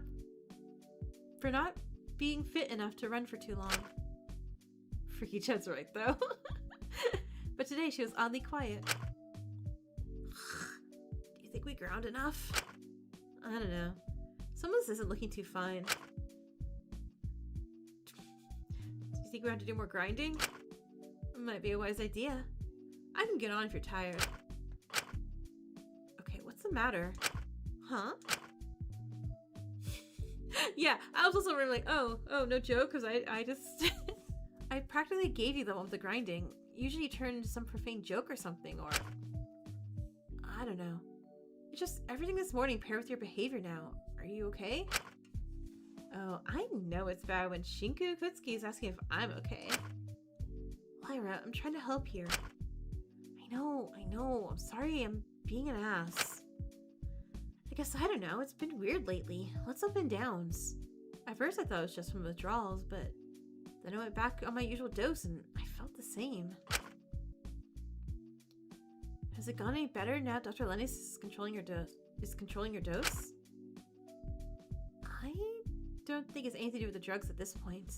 being fit enough to run for too long. Freaky Ched's right, though. But today she was oddly quiet. Do you think we ground enough? I don't know. Some of this isn't looking too fine. Do you think we have to do more grinding? Might be a wise idea. I can get on if you're tired. Okay, what's the matter? Huh? Yeah, I was also really like, oh, no joke, because I just... I practically gave you the one with the grinding. Usually you turn into some profane joke or something, or... I don't know. It's just everything this morning paired with your behavior now. Are you okay? Oh, I know it's bad when Shinku Kutsuki is asking if I'm okay. Lyra, I'm trying to help here. I know. I'm sorry I'm being an ass. I guess I don't know. It's been weird lately. Lots of up and downs. At first I thought it was just from withdrawals, but then I went back on my usual dose and I felt the same. Has it gone any better now Dr. Lennis is controlling your dose? I don't think it's anything to do with the drugs at this point.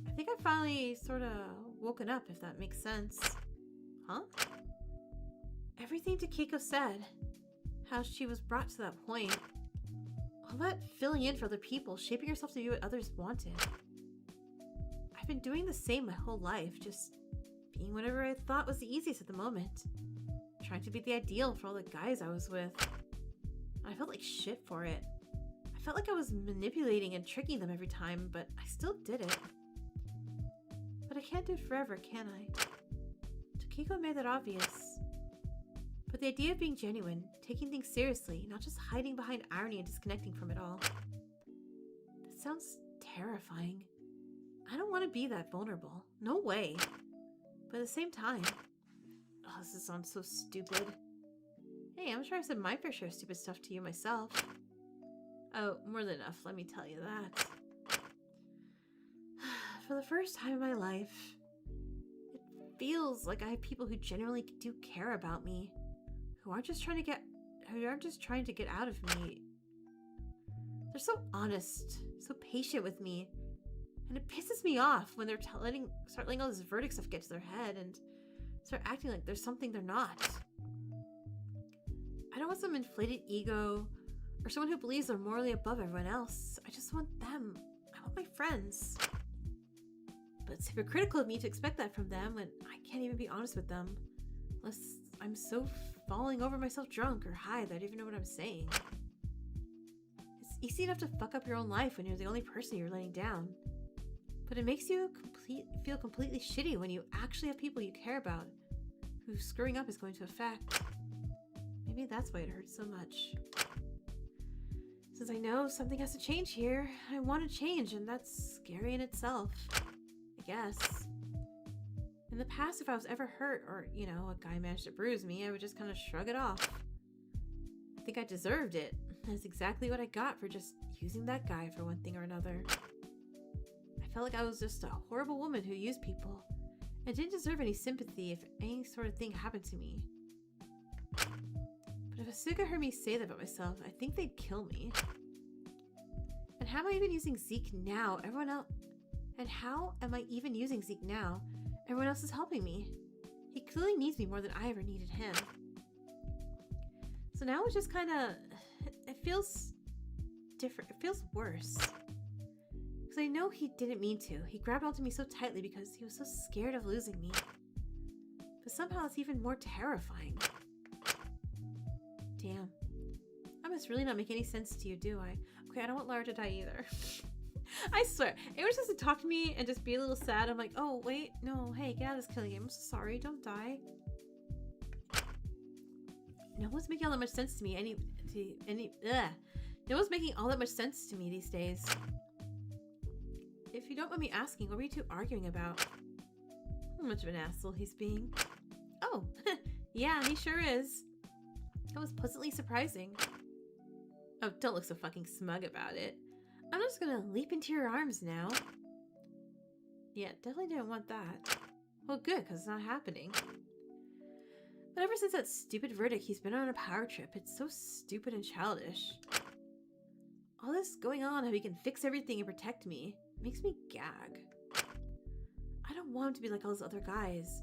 I think I finally sort of woken up, if that makes sense. Huh? Everything Takiko said. How she was brought to that point. All that filling in for other people, shaping yourself to be what others wanted. I've been doing the same my whole life, just being whatever I thought was the easiest at the moment. Trying to be the ideal for all the guys I was with. I felt like shit for it. I felt like I was manipulating and tricking them every time, but I still did it. But I can't do it forever, can I? Tokiko made that obvious. But the idea of being genuine, taking things seriously, not just hiding behind irony and disconnecting from it all. That sounds terrifying. I don't want to be that vulnerable. No way. But at the same time... Oh, this sounds so stupid. Hey, I'm sure I said my fair share of stupid stuff to you myself. Oh, more than enough, let me tell you that. For the first time in my life, it feels like I have people who genuinely do care about me. Who aren't just trying to get out of me. They're so honest, so patient with me. And it pisses me off when they're start letting all this verdict stuff get to their head and start acting like there's something they're not. I don't want some inflated ego or someone who believes they're morally above everyone else. I just want them. I want my friends. But it's hypocritical of me to expect that from them when I can't even be honest with them. Unless I'm so falling over myself drunk or high that I don't even know what I'm saying. It's easy enough to fuck up your own life when you're the only person you're letting down. But it makes you feel completely shitty when you actually have people you care about who screwing up is going to affect. Maybe that's why it hurts so much. Since I know something has to change here, I want to change, and that's scary in itself. I guess. In the past, if I was ever hurt or, you know, a guy managed to bruise me, I would just kind of shrug it off. I think I deserved it. That's exactly what I got for just using that guy for one thing or another. I felt like I was just a horrible woman who used people and didn't deserve any sympathy if any sort of thing happened to me. But if Asuka heard me say that about myself, I think they'd kill me. And how am I even using Zeke now? How am I even using Zeke now? Everyone else is helping me. He clearly needs me more than I ever needed him. So now it's just kind of... It feels different. It feels worse. Because I know he didn't mean to. He grabbed onto me so tightly because he was so scared of losing me. But somehow it's even more terrifying. Damn. I must really not make any sense to you, do I? Okay, I don't want Lara to die either. I swear, anyone just to talk to me and just be a little sad, I'm like, oh, wait, no, hey, get out of this killing game. I'm so sorry, don't die. No one's making all that much sense to me. No one's making all that much sense to me these days. If you don't mind me asking, what were you two arguing about? How much of an asshole he's being. Oh, yeah, he sure is. That was pleasantly surprising. Oh, don't look so fucking smug about it. I'm just gonna leap into your arms now. Yeah, definitely didn't want that. Well, good, because it's not happening. But ever since that stupid verdict, he's been on a power trip. It's so stupid and childish. All this going on, how he can fix everything and protect me, makes me gag. I don't want him to be like all those other guys.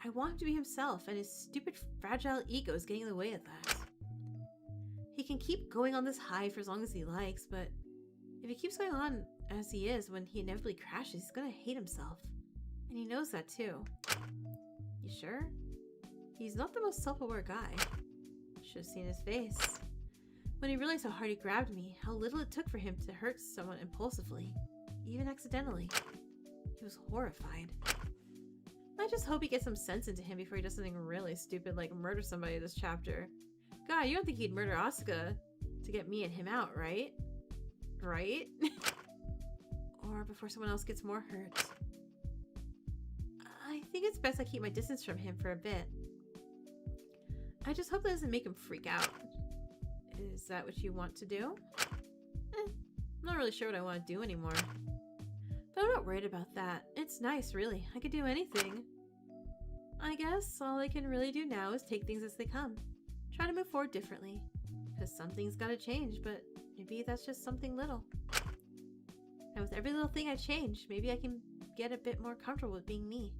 I want him to be himself, and his stupid, fragile ego is getting in the way of that. He can keep going on this high for as long as he likes, but if he keeps going on as he is, when he inevitably crashes, he's gonna hate himself. And he knows that too. You sure? He's not the most self-aware guy. Should have seen his face. When he realized how hard he grabbed me, how little it took for him to hurt someone impulsively, even accidentally. He was horrified. I just hope he gets some sense into him before he does something really stupid like murder somebody this chapter. God, you don't think he'd murder Asuka to get me and him out, right? Right? Or before someone else gets more hurt. I think it's best I keep my distance from him for a bit. I just hope that doesn't make him freak out. Is that what you want to do? I'm not really sure what I want to do anymore. But I'm not worried about that. It's nice, really. I could do anything. I guess all I can really do now is take things as they come. Try to move forward differently. Because something's gotta change, but maybe that's just something little. And with every little thing I change, maybe I can get a bit more comfortable with being me.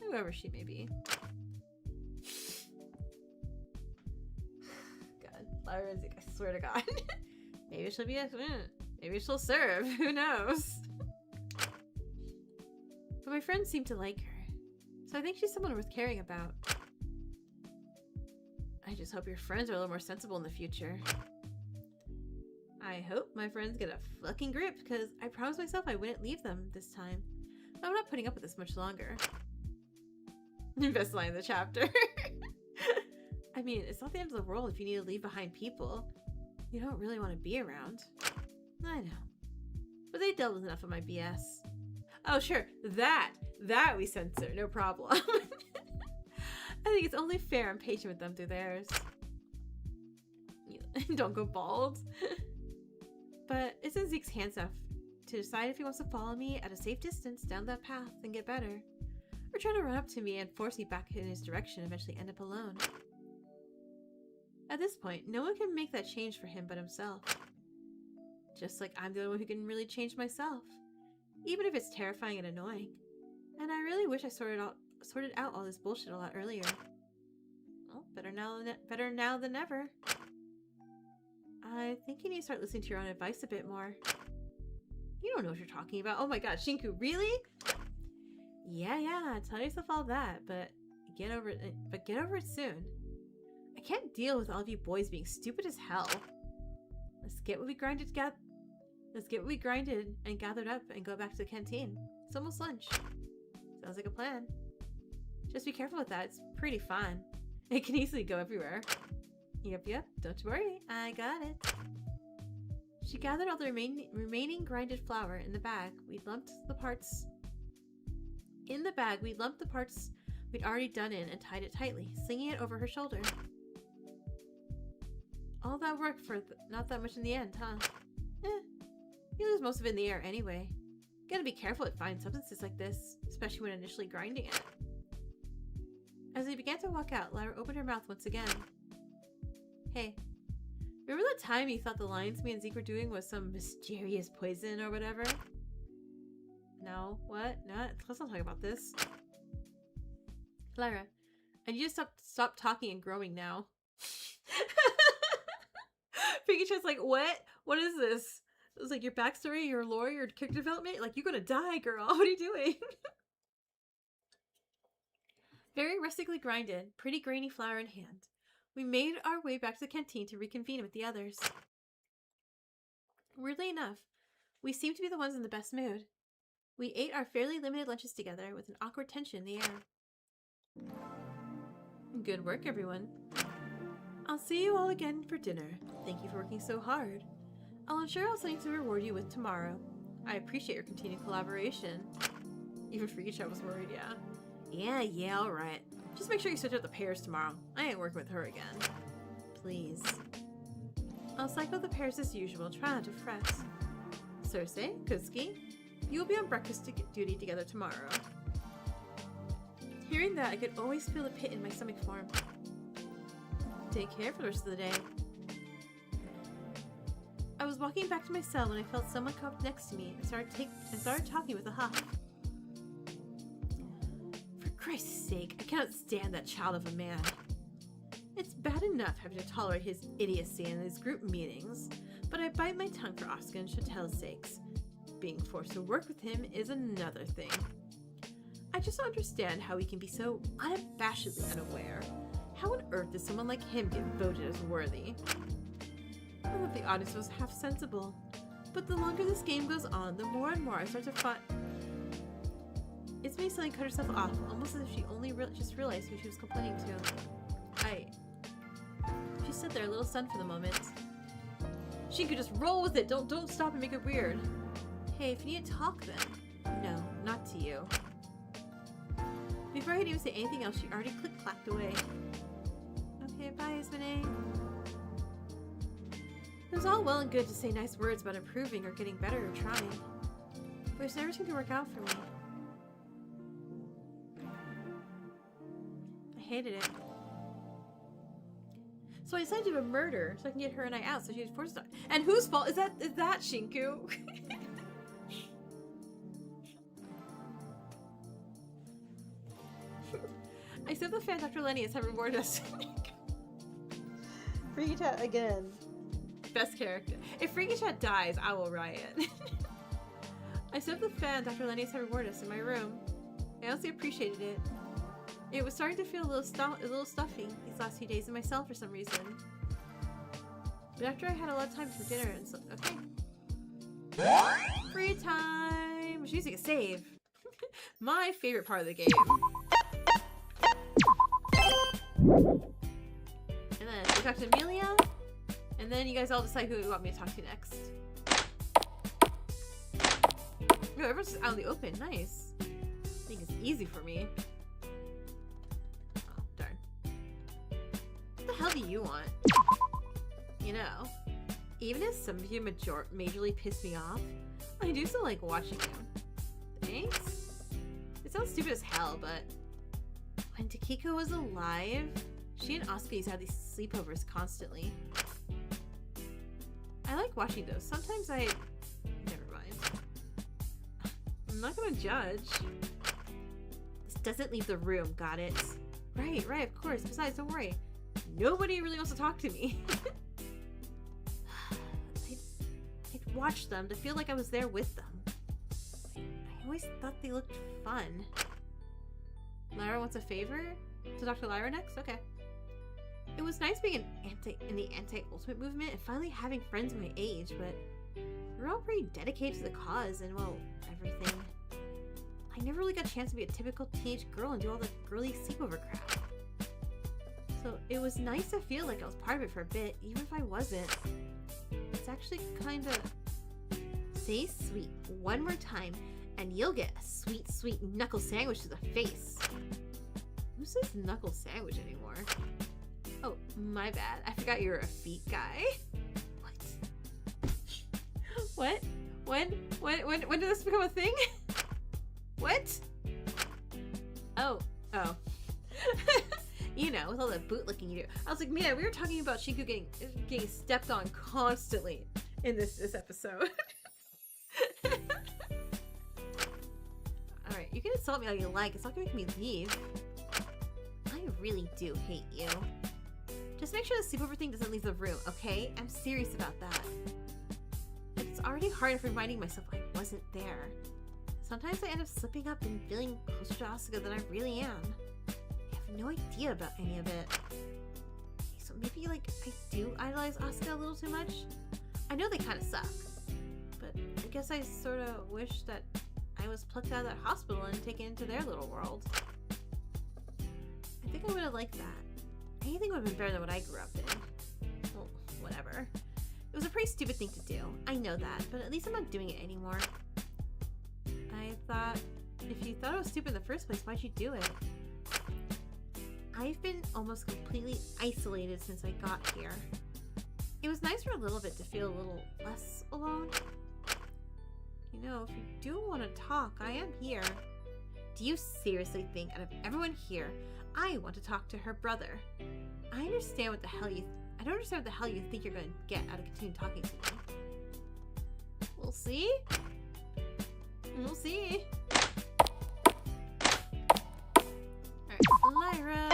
Whoever she may be. God, Lara is, I swear to God. Maybe she'll be maybe she'll serve. Who knows? But my friends seem to like her. So So I think she's someone worth caring about. I just hope your friends are a little more sensible in the future. I hope my friends get a fucking grip, because I promised myself I wouldn't leave them this time. I'm not putting up with this much longer. Best line of the chapter. I mean, it's not the end of the world if you need to leave behind people you don't really want to be around. I know. But they dealt with enough of my BS. Oh, sure. That we censor. No problem. I think it's only fair I'm patient with them through theirs. Don't go bald. But it's in Zeke's hands enough to decide if he wants to follow me at a safe distance down that path and get better, or try to run up to me and force me back in his direction and eventually end up alone. At this point, no one can make that change for him but himself. Just like I'm the only one who can really change myself, even if it's terrifying and annoying. And I really wish I sorted out all this bullshit a lot earlier. Well, better now than ever. I think you need to start listening to your own advice a bit more. You don't know what you're talking about. Oh my god, Shinku, really? Yeah, tell yourself all that, but get over it soon. I can't deal with all of you boys being stupid as hell. Let's get what we grinded and gathered up and go back to the canteen. It's almost lunch. Sounds like a plan. Just be careful with that. It's pretty fun. It can easily go everywhere. Yep. Don't worry. I got it. She gathered all the remaining grinded flour in the bag. We lumped the parts we'd already done in and tied it tightly, slinging it over her shoulder. All that work for not that much in the end, huh? You lose most of it in the air anyway. Gotta be careful with fine substances like this, especially when initially grinding it. As we began to walk out, Lyra opened her mouth once again. Hey, remember that time you thought the lines me and Zeke were doing was some mysterious poison or whatever? No, what? No, let's not talk about this. Lyra, I need you to stop talking and growing now. Pikachu's like, what? What is this? It was like your backstory, your lore, your character development? Like, you're gonna die, girl. What are you doing? Very rustically grinded, pretty grainy flour in hand, we made our way back to the canteen to reconvene with the others. Weirdly enough, we seemed to be the ones in the best mood. We ate our fairly limited lunches together with an awkward tension in the air. Good work, everyone. I'll see you all again for dinner. Thank you for working so hard. I'll ensure I'll something to reward you with tomorrow. I appreciate your continued collaboration. Even Freaky was worried, yeah. Yeah, alright. Just make sure you switch out the pairs tomorrow. I ain't working with her again. Please. I'll cycle the pairs as usual, try not to fret. Cersei, Kuski, you will be on breakfast duty together tomorrow. Hearing that, I could always feel the pit in my stomach form. Take care for the rest of the day. I was walking back to my cell when I felt someone come up next to me and started talking with a huff. For Christ's sake, I cannot stand that child of a man. It's bad enough having to tolerate his idiocy in his group meetings, but I bite my tongue for Oscar and Chatel's sakes. Being forced to work with him is another thing. I just don't understand how he can be so unabashedly unaware. How on earth does someone like him get voted as worthy? I thought the audience was half sensible, but the longer this game goes on, the more and more I start to find. It's me suddenly cut herself off, almost as if she only just realized who she was complaining to. She stood there a little stunned for the moment. She could just roll with it. Don't stop and make it weird. Hey, if you need to talk, then. No, not to you. Before I could even say anything else, she already click-clacked away. Okay, bye, Ismene. It was all well and good to say nice words about improving or getting better or trying, but it never seemed to work out for me. I hated it. So I decided to do a murder so I can get her and I out, so she was forced to. And whose fault is that? Is that Shinku? I said the fan Dr. Lenny has had rewarded us. Freaky Chat again. Best character. If Freaky Chat dies, I will riot. I said the fan Dr. Lenny has had rewarded us in my room. I honestly appreciated it. It was starting to feel a little stuffy these last few days in myself for some reason. But after I had a lot of time for dinner and so, okay. Free time! She's using a save. My favorite part of the game. And then we talk to Amelia. And then you guys all decide who you want me to talk to next. Oh, everyone's just out in the open. Nice. I think it's easy for me. Oh, darn. What the hell do you want? You know, even if some of you majorly piss me off, I do still like watching you. Thanks? It sounds stupid as hell, but when Takiko was alive, she and Asuka used to have these sleepovers constantly. I like watching those. Sometimes never mind. I'm not gonna judge. This doesn't leave the room, got it? Right, of course. Besides, don't worry. Nobody really wants to talk to me. I'd watch them to feel like I was there with them. I always thought they looked fun. Lyra wants a favor? To Dr. Lyra next? Okay. It was nice being in the anti-ultimate movement and finally having friends my age, but we're all pretty dedicated to the cause and, well, everything. I never really got a chance to be a typical teenage girl and do all the girly sleepover crap. So it was nice to feel like I was part of it for a bit, even if I wasn't. It's actually kinda... Say sweet one more time, and you'll get a sweet, sweet knuckle sandwich to the face. Who says knuckle sandwich anymore? Oh, my bad. I forgot you're a feet guy. What? When did this become a thing? What? Oh. You know, with all that bootlicking you do. I was like, man, we were talking about Shinku getting stepped on constantly in this episode. Alright, you can insult me all you like. It's not gonna make me leave. I really do hate you. Just make sure the sleepover thing doesn't leave the room, okay? I'm serious about that. It's already hard enough reminding myself I wasn't there. Sometimes I end up slipping up and feeling closer to Asuka than I really am. I have no idea about any of it. So maybe, like, I do idolize Asuka a little too much? I know they kind of suck. But I guess I sort of wish that I was plucked out of that hospital and taken into their little world. I think I would have liked that. Anything would have been better than what I grew up in. Well, whatever. It was a pretty stupid thing to do. I know that, but at least I'm not doing it anymore. I thought, if you thought it was stupid in the first place, why'd you do it? I've been almost completely isolated since I got here. It was nice for a little bit to feel a little less alone. You know, if you do want to talk, I am here. Do you seriously think out of everyone here, I want to talk to her brother? I don't understand what the hell you think you're going to get out of continuing talking to me. We'll see. We'll see. Alright, Lyra.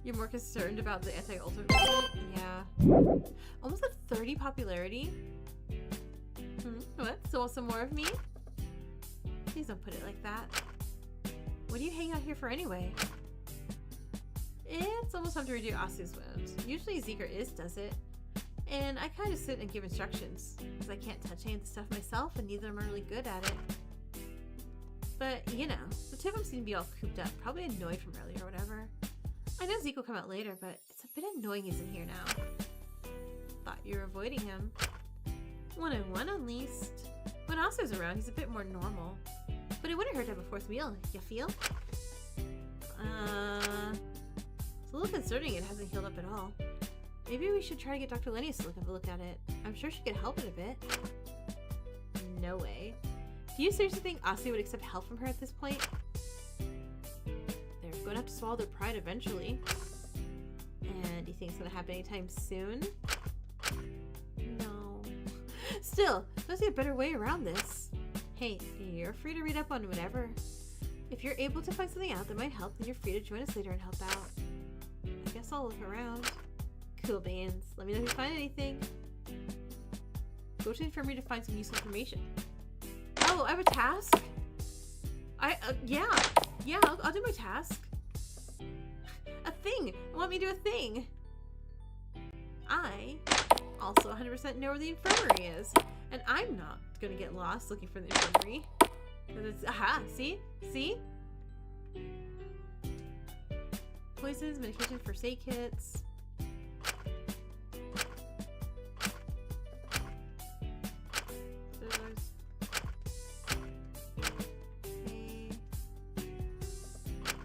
You're more concerned about the anti-ultimate movement? Yeah. Almost at 30 popularity? What? So want some more of me? Please don't put it like that. What do you hang out here for anyway? It's almost time to redo Asu's wounds. Usually Zeker does it. And I kind of sit and give instructions, because I can't touch any of the stuff myself, and neither of them are really good at it. But, you know, the two of them seem to be all cooped up, probably annoyed from earlier or whatever. I know Zeke will come out later, but it's a bit annoying he's in here now. Thought you were avoiding him. 1-on-1 at least. When Asu's around, he's a bit more normal. But it wouldn't hurt to have a fourth meal, you feel? It's a little concerning it hasn't healed up at all. Maybe we should try to get Dr. Lennius to look at it. I'm sure she could help it a bit. No way. Do you seriously think Asu would accept help from her at this point? They're going to have to swallow their pride eventually. And do you think it's going to happen anytime soon? No. Still, there's a better way around this. Hey, you're free to read up on whatever. If you're able to find something out that might help, then you're free to join us later and help out. I guess I'll look around. Cool beans. Let me know if you find anything. Go to the infirmary to find some useful information. Oh, I have a task? Yeah. Yeah, I'll do my task. A thing! Want me to do a thing? I also 100% know where the infirmary is. And I'm not gonna get lost looking for the infirmary. Because it's, aha, see? See? Poisons, medication, first aid kits. Okay.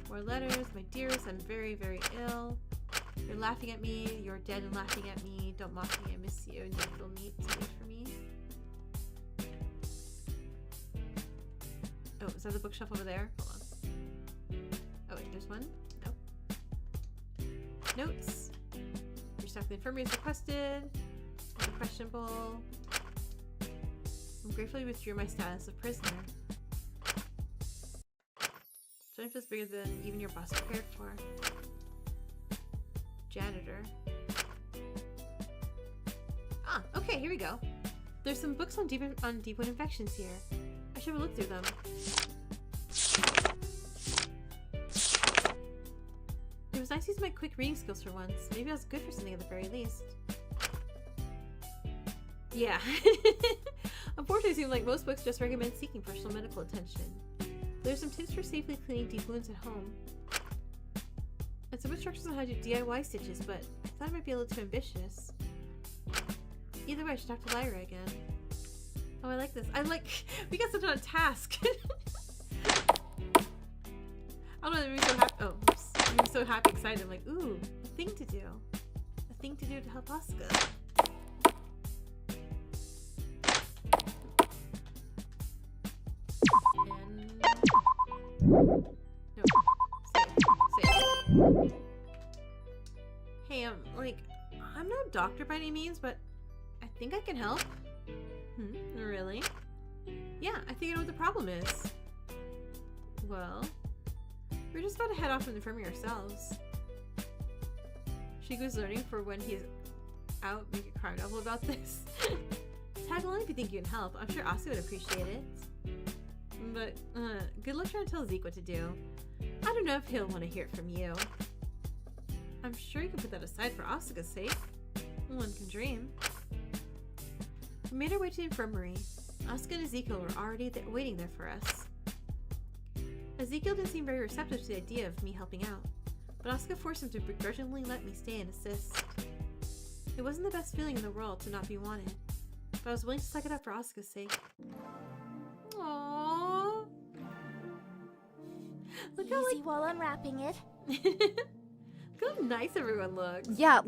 More letters. My dearest, I'm very, very ill. You're laughing at me. You're dead and laughing at me. Don't mock me. I miss you. And don't feel meat to wait for me. Oh, is that the bookshelf over there? Hold on. Oh, wait, there's one? No. Notes. Your staff at the infirmary is requested. Questionable. I'm gratefully withdrew my status of prisoner. Something feels bigger than even your boss prepared for. Janitor. Ah, okay, here we go. There's some books on deep wound infections here. I should have looked through them. It was nice to use my quick reading skills for once. Maybe I was good for something at the very least. Yeah. Unfortunately, it seems like most books just recommend seeking personal medical attention. There's some tips for safely cleaning deep wounds at home. And some instructions on how to do DIY stitches, but I thought it might be a little too ambitious. Either way, I should talk to Lyra again. Oh, I like this. We got such a task. I don't know, it made me so happy. Oh, oops. It made me so happy, excited. I'm like, ooh, a thing to do. A thing to do to help Asuka. No. Save. Hey, I'm no doctor by any means, but I think I can help. Really? Yeah, I think I know what the problem is. Well, we're just about to head off from the infirmary ourselves. Shigu's learning for when he's out, make a crime novel about this. Tag along if you think you can help. I'm sure Asuka would appreciate it. But, good luck trying to tell Zeke what to do. I don't know if he'll want to hear it from you. I'm sure you can put that aside for Asuka's sake. One can dream. We made our way to the infirmary. Asuka and Ezekiel were already waiting there for us. Ezekiel didn't seem very receptive to the idea of me helping out, but Asuka forced him to begrudgingly let me stay and assist. It wasn't the best feeling in the world to not be wanted, but I was willing to suck it up for Asuka's sake. Aww. Look how
Easy while unwrapping it.
Look how nice everyone looks.
Yeah,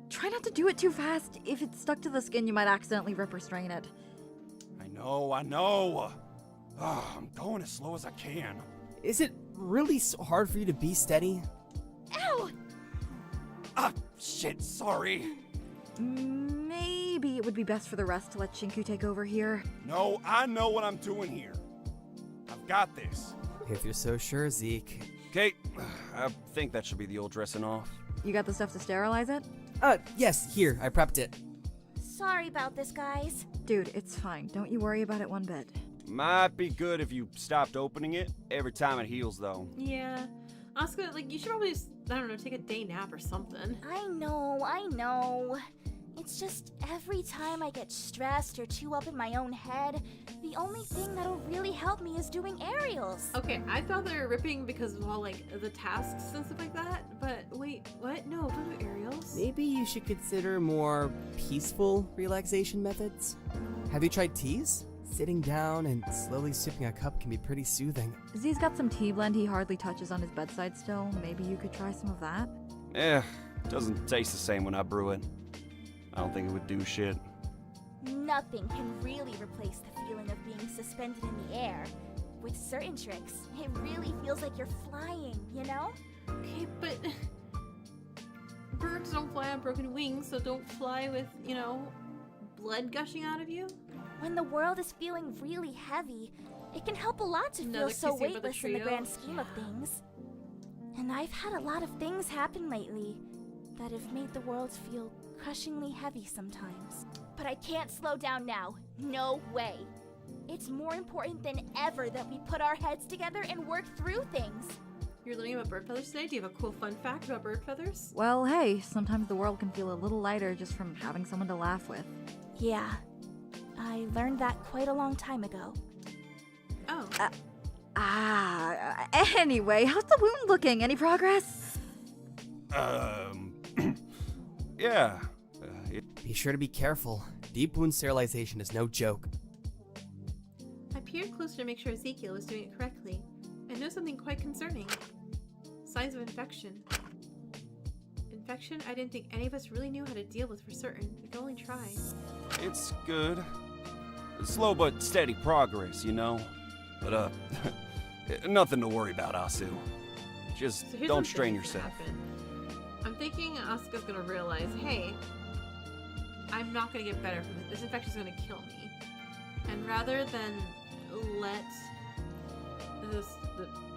try not to do it too fast. If it's stuck to the skin, you might accidentally rip or strain it.
I know. I'm going as slow as I can.
Is it really so hard for you to be steady?
Ow!
Ah, shit, sorry.
Maybe it would be best for the rest to let Shinku take over here.
No, I know what I'm doing here. I've got this.
If you're so sure, Zeke.
Okay, I think that should be the old dressing off.
You got the stuff to sterilize it?
Yes, here, I prepped it.
Sorry about this, guys.
Dude, it's fine. Don't you worry about it one bit.
Might be good if you stopped opening it every time it heals, though.
Yeah. Asuka, you should probably just, I don't know, take a day nap or something.
I know. It's just every time I get stressed or too up in my own head, the only thing that'll really help me is doing aerials.
Okay, I thought they were ripping because of all, the tasks and stuff like that, but wait, what? No, don't do aerials.
Maybe you should consider more peaceful relaxation methods. Have you tried teas? Sitting down and slowly sipping a cup can be pretty soothing.
Z's got some tea blend he hardly touches on his bedside still. Maybe you could try some of that?
Doesn't taste the same when I brew it. I don't think it would do shit.
Nothing can really replace the feeling of being suspended in the air. With certain tricks, it really feels like you're flying, you know?
Okay, but birds don't fly on broken wings, so don't fly with, blood gushing out of you.
When the world is feeling really heavy, it can help a lot to feel
Another
so
kissing for the
weightless in the
trio.
grand scheme of things. And I've had a lot of things happen lately that have made the world feel crushingly heavy sometimes. But I can't slow down now. No way. It's more important than ever that we put our heads together and work through things.
You're learning about bird feathers today? Do you have a cool fun fact about bird feathers?
Well, hey, sometimes the world can feel a little lighter just from having someone to laugh with.
Yeah, I learned that quite a long time ago.
Oh.
Anyway, how's the wound looking? Any progress?
Yeah.
Be sure to be careful. Deep wound sterilization is no joke.
I peered closer to make sure Ezekiel was doing it correctly. I know something quite concerning. Signs of infection. Infection I didn't think any of us really knew how to deal with for certain. We can only try.
It's good. Slow but steady progress, you know? But, nothing to worry about, Asu. Just
So here's
don't
what
strain
thinks
yourself.
could happen. I'm thinking Asuka's gonna realize, hey, I'm not gonna get better from this. This infection's gonna kill me. And rather than let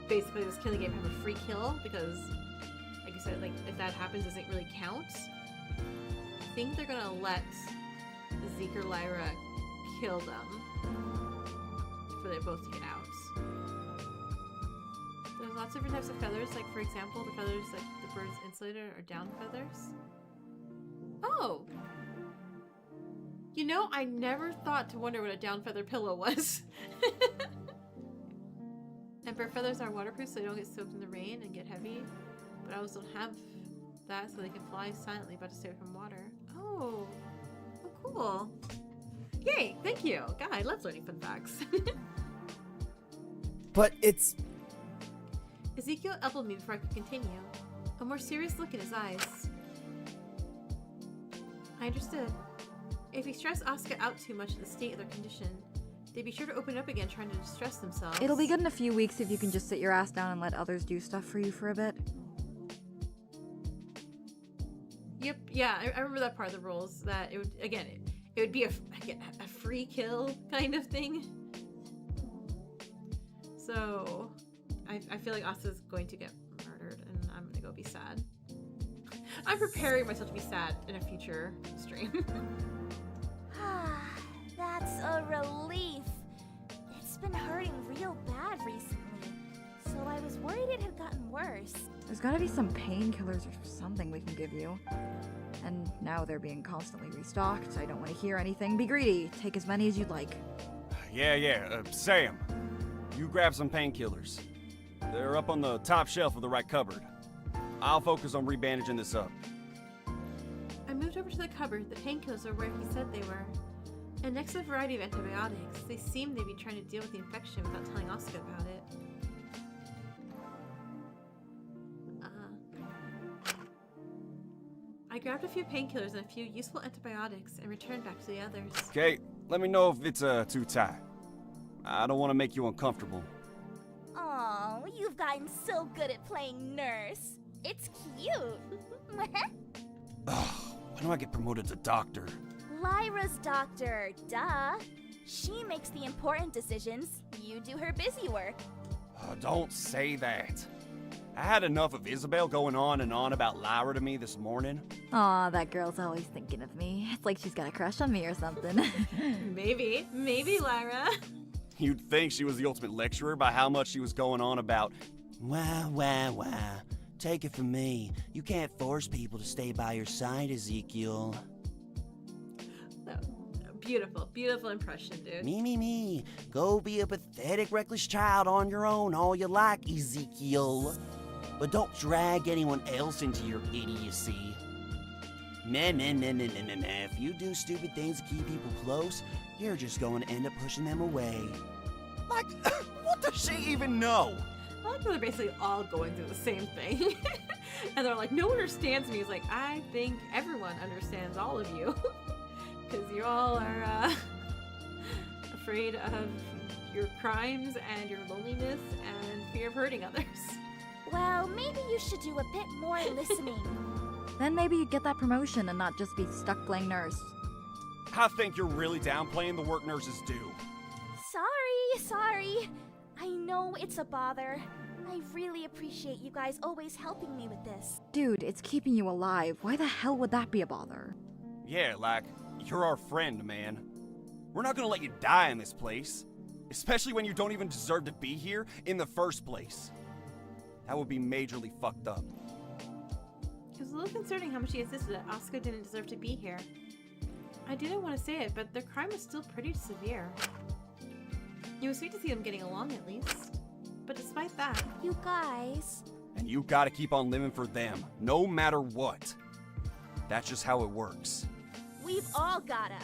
basically this killing game have a free kill, because, like you said, like if that happens, doesn't really count. I think they're gonna let Zeke or Lyra kill them for they both to get out. There's lots of different types of feathers. Like for example, the feathers like the bird's insulated are down feathers. Oh. You know, I never thought to wonder what a down feather pillow was. And bird feathers are waterproof so they don't get soaked in the rain and get heavy. But I also don't have that so they can fly silently but to stay away from water. Oh. Oh, cool. Yay, thank you. God, I love learning fun facts.
But it's...
Ezekiel elbowed me before I could continue. A more serious look in his eyes. I understood. If we stress Asuka out too much in the state of their condition, they'd be sure to open up again trying to distress themselves.
It'll be good in a few weeks if you can just sit your ass down and let others do stuff for you for a bit.
Yep, yeah, I remember that part of the rules, that it would, again, it would be a free kill kind of thing. So, I feel like Asuka's going to get murdered, and I'm gonna go be sad. I'm preparing myself to be sad in a future stream.
That's a relief. It's been hurting real bad recently, so I was worried it had gotten worse.
There's gotta be some painkillers or something we can give you. And now they're being constantly restocked. I don't want to hear anything. Be greedy. Take as many as you'd like.
Yeah, Sam. You grab some painkillers. They're up on the top shelf of the right cupboard. I'll focus on rebandaging this up.
I moved over to the cupboard. The painkillers are where he said they were. And next to a variety of antibiotics, they seemed they'd be trying to deal with the infection without telling Asuka about it. I grabbed a few painkillers and a few useful antibiotics and returned back to the others.
Okay, let me know if it's too tight. I don't want to make you uncomfortable.
Oh, you've gotten so good at playing nurse. It's cute.
Ugh, when do I get promoted to doctor?
Lyra's doctor, duh. She makes the important decisions. You do her busy work.
Don't say that. I had enough of Isabel going on and on about Lyra to me this morning.
Aw, that girl's always thinking of me. It's like she's got a crush on me or something.
Maybe, Lyra.
You'd think she was the ultimate lecturer by how much she was going on about, wah. Take it from me. You can't force people to stay by your side, Ezekiel.
Beautiful impression, dude.
Me. Go be a pathetic, reckless child on your own all you like, Ezekiel. But don't drag anyone else into your idiocy. Meh. If you do stupid things to keep people close, you're just going to end up pushing them away. Like, what does she even know?
I like how they're basically all going through the same thing. And they're like, no one understands me. He's like, I think everyone understands all of you. Because you all are afraid of your crimes and your loneliness and fear of hurting others.
Well, maybe you should do a bit more listening.
Then maybe you'd get that promotion and not just be stuck playing nurse.
I think you're really downplaying the work nurses do.
Sorry. I know it's a bother. I really appreciate you guys always helping me with this.
Dude, it's keeping you alive. Why the hell would that be a bother?
Yeah, like, you're our friend, man. We're not gonna let you die in this place. Especially when you don't even deserve to be here in the first place. That would be majorly fucked up.
It was a little concerning how much he insisted that Asuka didn't deserve to be here. I didn't want to say it, but their crime was still pretty severe. It was sweet to see them getting along at least. But despite that...
You guys...
And you gotta keep on living for them, no matter what. That's just how it works.
We've all gotta.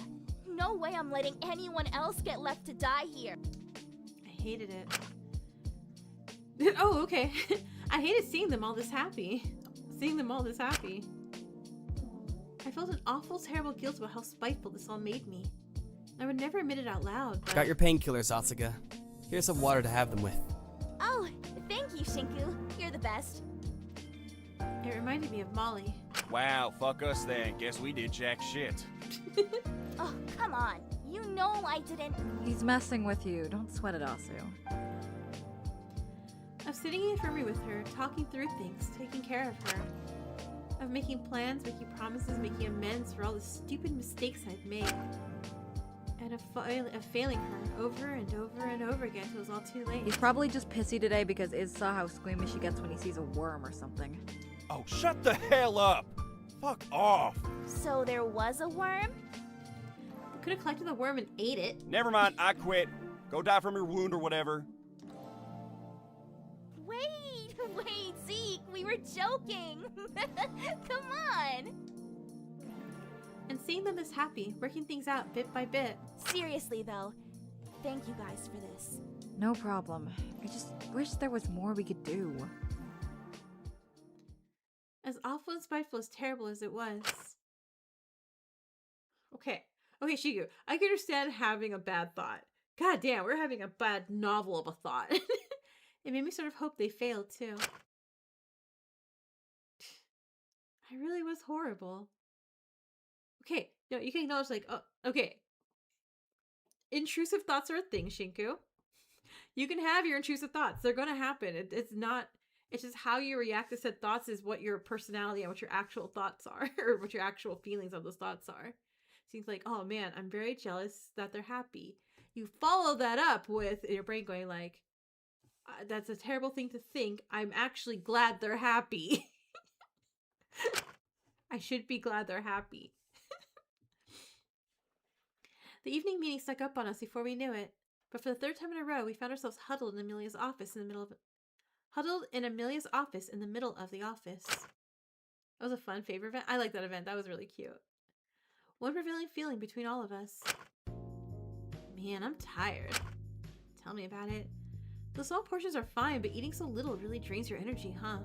No way I'm letting anyone else get left to die here.
I hated it. Oh, okay. I hated seeing them all this happy. I felt an awful, terrible guilt about how spiteful this all made me. I would never admit it out loud, but...
Got your painkillers, Asuka. Here's some water to have them with.
Oh, thank you, Shinku. You're the best.
It reminded me of Molly.
Wow, fuck us then. Guess we did jack shit.
Oh, come on. You know I didn't...
He's messing with you. Don't sweat it, Asu.
Of sitting in infirmary with her, talking through things, taking care of her. Of making plans, making promises, making amends for all the stupid mistakes I'd made. And of failing her over and over and over again till it was all too late.
He's probably just pissy today because Iz saw how squeamish he gets when he sees a worm or something.
Oh, shut the hell up! Fuck off!
So there was a worm?
We could have collected the worm and ate it.
Never mind, I quit. Go die from your wound or whatever.
Wait, Zeke, we were joking. Come on.
And seeing them this happy, working things out bit by bit.
Seriously though, thank you guys for this.
No problem. I just wish there was more we could do.
As awful and spiteful, as terrible as it was. Okay, Shigu, I can understand having a bad thought. God damn, we're having a bad novel of a thought. It made me sort of hope they failed, too. I really was horrible. Okay, no, you can acknowledge, like, oh, okay. Intrusive thoughts are a thing, Shinku. You can have your intrusive thoughts. They're gonna happen. It's just how you react to said thoughts is what your personality and what your actual thoughts are, or what your actual feelings of those thoughts are. Seems like, oh man, I'm very jealous that they're happy. You follow that up with your brain going like, that's a terrible thing to think. I'm actually glad they're happy. I should be glad they're happy. The evening meeting snuck up on us before we knew it. But for the third time in a row, we found ourselves huddled in Amelia's office in the middle of the office. That was a fun favorite event. I like that event. That was really cute. One prevailing feeling between all of us. Man, I'm tired. Tell me about it. The small portions are fine, but eating so little really drains your energy, huh?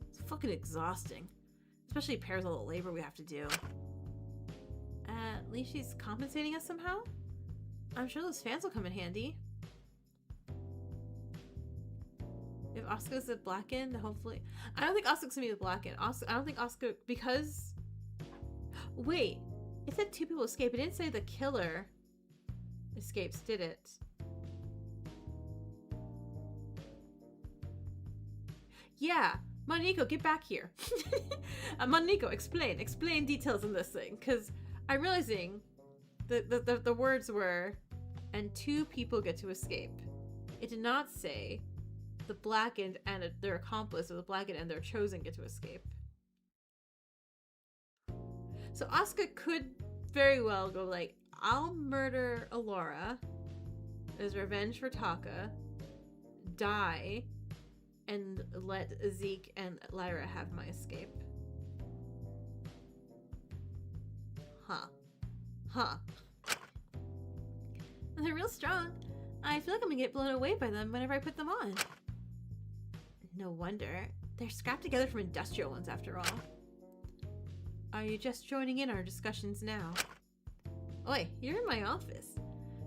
It's fucking exhausting. Especially pairs all the labor we have to do. At least she's compensating us somehow? I'm sure those fans will come in handy. If Asuka's the Blackened, hopefully... I don't think Asuka's gonna be the Blackened. I don't think Asuka... Because... Wait. It said 2 people escape. It didn't say the killer escapes, did it? Yeah. Moniko, get back here. Moniko, explain details in this thing. Because I'm realizing the words were, and 2 people get to escape. It did not say the Blackened and their accomplice, or the Blackened and their chosen get to escape. So Asuka could very well go like, I'll murder Alora as revenge for Taka, die, and let Zeke and Lyra have my escape. Huh. And they're real strong. I feel like I'm gonna get blown away by them whenever I put them on. No wonder. They're scrapped together from industrial ones after all. Are you just joining in our discussions now? Oi, you're in my office.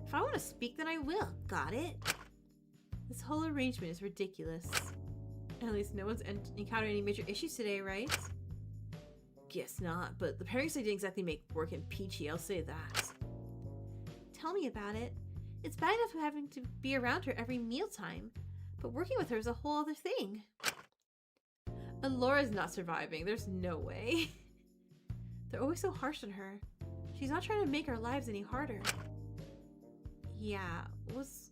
If I want to speak, then I will. Got it? This whole arrangement is ridiculous. At least no one's encountered any major issues today, right? Guess not, but the pairings didn't exactly make working peachy, I'll say that. Tell me about it. It's bad enough having to be around her every mealtime, but working with her is a whole other thing. And Laura's not surviving, there's no way. They're always so harsh on her. She's not trying to make our lives any harder. Yeah, was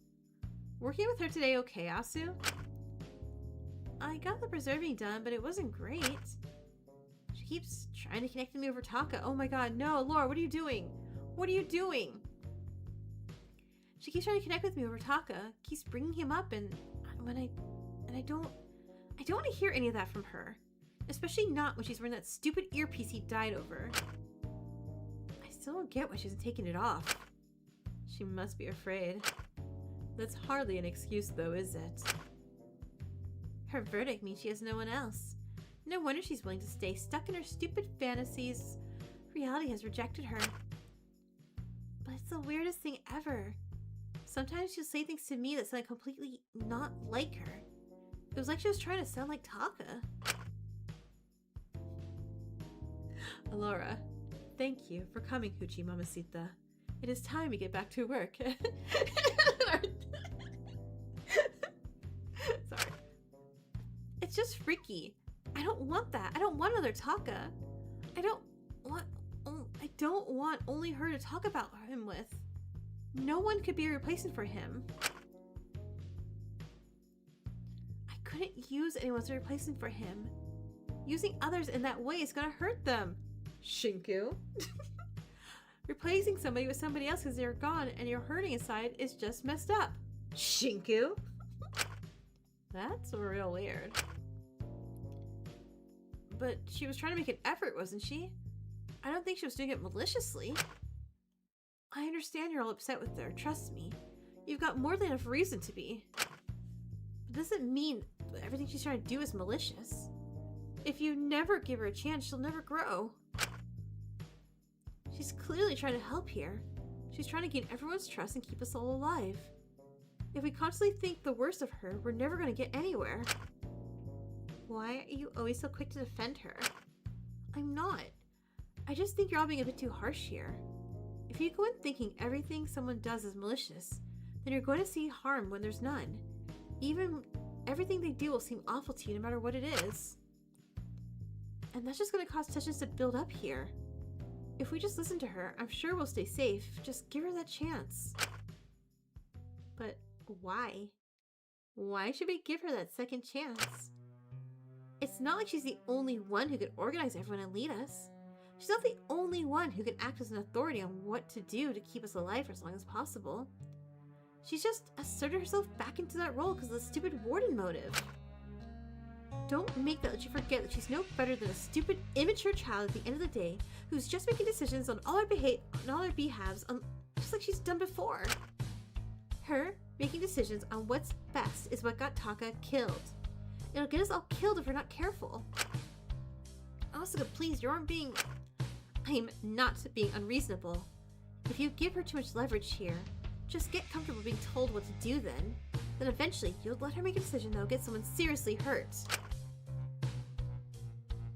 working with her today okay, Asu? I got the preserving done, but it wasn't great. She keeps trying to connect me over Taka. Oh my god, no, Laura, what are you doing? What are you doing? She keeps trying to connect with me over Taka, keeps bringing him up, and I don't want to hear any of that from her. Especially not when she's wearing that stupid earpiece he died over. I still don't get why she hasn't taken it off. She must be afraid. That's hardly an excuse though, is it? Her verdict means she has no one else. No wonder she's willing to stay stuck in her stupid fantasies. Reality has rejected her. But it's the weirdest thing ever. Sometimes she'll say things to me that sound completely not like her. It was like she was trying to sound like Taka. Alora, thank you for coming, Hoochie Mamacita. It is time to get back to work. Sorry. It's just freaky. I don't want that. I don't want another Taka. I don't want only her to talk about him with. No one could be a replacement for him. I couldn't use anyone as a replacement for him. Using others in that way is gonna hurt them. Shinku. Replacing somebody with somebody else because they're gone and you're hurting inside is just messed up. Shinku. That's real weird. But she was trying to make an effort, wasn't she? I don't think she was doing it maliciously. I understand you're all upset with her, trust me. You've got more than enough reason to be. But it doesn't mean that everything she's trying to do is malicious. If you never give her a chance, she'll never grow. She's clearly trying to help here. She's trying to gain everyone's trust and keep us all alive. If we constantly think the worst of her, we're never going to get anywhere. Why are you always so quick to defend her? I'm not. I just think you're all being a bit too harsh here. If you go in thinking everything someone does is malicious, then you're going to see harm when there's none. Even everything they do will seem awful to you no matter what it is. And that's just going to cause tensions to build up here. If we just listen to her, I'm sure we'll stay safe. Just give her that chance. But why? Why should we give her that second chance? It's not like she's the only one who could organize everyone and lead us. She's not the only one who can act as an authority on what to do to keep us alive for as long as possible. She's just asserted herself back into that role because of the stupid warden motive. Don't make that let you forget that she's no better than a stupid, immature child at the end of the day who's just making decisions on all our behalves, just like she's done before. Her making decisions on what's best is what got Taka killed. It'll get us all killed if we're not careful. Asuka, please, I'm not being unreasonable. If you give her too much leverage here, just get comfortable being told what to do then. Then eventually, you'll let her make a decision that'll get someone seriously hurt.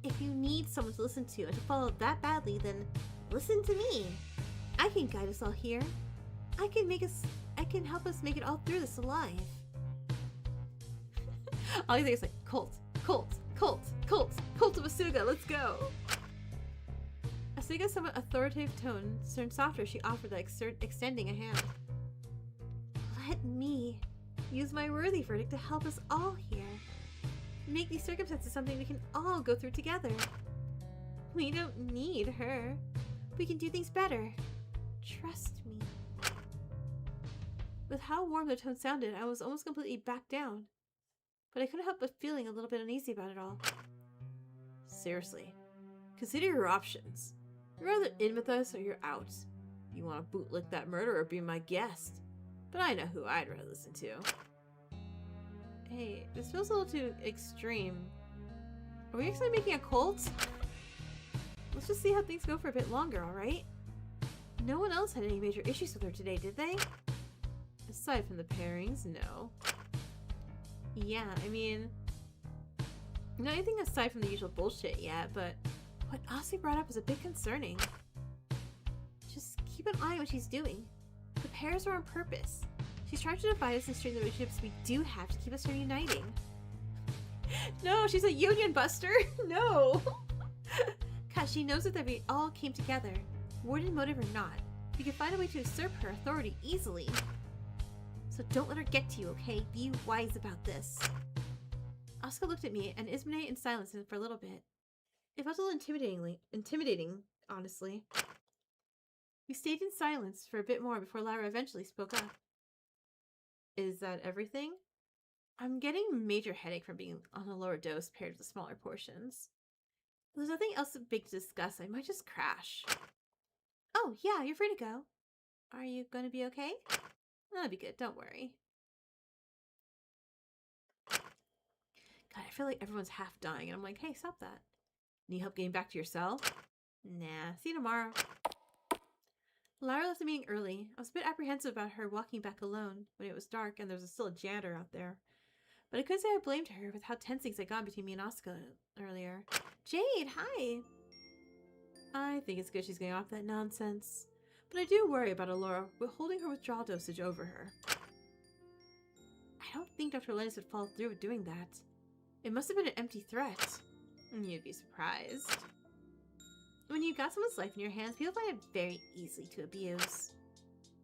If you need someone to listen to and to follow that badly, then listen to me. I can guide us all here. I can help us make it all through this alive. All you think is like, Colt of Asuga, let's go! Asuga's somewhat authoritative tone turned softer as she offered that extending a hand. Let me use my worthy verdict to help us all here. Make these circumstances something we can all go through together. We don't need her. We can do things better. Trust me. With how warm the tone sounded, I was almost completely backed down. But I couldn't help but feeling a little bit uneasy about it all. Seriously, consider your options. You're either in with us or you're out. You want to bootlick that murderer or be my guest. But I know who I'd rather listen to. Hey, this feels a little too extreme. Are we actually making a cult? Let's just see how things go for a bit longer, alright? No one else had any major issues with her today, did they? Aside from the pairings, no. Yeah, I mean, not anything aside from the usual bullshit yet, but what Aussie brought up is a bit concerning. Just keep an eye on what she's doing. The pairs are on purpose. She's trying to divide us and strain the relationships we do have to keep us from uniting. No, she's a union buster! No! Cause she knows that we all came together, warden motive or not. You can find a way to usurp her authority easily. So don't let her get to you, okay? Be wise about this. Asuka looked at me and Ismene in silence for a little bit. It felt a little intimidating, honestly. We stayed in silence for a bit more before Lyra eventually spoke up. Is that everything? I'm getting a major headache from being on a lower dose paired with the smaller portions. If there's nothing else big to discuss, I might just crash. Oh, yeah, you're free to go. Are you going to be okay? That'll be good, don't worry. God, I feel like everyone's half dying, and I'm like, hey, stop that. Need help getting back to your cell? Nah, see you tomorrow. Lyra left the meeting early. I was a bit apprehensive about her walking back alone when it was dark and there was still a janitor out there. But I couldn't say I blamed her with how tense things had gone between me and Asuka earlier. Jade, hi! I think it's good she's getting off that nonsense. But I do worry about Allura holding her withdrawal dosage over her. I don't think Dr. Lennis would follow through with doing that. It must have been an empty threat. You'd be surprised. When you've got someone's life in your hands, people find it very easy to abuse.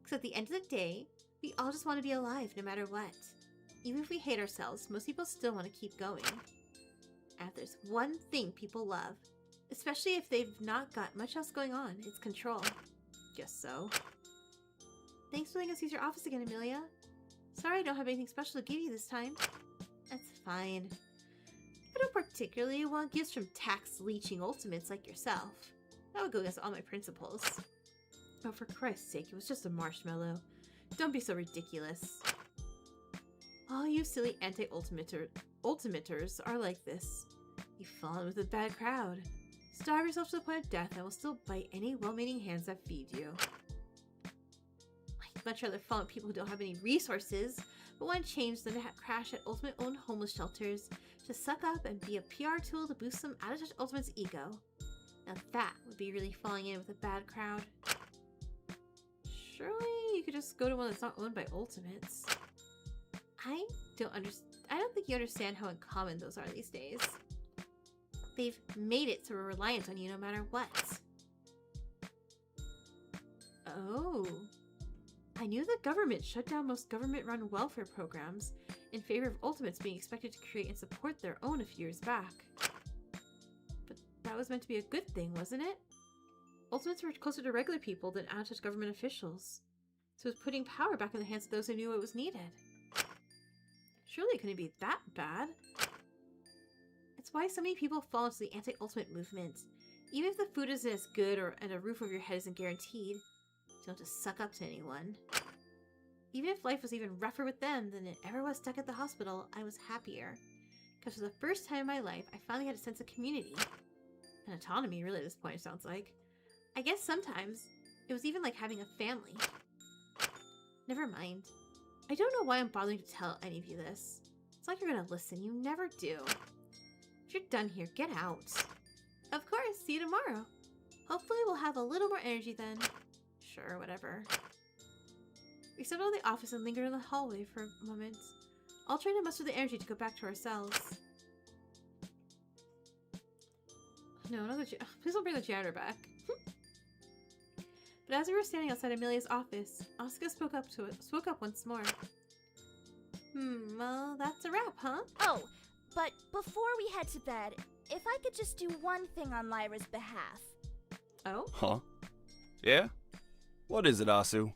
Because at the end of the day, we all just want to be alive no matter what. Even if we hate ourselves, most people still want to keep going. And if there's one thing people love, especially if they've not got much else going on, it's control. Guess so. Thanks for letting us use your office again, Amelia. Sorry I don't have anything special to give you this time. That's fine. I don't particularly want gifts from tax-leeching ultimates like yourself. That would go against all my principles. Oh, for Christ's sake, it was just a marshmallow. Don't be so ridiculous. All you silly anti-ultimators are like this. You've fallen with a bad crowd. Starve yourself to the point of death and will still bite any well-meaning hands that feed you. I'd much rather fall on people who don't have any resources, but want to change than to crash at Ultimate-owned homeless shelters to suck up and be a PR tool to boost some out-of-touch Ultimate's ego. Now that would be really falling in with a bad crowd. Surely you could just go to one that's not owned by Ultimates. I don't think you understand how uncommon those are these days. They've made it so we're reliant on you no matter what. Oh. I knew the government shut down most government-run welfare programs in favor of Ultimates being expected to create and support their own a few years back. But that was meant to be a good thing, wasn't it? Ultimates were closer to regular people than out-of-touch government officials, so it was putting power back in the hands of those who knew it was needed. Surely it couldn't be that bad. It's why so many people fall into the anti-Ultimate movement. Even if the food isn't as good and a roof over your head isn't guaranteed, you don't have to suck up to anyone. Even if life was even rougher with them than it ever was stuck at the hospital, I was happier. Because for the first time in my life, I finally had a sense of community. And autonomy, really, at this point, it sounds like. I guess sometimes it was even like having a family. Never mind. I don't know why I'm bothering to tell any of you this. It's like you're gonna listen. You never do. If you're done here, get out. Of course, see you tomorrow. Hopefully we'll have a little more energy then. Sure, whatever. We stepped out of the office and lingered in the hallway for a moment, all trying to muster the energy to go back to our cells. No, not the please don't bring the janitor back. But as we were standing outside Amelia's office, Asuka spoke up once more. Well, that's a wrap, huh?
Oh, but before we head to bed, if I could just do one thing on Lyra's behalf.
Oh?
Huh? Yeah? What is it, Asu?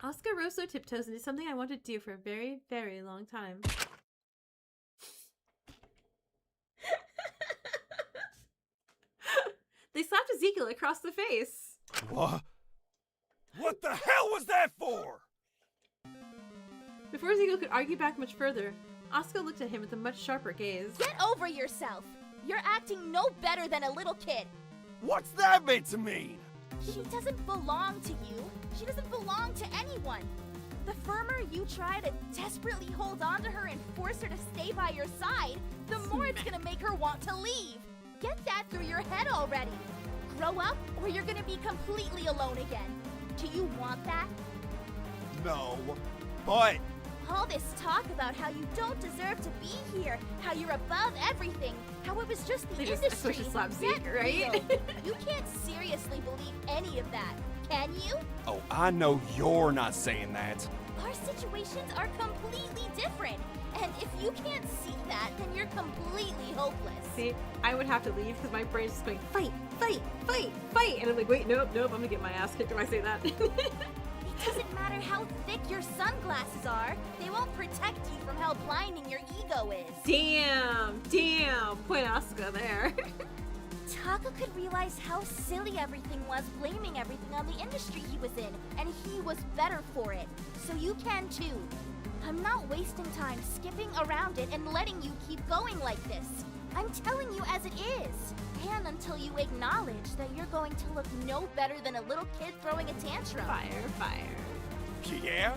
Asuka rose to her tiptoes and did something I wanted to do for a very, very long time. They slapped Ezekiel across the face.
What? What the hell was that for?
Before Ezekiel could argue back much further, Asuka looked at him with a much sharper gaze.
Get over yourself! You're acting no better than a little kid!
What's that meant to mean?
She doesn't belong to you. She doesn't belong to anyone. The firmer you try to desperately hold on to her and force her to stay by your side, the more it's gonna make her want to leave. Get that through your head already. Grow up or you're gonna be completely alone again. Do you want that?
No, but...
All this talk about how you don't deserve to be here, how you're above everything, how it was just the
They just
industry.
slap
Get
Zeke, right?
real. You can't seriously believe any of that, can you?
Oh, I know you're not saying that.
Our situations are completely different. And if you can't see that, then you're completely hopeless.
See, I would have to leave because my brain's just going, fight, fight, fight, fight. And I'm like, wait, nope, I'm gonna get my ass kicked if I say that.
It doesn't matter how thick your sunglasses are, they won't protect you from how blinding your ego is.
Damn, point Asuka there.
Taka could realize how silly everything was, blaming everything on the industry he was in, and he was better for it. So you can too. I'm not wasting time skipping around it and letting you keep going like this. I'm telling you as it is. And until you acknowledge that you're going to look no better than a little kid throwing a tantrum.
Fire.
Yeah?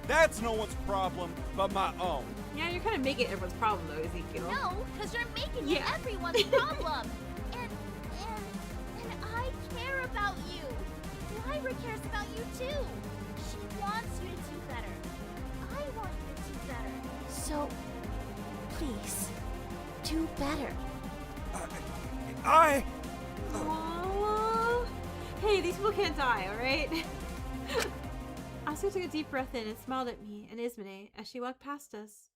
That's no one's problem but my own.
Yeah, you're kind of making it everyone's problem though, Ezekiel.
No, because you're making it everyone's problem. And I care about you. Lyra cares about you too. She wants you to do better. I want you to do better. So, please, do better.
Aww. Hey, these people can't die, alright? Asuka took a deep breath in and smiled at me and Ismene as she walked past us,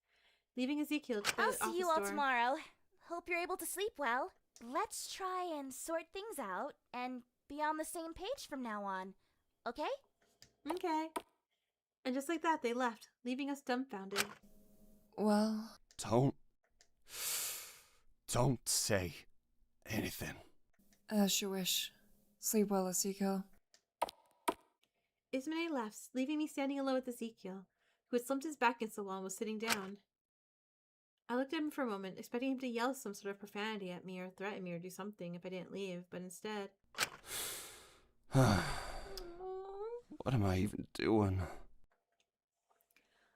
leaving Ezekiel to the
I'll
office
see you all
door.
tomorrow. Hope you're able to sleep well. Let's try and sort things out and be on the same page from now on. Okay?
Okay. And just like that, they left, leaving us dumbfounded.
Well,
Don't say anything.
as you wish. Sleep well, Ezekiel.
Ismene left, leaving me standing alone with Ezekiel, who had slumped his back against the wall and was sitting down. I looked at him for a moment, expecting him to yell some sort of profanity at me or threaten me or do something if I didn't leave, but instead...
What am I even doing?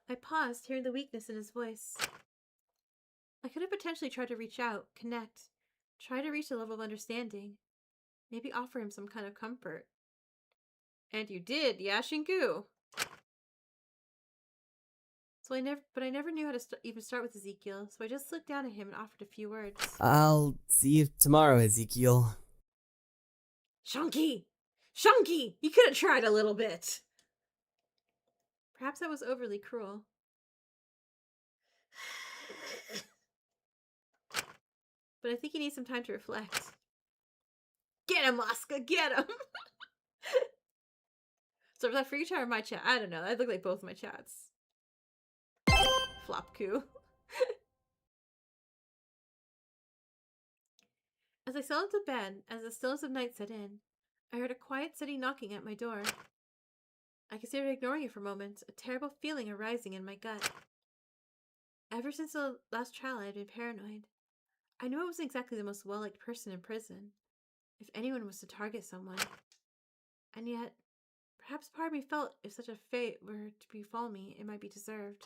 I paused, hearing the weakness in his voice. I could have potentially tried to reach out, connect, try to reach a level of understanding, maybe offer him some kind of comfort. And you did, yeah, Shinku? But I never knew how to even start with Ezekiel, so I just looked down at him and offered a few words.
I'll see you tomorrow, Ezekiel.
Shunky! Shunky! You could have tried a little bit! Perhaps I was overly cruel. But I think he needs some time to reflect. Get him, Asuka! Get him! So was that free chat or my chat? I don't know. I look like both my chats. Flopku. As I settled to bed, as the stillness of night set in, I heard a quiet, steady knocking at my door. I considered ignoring it for a moment, a terrible feeling arising in my gut. Ever since the last trial, I had been paranoid. I knew I wasn't exactly the most well-liked person in prison, if anyone was to target someone. And yet, perhaps part of me felt if such a fate were to befall me, it might be deserved.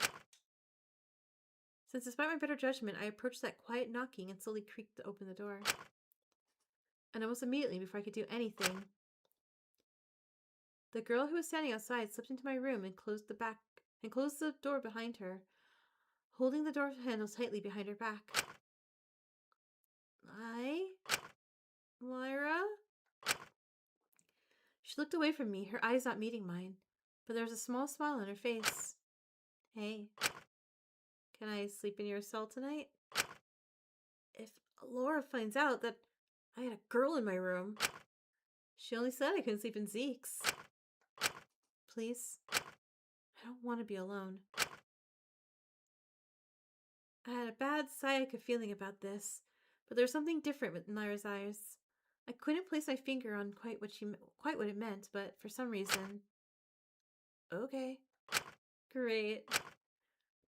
Since despite my better judgment, I approached that quiet knocking and slowly creaked to open the door. And almost immediately, before I could do anything, the girl who was standing outside slipped into my room and closed the door behind her, holding the door handle tightly behind her back. Lyra? She looked away from me, her eyes not meeting mine, but there was a small smile on her face. Hey, can I sleep in your cell tonight? If Laura finds out that I had a girl in my room, she only said I couldn't sleep in Zeke's. Please, I don't want to be alone. I had a bad sciatica feeling about this, but there was something different in Lyra's eyes. I couldn't place my finger on quite what it meant, but for some reason... Okay. Great.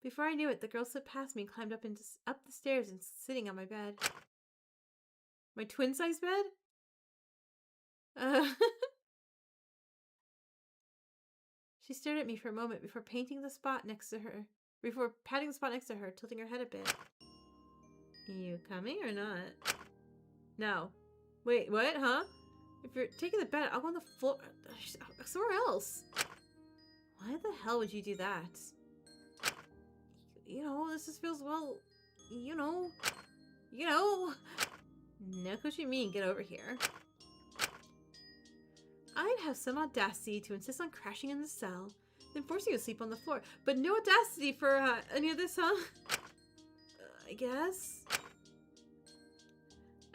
Before I knew it, the girl slipped past me and climbed up the stairs and sitting on my bed. My twin-size bed? She stared at me for a moment before patting the spot next to her, tilting her head a bit. You coming or not? No. Wait, what? Huh? If you're taking the bed, I'll go on the floor. Somewhere else. Why the hell would you do that? You know, this just feels, well, you know. Know what you mean, get over here. I'd have some audacity to insist on crashing in the cell, then forcing you to sleep on the floor. But no audacity for any of this, huh? I guess.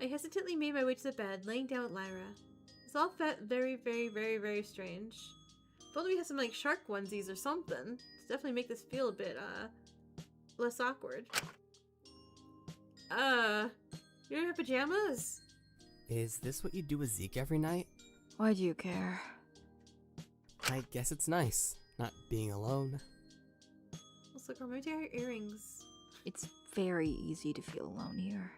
I hesitantly made my way to the bed, laying down with Lyra. This all felt very, very, very, very strange. If only we had some, like, shark onesies or something to definitely make this feel a bit, less awkward. You're in your pajamas?
Is this what you do with Zeke every night?
Why do you care?
I guess it's nice, not being alone.
Also, girl, maybe your earrings.
It's very easy to feel alone here.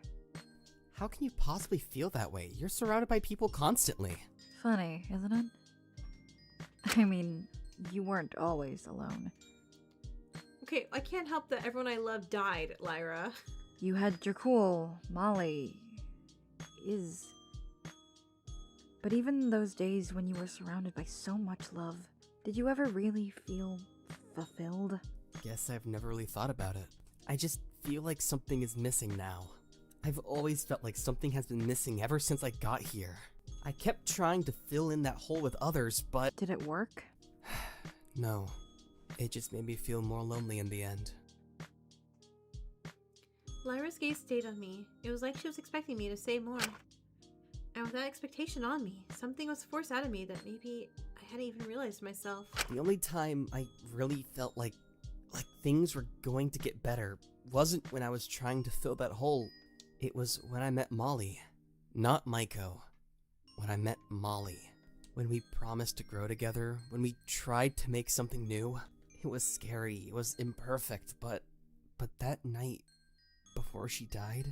How can you possibly feel that way? You're surrounded by people constantly.
Funny, isn't it? I mean, you weren't always alone.
Okay, I can't help that everyone I love died, Lyra.
You had Dracul, Molly, Iz. But even those days when you were surrounded by so much love, did you ever really feel fulfilled?
Guess I've never really thought about it. I just feel like something is missing now. I've always felt like something has been missing ever since I got here. I kept trying to fill in that hole with others, but...
Did it work?
No. It just made me feel more lonely in the end.
Lyra's gaze stayed on me. It was like she was expecting me to say more. And with that expectation on me, something was forced out of me that maybe I hadn't even realized myself.
The only time I really felt like things were going to get better wasn't when I was trying to fill that hole. It was when I met Molly. Not Maiko. When I met Molly. When we promised to grow together, when we tried to make something new. It was scary, it was imperfect, but that night, before she died,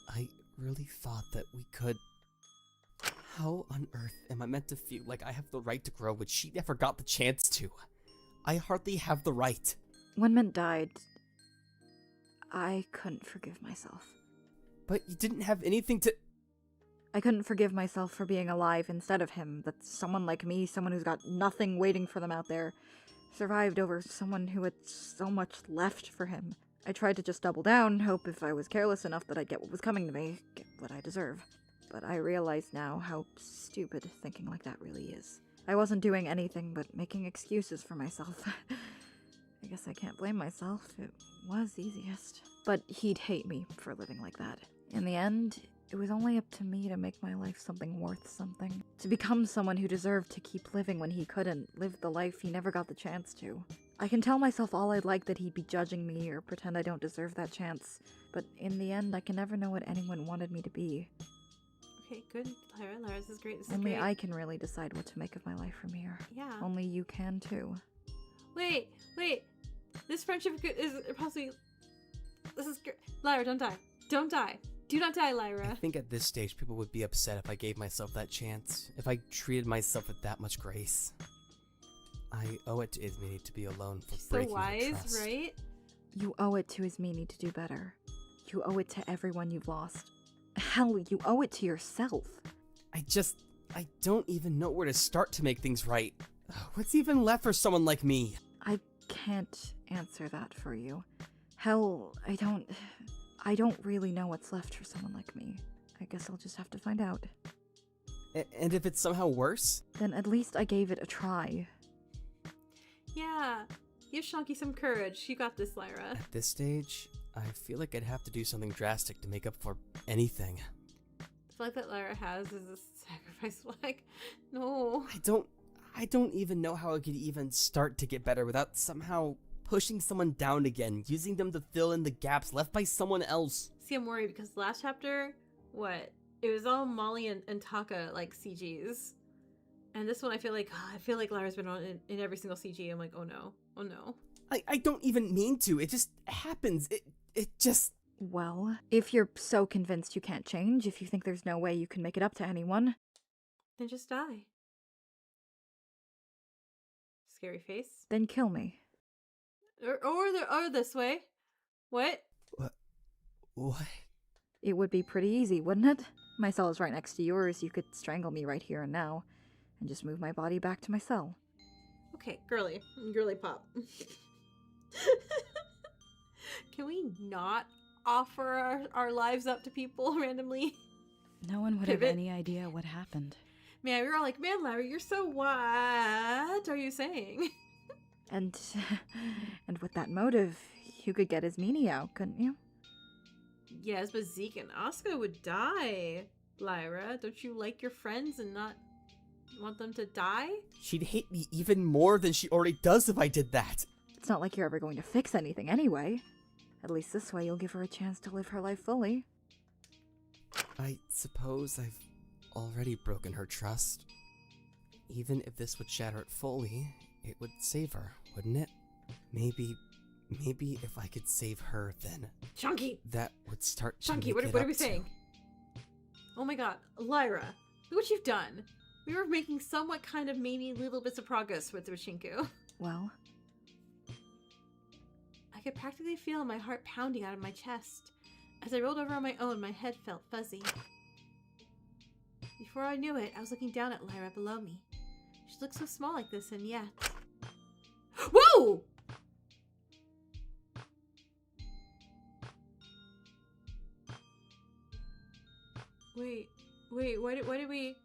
I really thought that we could... How on earth am I meant to feel like I have the right to grow when she never got the chance to? I hardly have the right.
When Mint died, I couldn't forgive myself.
But you didn't have anything to...
I couldn't forgive myself for being alive instead of him, that someone like me, someone who's got nothing waiting for them out there, survived over someone who had so much left for him. I tried to just double down, hope if I was careless enough that I'd get what was coming to me, get what I deserve. But I realize now how stupid thinking like that really is. I wasn't doing anything but making excuses for myself. I guess I can't blame myself, it was easiest. But he'd hate me for living like that. In the end, it was only up to me to make my life something worth something. To become someone who deserved to keep living when he couldn't, live the life he never got the chance to. I can tell myself all I'd like that he'd be judging me or pretend I don't deserve that chance, but in the end I can never know what anyone wanted me to be.
Okay, good, Lyra. Lyra, this is great. This is
Only
great.
I can really decide what to make of my life from here.
Yeah.
Only you can too.
Wait. This friendship is possibly... This is great. Lyra, don't die. Don't die. Do not die, Lyra.
I think at this stage people would be upset if I gave myself that chance, if I treated myself with that much grace. I owe it to Ismini to be alone for
So
breaking her
wise,
trust.
right?
You owe it to Ismini to do better. You owe it to everyone you've lost. Hell, you owe it to yourself.
I don't even know where to start to make things right. What's even left for someone like me?
I can't answer that for you. Hell, I don't really know what's left for someone like me. I guess I'll just have to find out.
And if it's somehow worse?
Then at least I gave it a try.
Yeah. Give Shanky some courage. You got this, Lyra.
At this stage, I feel like I'd have to do something drastic to make up for anything.
The flag that Lyra has is a sacrifice flag. No.
I don't even know how I could even start to get better without somehow pushing someone down again, using them to fill in the gaps left by someone else.
See, I'm worried because last chapter, it was all Molly and Taka, like, CGs. And this one, I feel like Lyra's been on in every single CG. I'm like, oh no.
I don't even mean to. It just happens. It just...
Well, if you're so convinced you can't change, if you think there's no way you can make it up to anyone,
Then just die. Scary face.
then kill me.
Or this way. What?
What?
It would be pretty easy, wouldn't it? My cell is right next to yours. You could strangle me right here and now, and just move my body back to my cell.
Okay, girly pop. Can we not offer our lives up to people randomly?
No one would have
Pivot.
any idea what happened.
Man, we were all like, man, Larry, you're so what are you saying?
And and with that motive, you could get his meanie out, couldn't you?
Yes, but Zeke and Asuka would die. Lyra, don't you like your friends and not want them to die?
She'd hate me even more than she already does if I did that.
It's not like you're ever going to fix anything anyway. At least this way you'll give her a chance to live her life fully.
I suppose I've already broken her trust. Even if this would shatter it fully, it would save her, wouldn't it? Maybe if I could save her, then
Chunky!
that would start to
Chunky,
make
what
it
are
up
we
to-
saying? Oh my god, Lyra, look what you've done. We were making somewhat kind of maybe little bits of progress with Rishinku.
Well,
I could practically feel my heart pounding out of my chest. As I rolled over on my own, my head felt fuzzy. Before I knew it, I was looking down at Lyra below me. She looked so small like this, and yet... Whoa! Wait, why did we...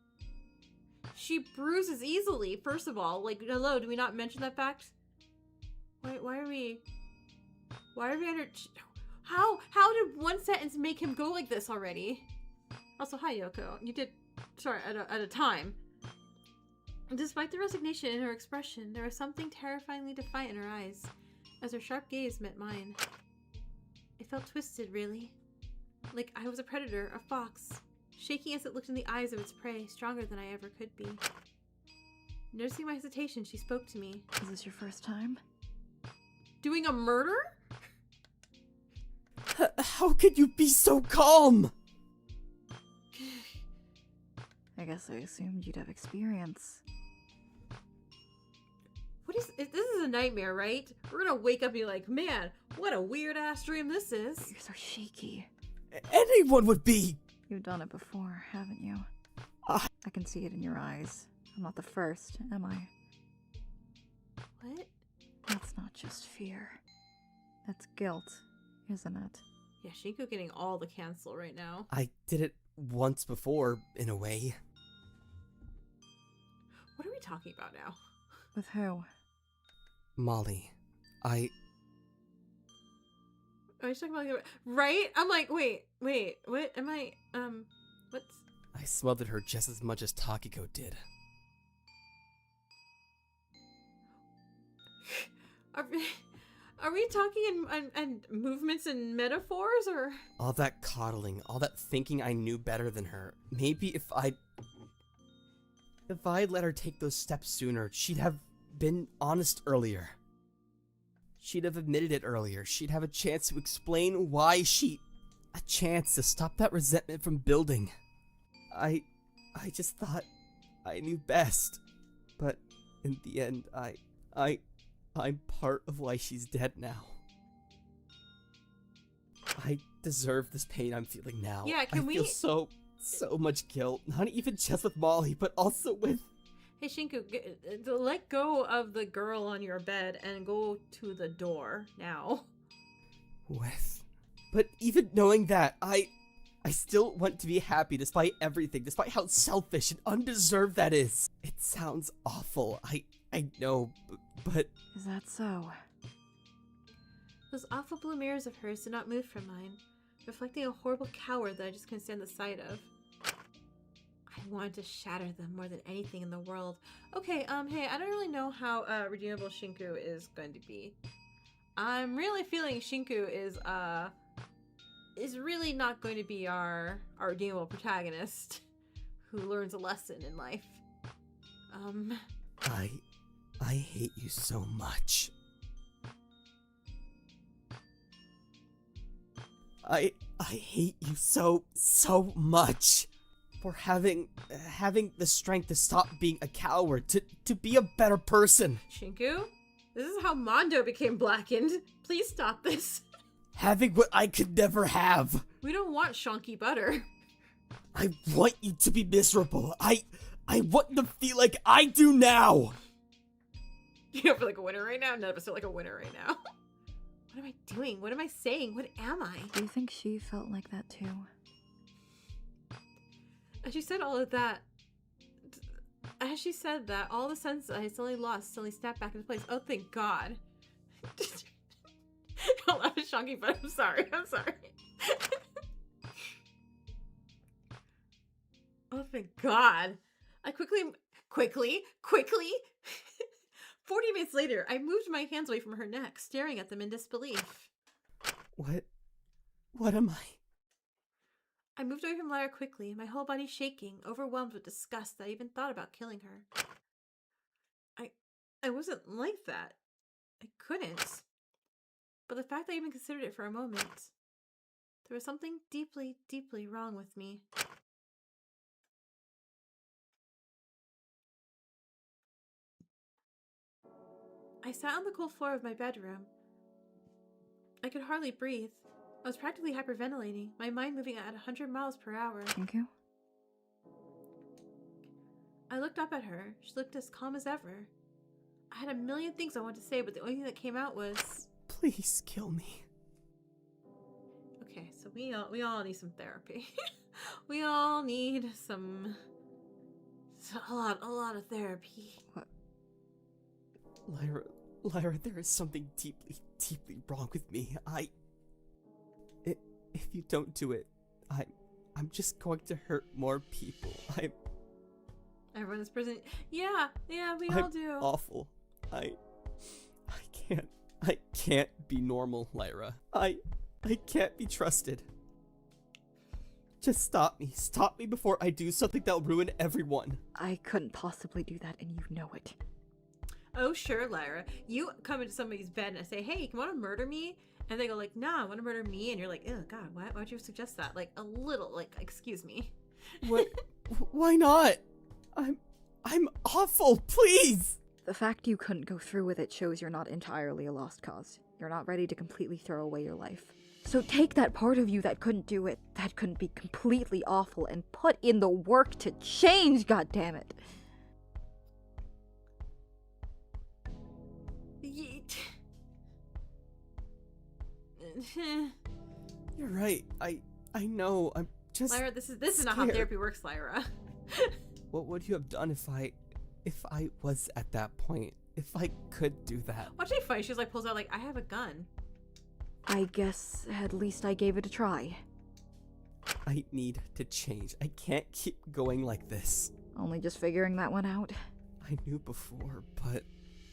She bruises easily, first of all. Like, hello, did we not mention that fact? Why are we under... How did one sentence make him go like this already? Also, hi, Yoko. You did... Sorry, at a time. Despite the resignation in her expression, there was something terrifyingly defiant in her eyes, as her sharp gaze met mine. It felt twisted, really. Like I was a predator, a fox, shaking as it looked in the eyes of its prey, stronger than I ever could be. Noticing my hesitation, she spoke to me.
is this your first time?
Doing a murder?
How could you be so calm?
I guess I assumed you'd have experience.
This is a nightmare, right? We're gonna wake up and be like, man, what a weird ass dream this is.
You're so shaky.
Anyone would be.
You've done it before, haven't you?
I-
I can see it in your eyes. I'm not the first, am I?
What?
That's not just fear. That's guilt, isn't it?
Yeah, Shinku getting all the cancel right now.
I did it once before, in a way.
What are we talking about now?
With who?
Molly,
Are you talking about right? I'm like, wait, what am I, what's...
I smothered her just as much as Takiko did.
Are we talking in movements and metaphors, or?
All that coddling, all that thinking I knew better than her. Maybe if I'd let her take those steps sooner, she'd have been honest earlier. She'd have admitted it earlier. She'd have a chance to explain why a chance to stop that resentment from building. I just thought I knew best. But in the end, I'm part of why she's dead now. I deserve this pain I'm feeling now.
Yeah, can we...
I feel so much guilt. Not even just with Molly, but also with...
Hey, Shinku, let go of the girl on your bed and go to the door now.
But even knowing that, I still want to be happy despite everything, despite how selfish and undeserved that is. It sounds awful, I know, but...
Is that so?
Those awful blue mirrors of hers did not move from mine, reflecting a horrible coward that I just couldn't stand the sight of. I wanted to shatter them more than anything in the world. Okay, hey, I don't really know how redeemable Shinku is going to be. I'm really feeling Shinku is really not going to be our redeemable protagonist who learns a lesson in life.
I hate you so much. I hate you so much for having the strength to stop being a coward, to be a better person.
Shinku, this is how Mondo became blackened. Please stop this.
Having what I could never have.
We don't want shonky butter.
I want you to be miserable. I want you to feel like I do now.
You don't feel like a winner right now? None of us feel like a winner right now. What am I doing? What am I saying? What am I?
Do you think she felt like that too?
As you said all of that, As she said that, all the senses I had suddenly lost suddenly snapped back into place. Oh, thank God. Don't laugh at Shonky, but I'm sorry. I'm sorry. Oh, thank God. I quickly 40 minutes later, I moved my hands away from her neck, staring at them in disbelief.
What am I?
I moved away from Lyra quickly, my whole body shaking, overwhelmed with disgust that I even thought about killing her. I wasn't like that. I couldn't. But the fact that I even considered it for a moment, there was something deeply, deeply wrong with me. I sat on the cold floor of my bedroom. I could hardly breathe. I was practically hyperventilating, my mind moving at 100 miles per hour.
Thank you.
I looked up at her. She looked as calm as ever. I had a million things I wanted to say, but the only thing that came out was...
Please kill me.
Okay, so we all need some therapy. We all need a lot of therapy.
What?
Lyra, there is something deeply, deeply wrong with me. If you don't do it, I'm just going to hurt more people.
Everyone in this prison. Yeah, we all do.
Awful. I can't be normal, Lyra. I can't be trusted. Just stop me. Stop me before I do something that'll ruin everyone.
I couldn't possibly do that, and you know it.
Oh, sure, Lyra. You come into somebody's bed and say, hey, you want to murder me? And they go like, nah, I want to murder me. And you're like, oh, God, why'd you suggest that? Like, a little, like, excuse me.
What? Why not? I'm awful, please!
The fact you couldn't go through with it shows you're not entirely a lost cause. You're not ready to completely throw away your life. So take that part of you that couldn't do it, that couldn't be completely awful, and put in the work to change, goddammit!
Yeet.
You're right. I know. I'm just
Lyra, this is not how
scared.
therapy works, Lyra.
What would you have done if I was at that point? If I could do that?
Watch me fight. She like pulls out like, I have a gun.
I guess at least I gave it a try.
I need to change. I can't keep going like this.
Only just figuring that one out.
I knew before, but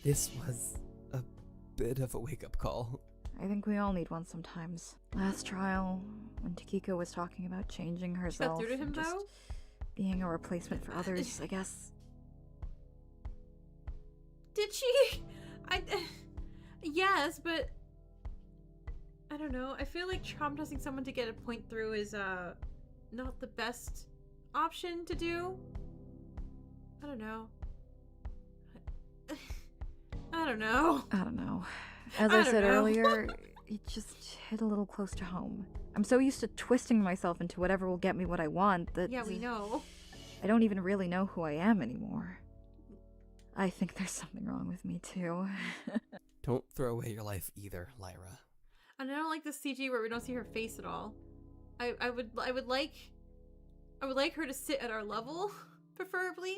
this was a bit of a wake-up call.
I think we all need one sometimes. Last trial, when Takiko was talking about changing
She got
herself
through to him
and just
though?
being a replacement for others, I guess.
Did she? Yes, but I don't know. I feel like traumatizing someone to get a point through is not the best option to do. I don't know. I don't know.
As
I
I
don't
said
know.
earlier, it just hit a little close to home. I'm so used to twisting myself into whatever will get me what I want that
Yeah, we know.
I don't even really know who I am anymore. I think there's something wrong with me too.
Don't throw away your life either, Lyra.
And I don't like this CG where we don't see her face at all. I would like her to sit at our level, preferably.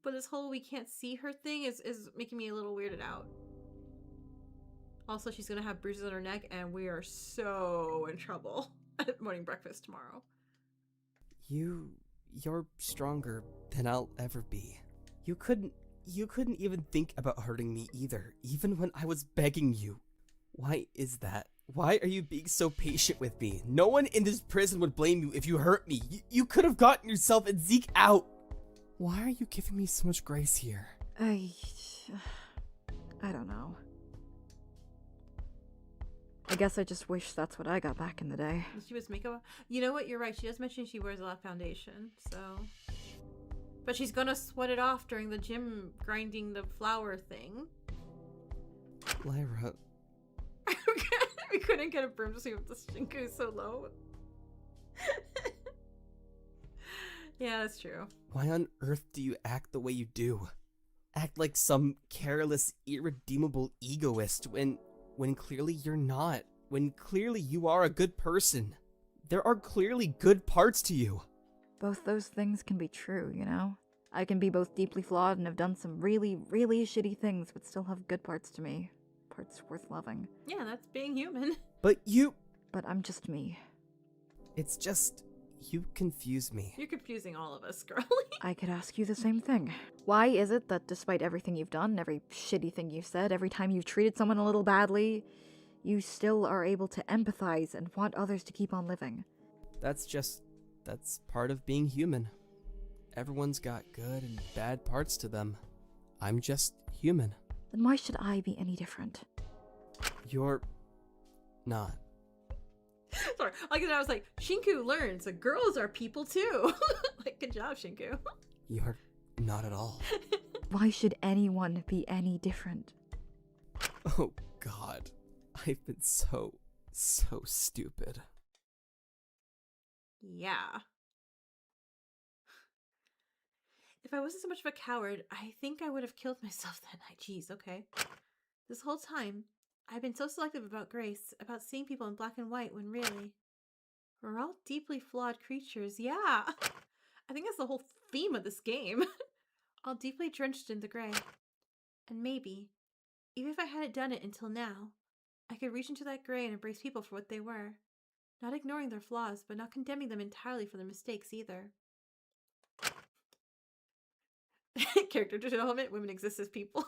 But this whole we can't see her thing is making me a little weirded out. Also, she's gonna have bruises on her neck, and we are so in trouble at morning breakfast tomorrow.
You're stronger than I'll ever be. You couldn't even think about hurting me either, even when I was begging you. Why is that? Why are you being so patient with me? No one in this prison would blame you if you hurt me. You could have gotten yourself and Zeke out. Why are you giving me so much grace here?
I don't know. I guess I just wish that's what I got back in the day.
She was makeup. You know what? You're right. She does mention she wears a lot of foundation, so. But she's gonna sweat it off during the gym grinding the flour thing.
Lyra.
We couldn't get a broom to sweep up the Shinku so low. Yeah, that's true.
Why on earth do you act the way you do? Act like some careless, irredeemable egoist when clearly you're not. When clearly you are a good person. There are clearly good parts to you.
Both those things can be true, you know? I can be both deeply flawed and have done some really, really shitty things, but still have good parts to me. Parts worth loving.
Yeah, that's being human.
But
But I'm just me.
It's just, you confuse me.
You're confusing all of us, girlie.
I could ask you the same thing. Why is it that despite everything you've done, every shitty thing you've said, every time you've treated someone a little badly, you still are able to empathize and want others to keep on living?
That's part of being human. Everyone's got good and bad parts to them. I'm just human.
Then why should I be any different?
You're not.
Sorry, like I was like, Shinku learns that girls are people too. Like, good job, Shinku.
You're not at all.
Why should anyone be any different?
Oh, God. I've been so stupid.
Yeah. If I wasn't so much of a coward, I think I would have killed myself that night. Jeez, okay. This whole time, I've been so selective about grace, about seeing people in black and white when really, we're all deeply flawed creatures. Yeah. I think that's the whole theme of this game. All deeply drenched in the gray. And maybe, even if I hadn't done it until now, I could reach into that gray and embrace people for what they were. Not ignoring their flaws, but not condemning them entirely for their mistakes either. Character development, women exist as people.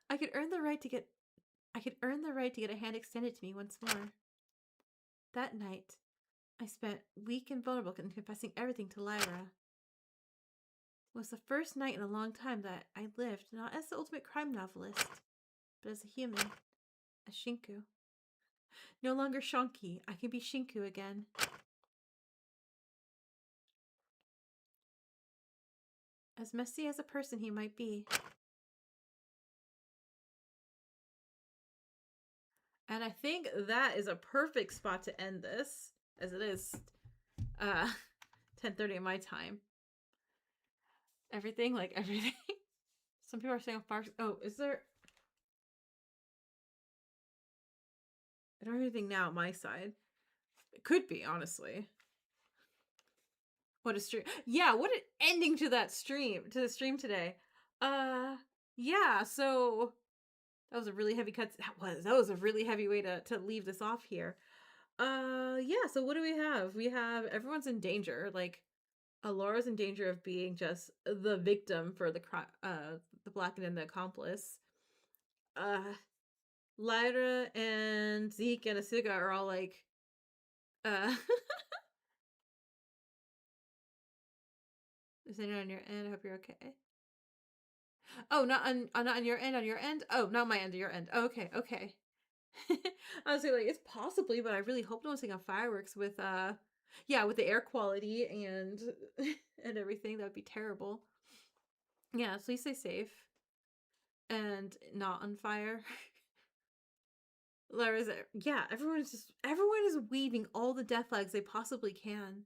I could earn the right to get a hand extended to me once more. That night, I spent weak and vulnerable in confessing everything to Lyra. It was the first night in a long time that I lived not as the ultimate crime novelist, but as a human, as Shinku. No longer Shonky, I can be Shinku again. As messy as a person he might be. And I think that is a perfect spot to end this, as it is 10:30 in my time. Everything. Some people are saying far. Oh, is there? I don't have anything now on my side. It could be, honestly. What a stream. Yeah, what an ending to the stream today. Yeah, so that was a really heavy cut. That was a really heavy way to leave this off here. Yeah, so what do we have? We have everyone's in danger. Like, Laura's in danger of being just the victim for the Blackened and the accomplice. Lyra and Zeke and Asuga are all like, is anyone on your end? I hope you're okay. Oh, not on your end. On your end. Oh, not my end. Your end. Oh, okay. I was like, it's possibly, but I really hope no one's taking fireworks with with the air quality and and everything. That would be terrible. Yeah, so you stay safe and not on fire. Lyra's everyone is weaving all the death flags they possibly can.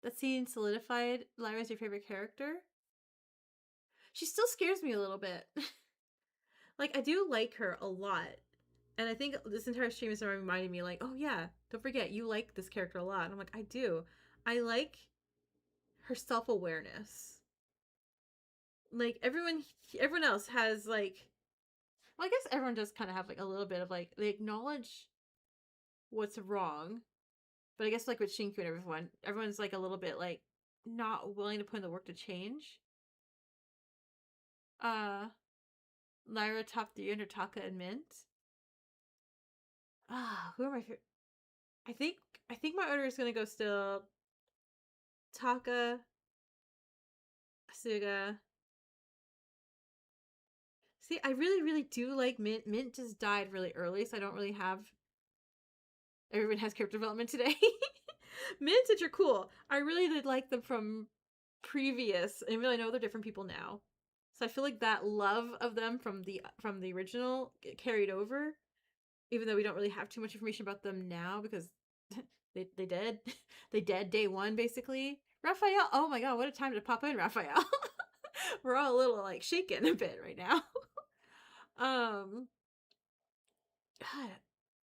That scene solidified Lyra's your favorite character. She still scares me a little bit. Like, I do like her a lot. And I think this entire stream is reminding me, like, oh yeah, don't forget, you like this character a lot. And I'm like, I do. I like her self-awareness. Like, everyone else has, like, well, I guess everyone does kind of have, like, a little bit of, like, they acknowledge what's wrong. But I guess, like, with Shinku and everyone's, like, a little bit, like, not willing to put in the work to change. Lyra top 3 under Taka and Mint. Who are my favorite? I think my order is gonna go still Taka, Asuga. See, I really, really do like Mint. Mint just died really early, so I don't really have. Everyone has character development today. Mint, which are cool. I really did like them from previous, and really know they're different people now. So I feel like that love of them from the original carried over, even though we don't really have too much information about them now because they dead. They dead day one basically. Raphael, oh my god, what a time to pop in, Raphael. We're all a little like shaken a bit right now. God.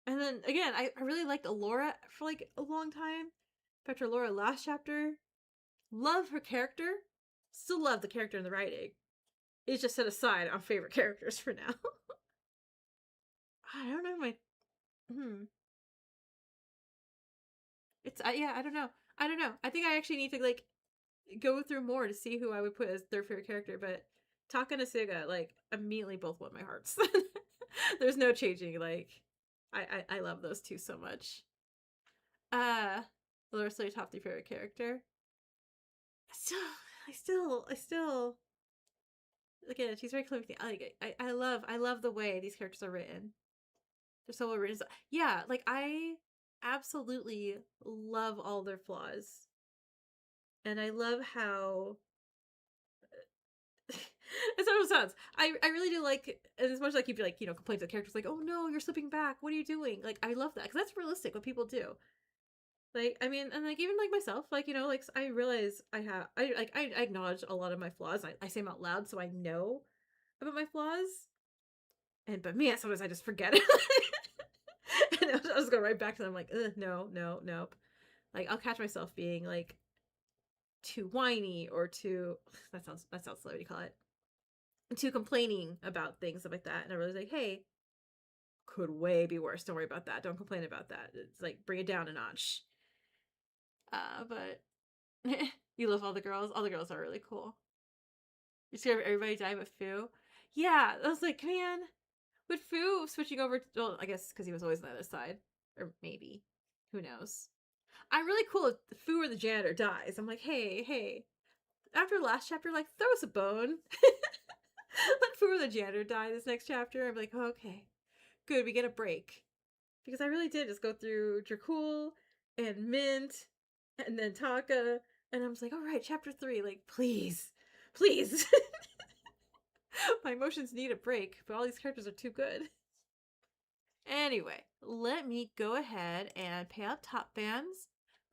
And then again, I really liked Alora for like a long time. After Alora last chapter, Love her character. Still love the character in the writing. It's just set aside on favorite characters for now. I don't know my. It's yeah. I don't know. I don't know. I think I actually need to like go through more to see who I would put as their favorite character. But Taka and Asuga like immediately both won my hearts. There's no changing. Like, I love those two so much. Laura Slade, top 3 favorite character. I still. Again, she's very clever. I love the way these characters are written. They're so well written. Yeah, like I absolutely love all their flaws, and I love how. It's what it sounds. I really do like, as much like you'd be like, you know, complain to the characters like, oh no, you're slipping back. What are you doing? Like, I love that because that's realistic what people do. Like, I mean, and like even like myself, like, you know, like I realize I acknowledge a lot of my flaws. I say them out loud so I know about my flaws. But man, sometimes I just forget it. And I'll just go right back to them like, no, nope. Like I'll catch myself being like too whiny or too that sounds slow. What do you call it? Too complaining about things, stuff like that. And I realize like, hey, could way be worse. Don't worry about that. Don't complain about that. It's like bring it down a notch. But you love all the girls. All the girls are really cool. You scared of everybody dying but Fu. Yeah, I was like, man, with Fu switching over to, well, I guess because he was always on the other side. Or maybe. Who knows? I'm really cool if Fu or the janitor dies. I'm like, hey. After last chapter, like, throw us a bone. Let Fu or the janitor die this next chapter. I'm like, oh, okay. Good, we get a break. Because I really did just go through Dracul and Mint and then Taka. And I was like, all right, chapter 3. Like, please. My emotions need a break, but all these characters are too good. Anyway, let me go ahead and pay out top fans.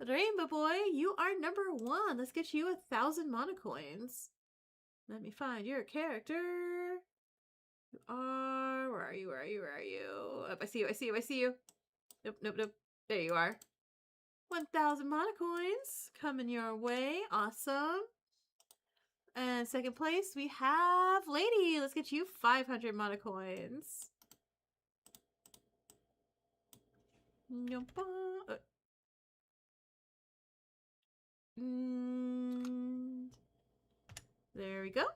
Rainbow Boy, you are number 1. Let's get you 1,000 mana coins. Let me find your character. You are... Where are you? Oh, I see you. Nope. There you are. 1,000 mana coins coming your way. Awesome. And second place, we have Lady. Let's get you 500 mana coins. There we go.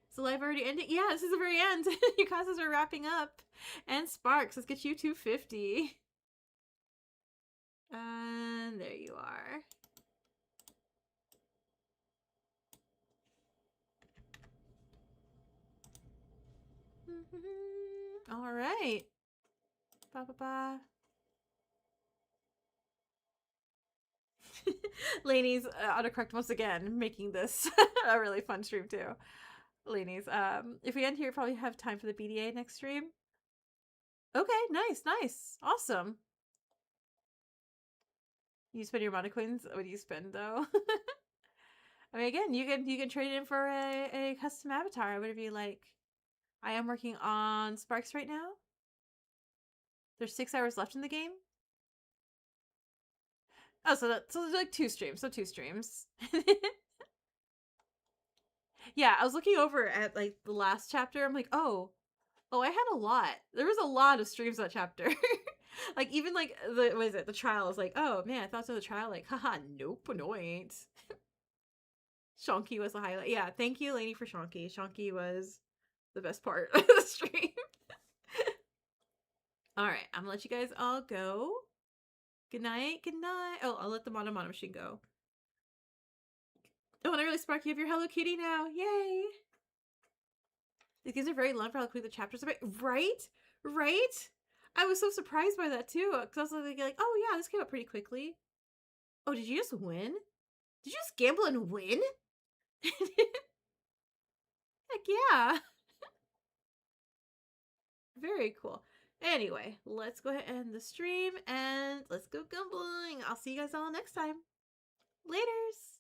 Is the live already ending? Yeah, this is the very end. You guys are wrapping up. And Sparks, let's get you 250. And there you are. All right. Ba. Lainey's autocorrect once again, making this a really fun stream too. Lainey's, if we end here, probably have time for the BDA next stream. Okay, nice, awesome. You spend your mana coins. What do you spend though? I mean, again, you can trade it in for a custom avatar, whatever you like. I am working on Sparks right now. There's 6 hours left in the game. Oh, so there's like 2 streams. So 2 streams. Yeah, I was looking over at like the last chapter. I'm like, oh, I had a lot. There was a lot of streams that chapter. Like even like the trial. I was like, oh man, I thought so. The trial, like, haha, nope, no, I ain't. Shonky was the highlight. Yeah, thank you, Lainey, for Shonky. Shonky was the best part of the stream. All right, I'm gonna let you guys all go. Good night. Oh, I'll let the Mono machine go. Oh, and I really spark you have your Hello Kitty now. Yay! These games are very long for how quick the chapters are. Right? I was so surprised by that too, because I was like, oh yeah, this came up pretty quickly. Oh, did you just win? Did you just gamble and win? Heck yeah. Very cool. Anyway, let's go ahead and end the stream and let's go gambling. I'll see you guys all next time. Laters!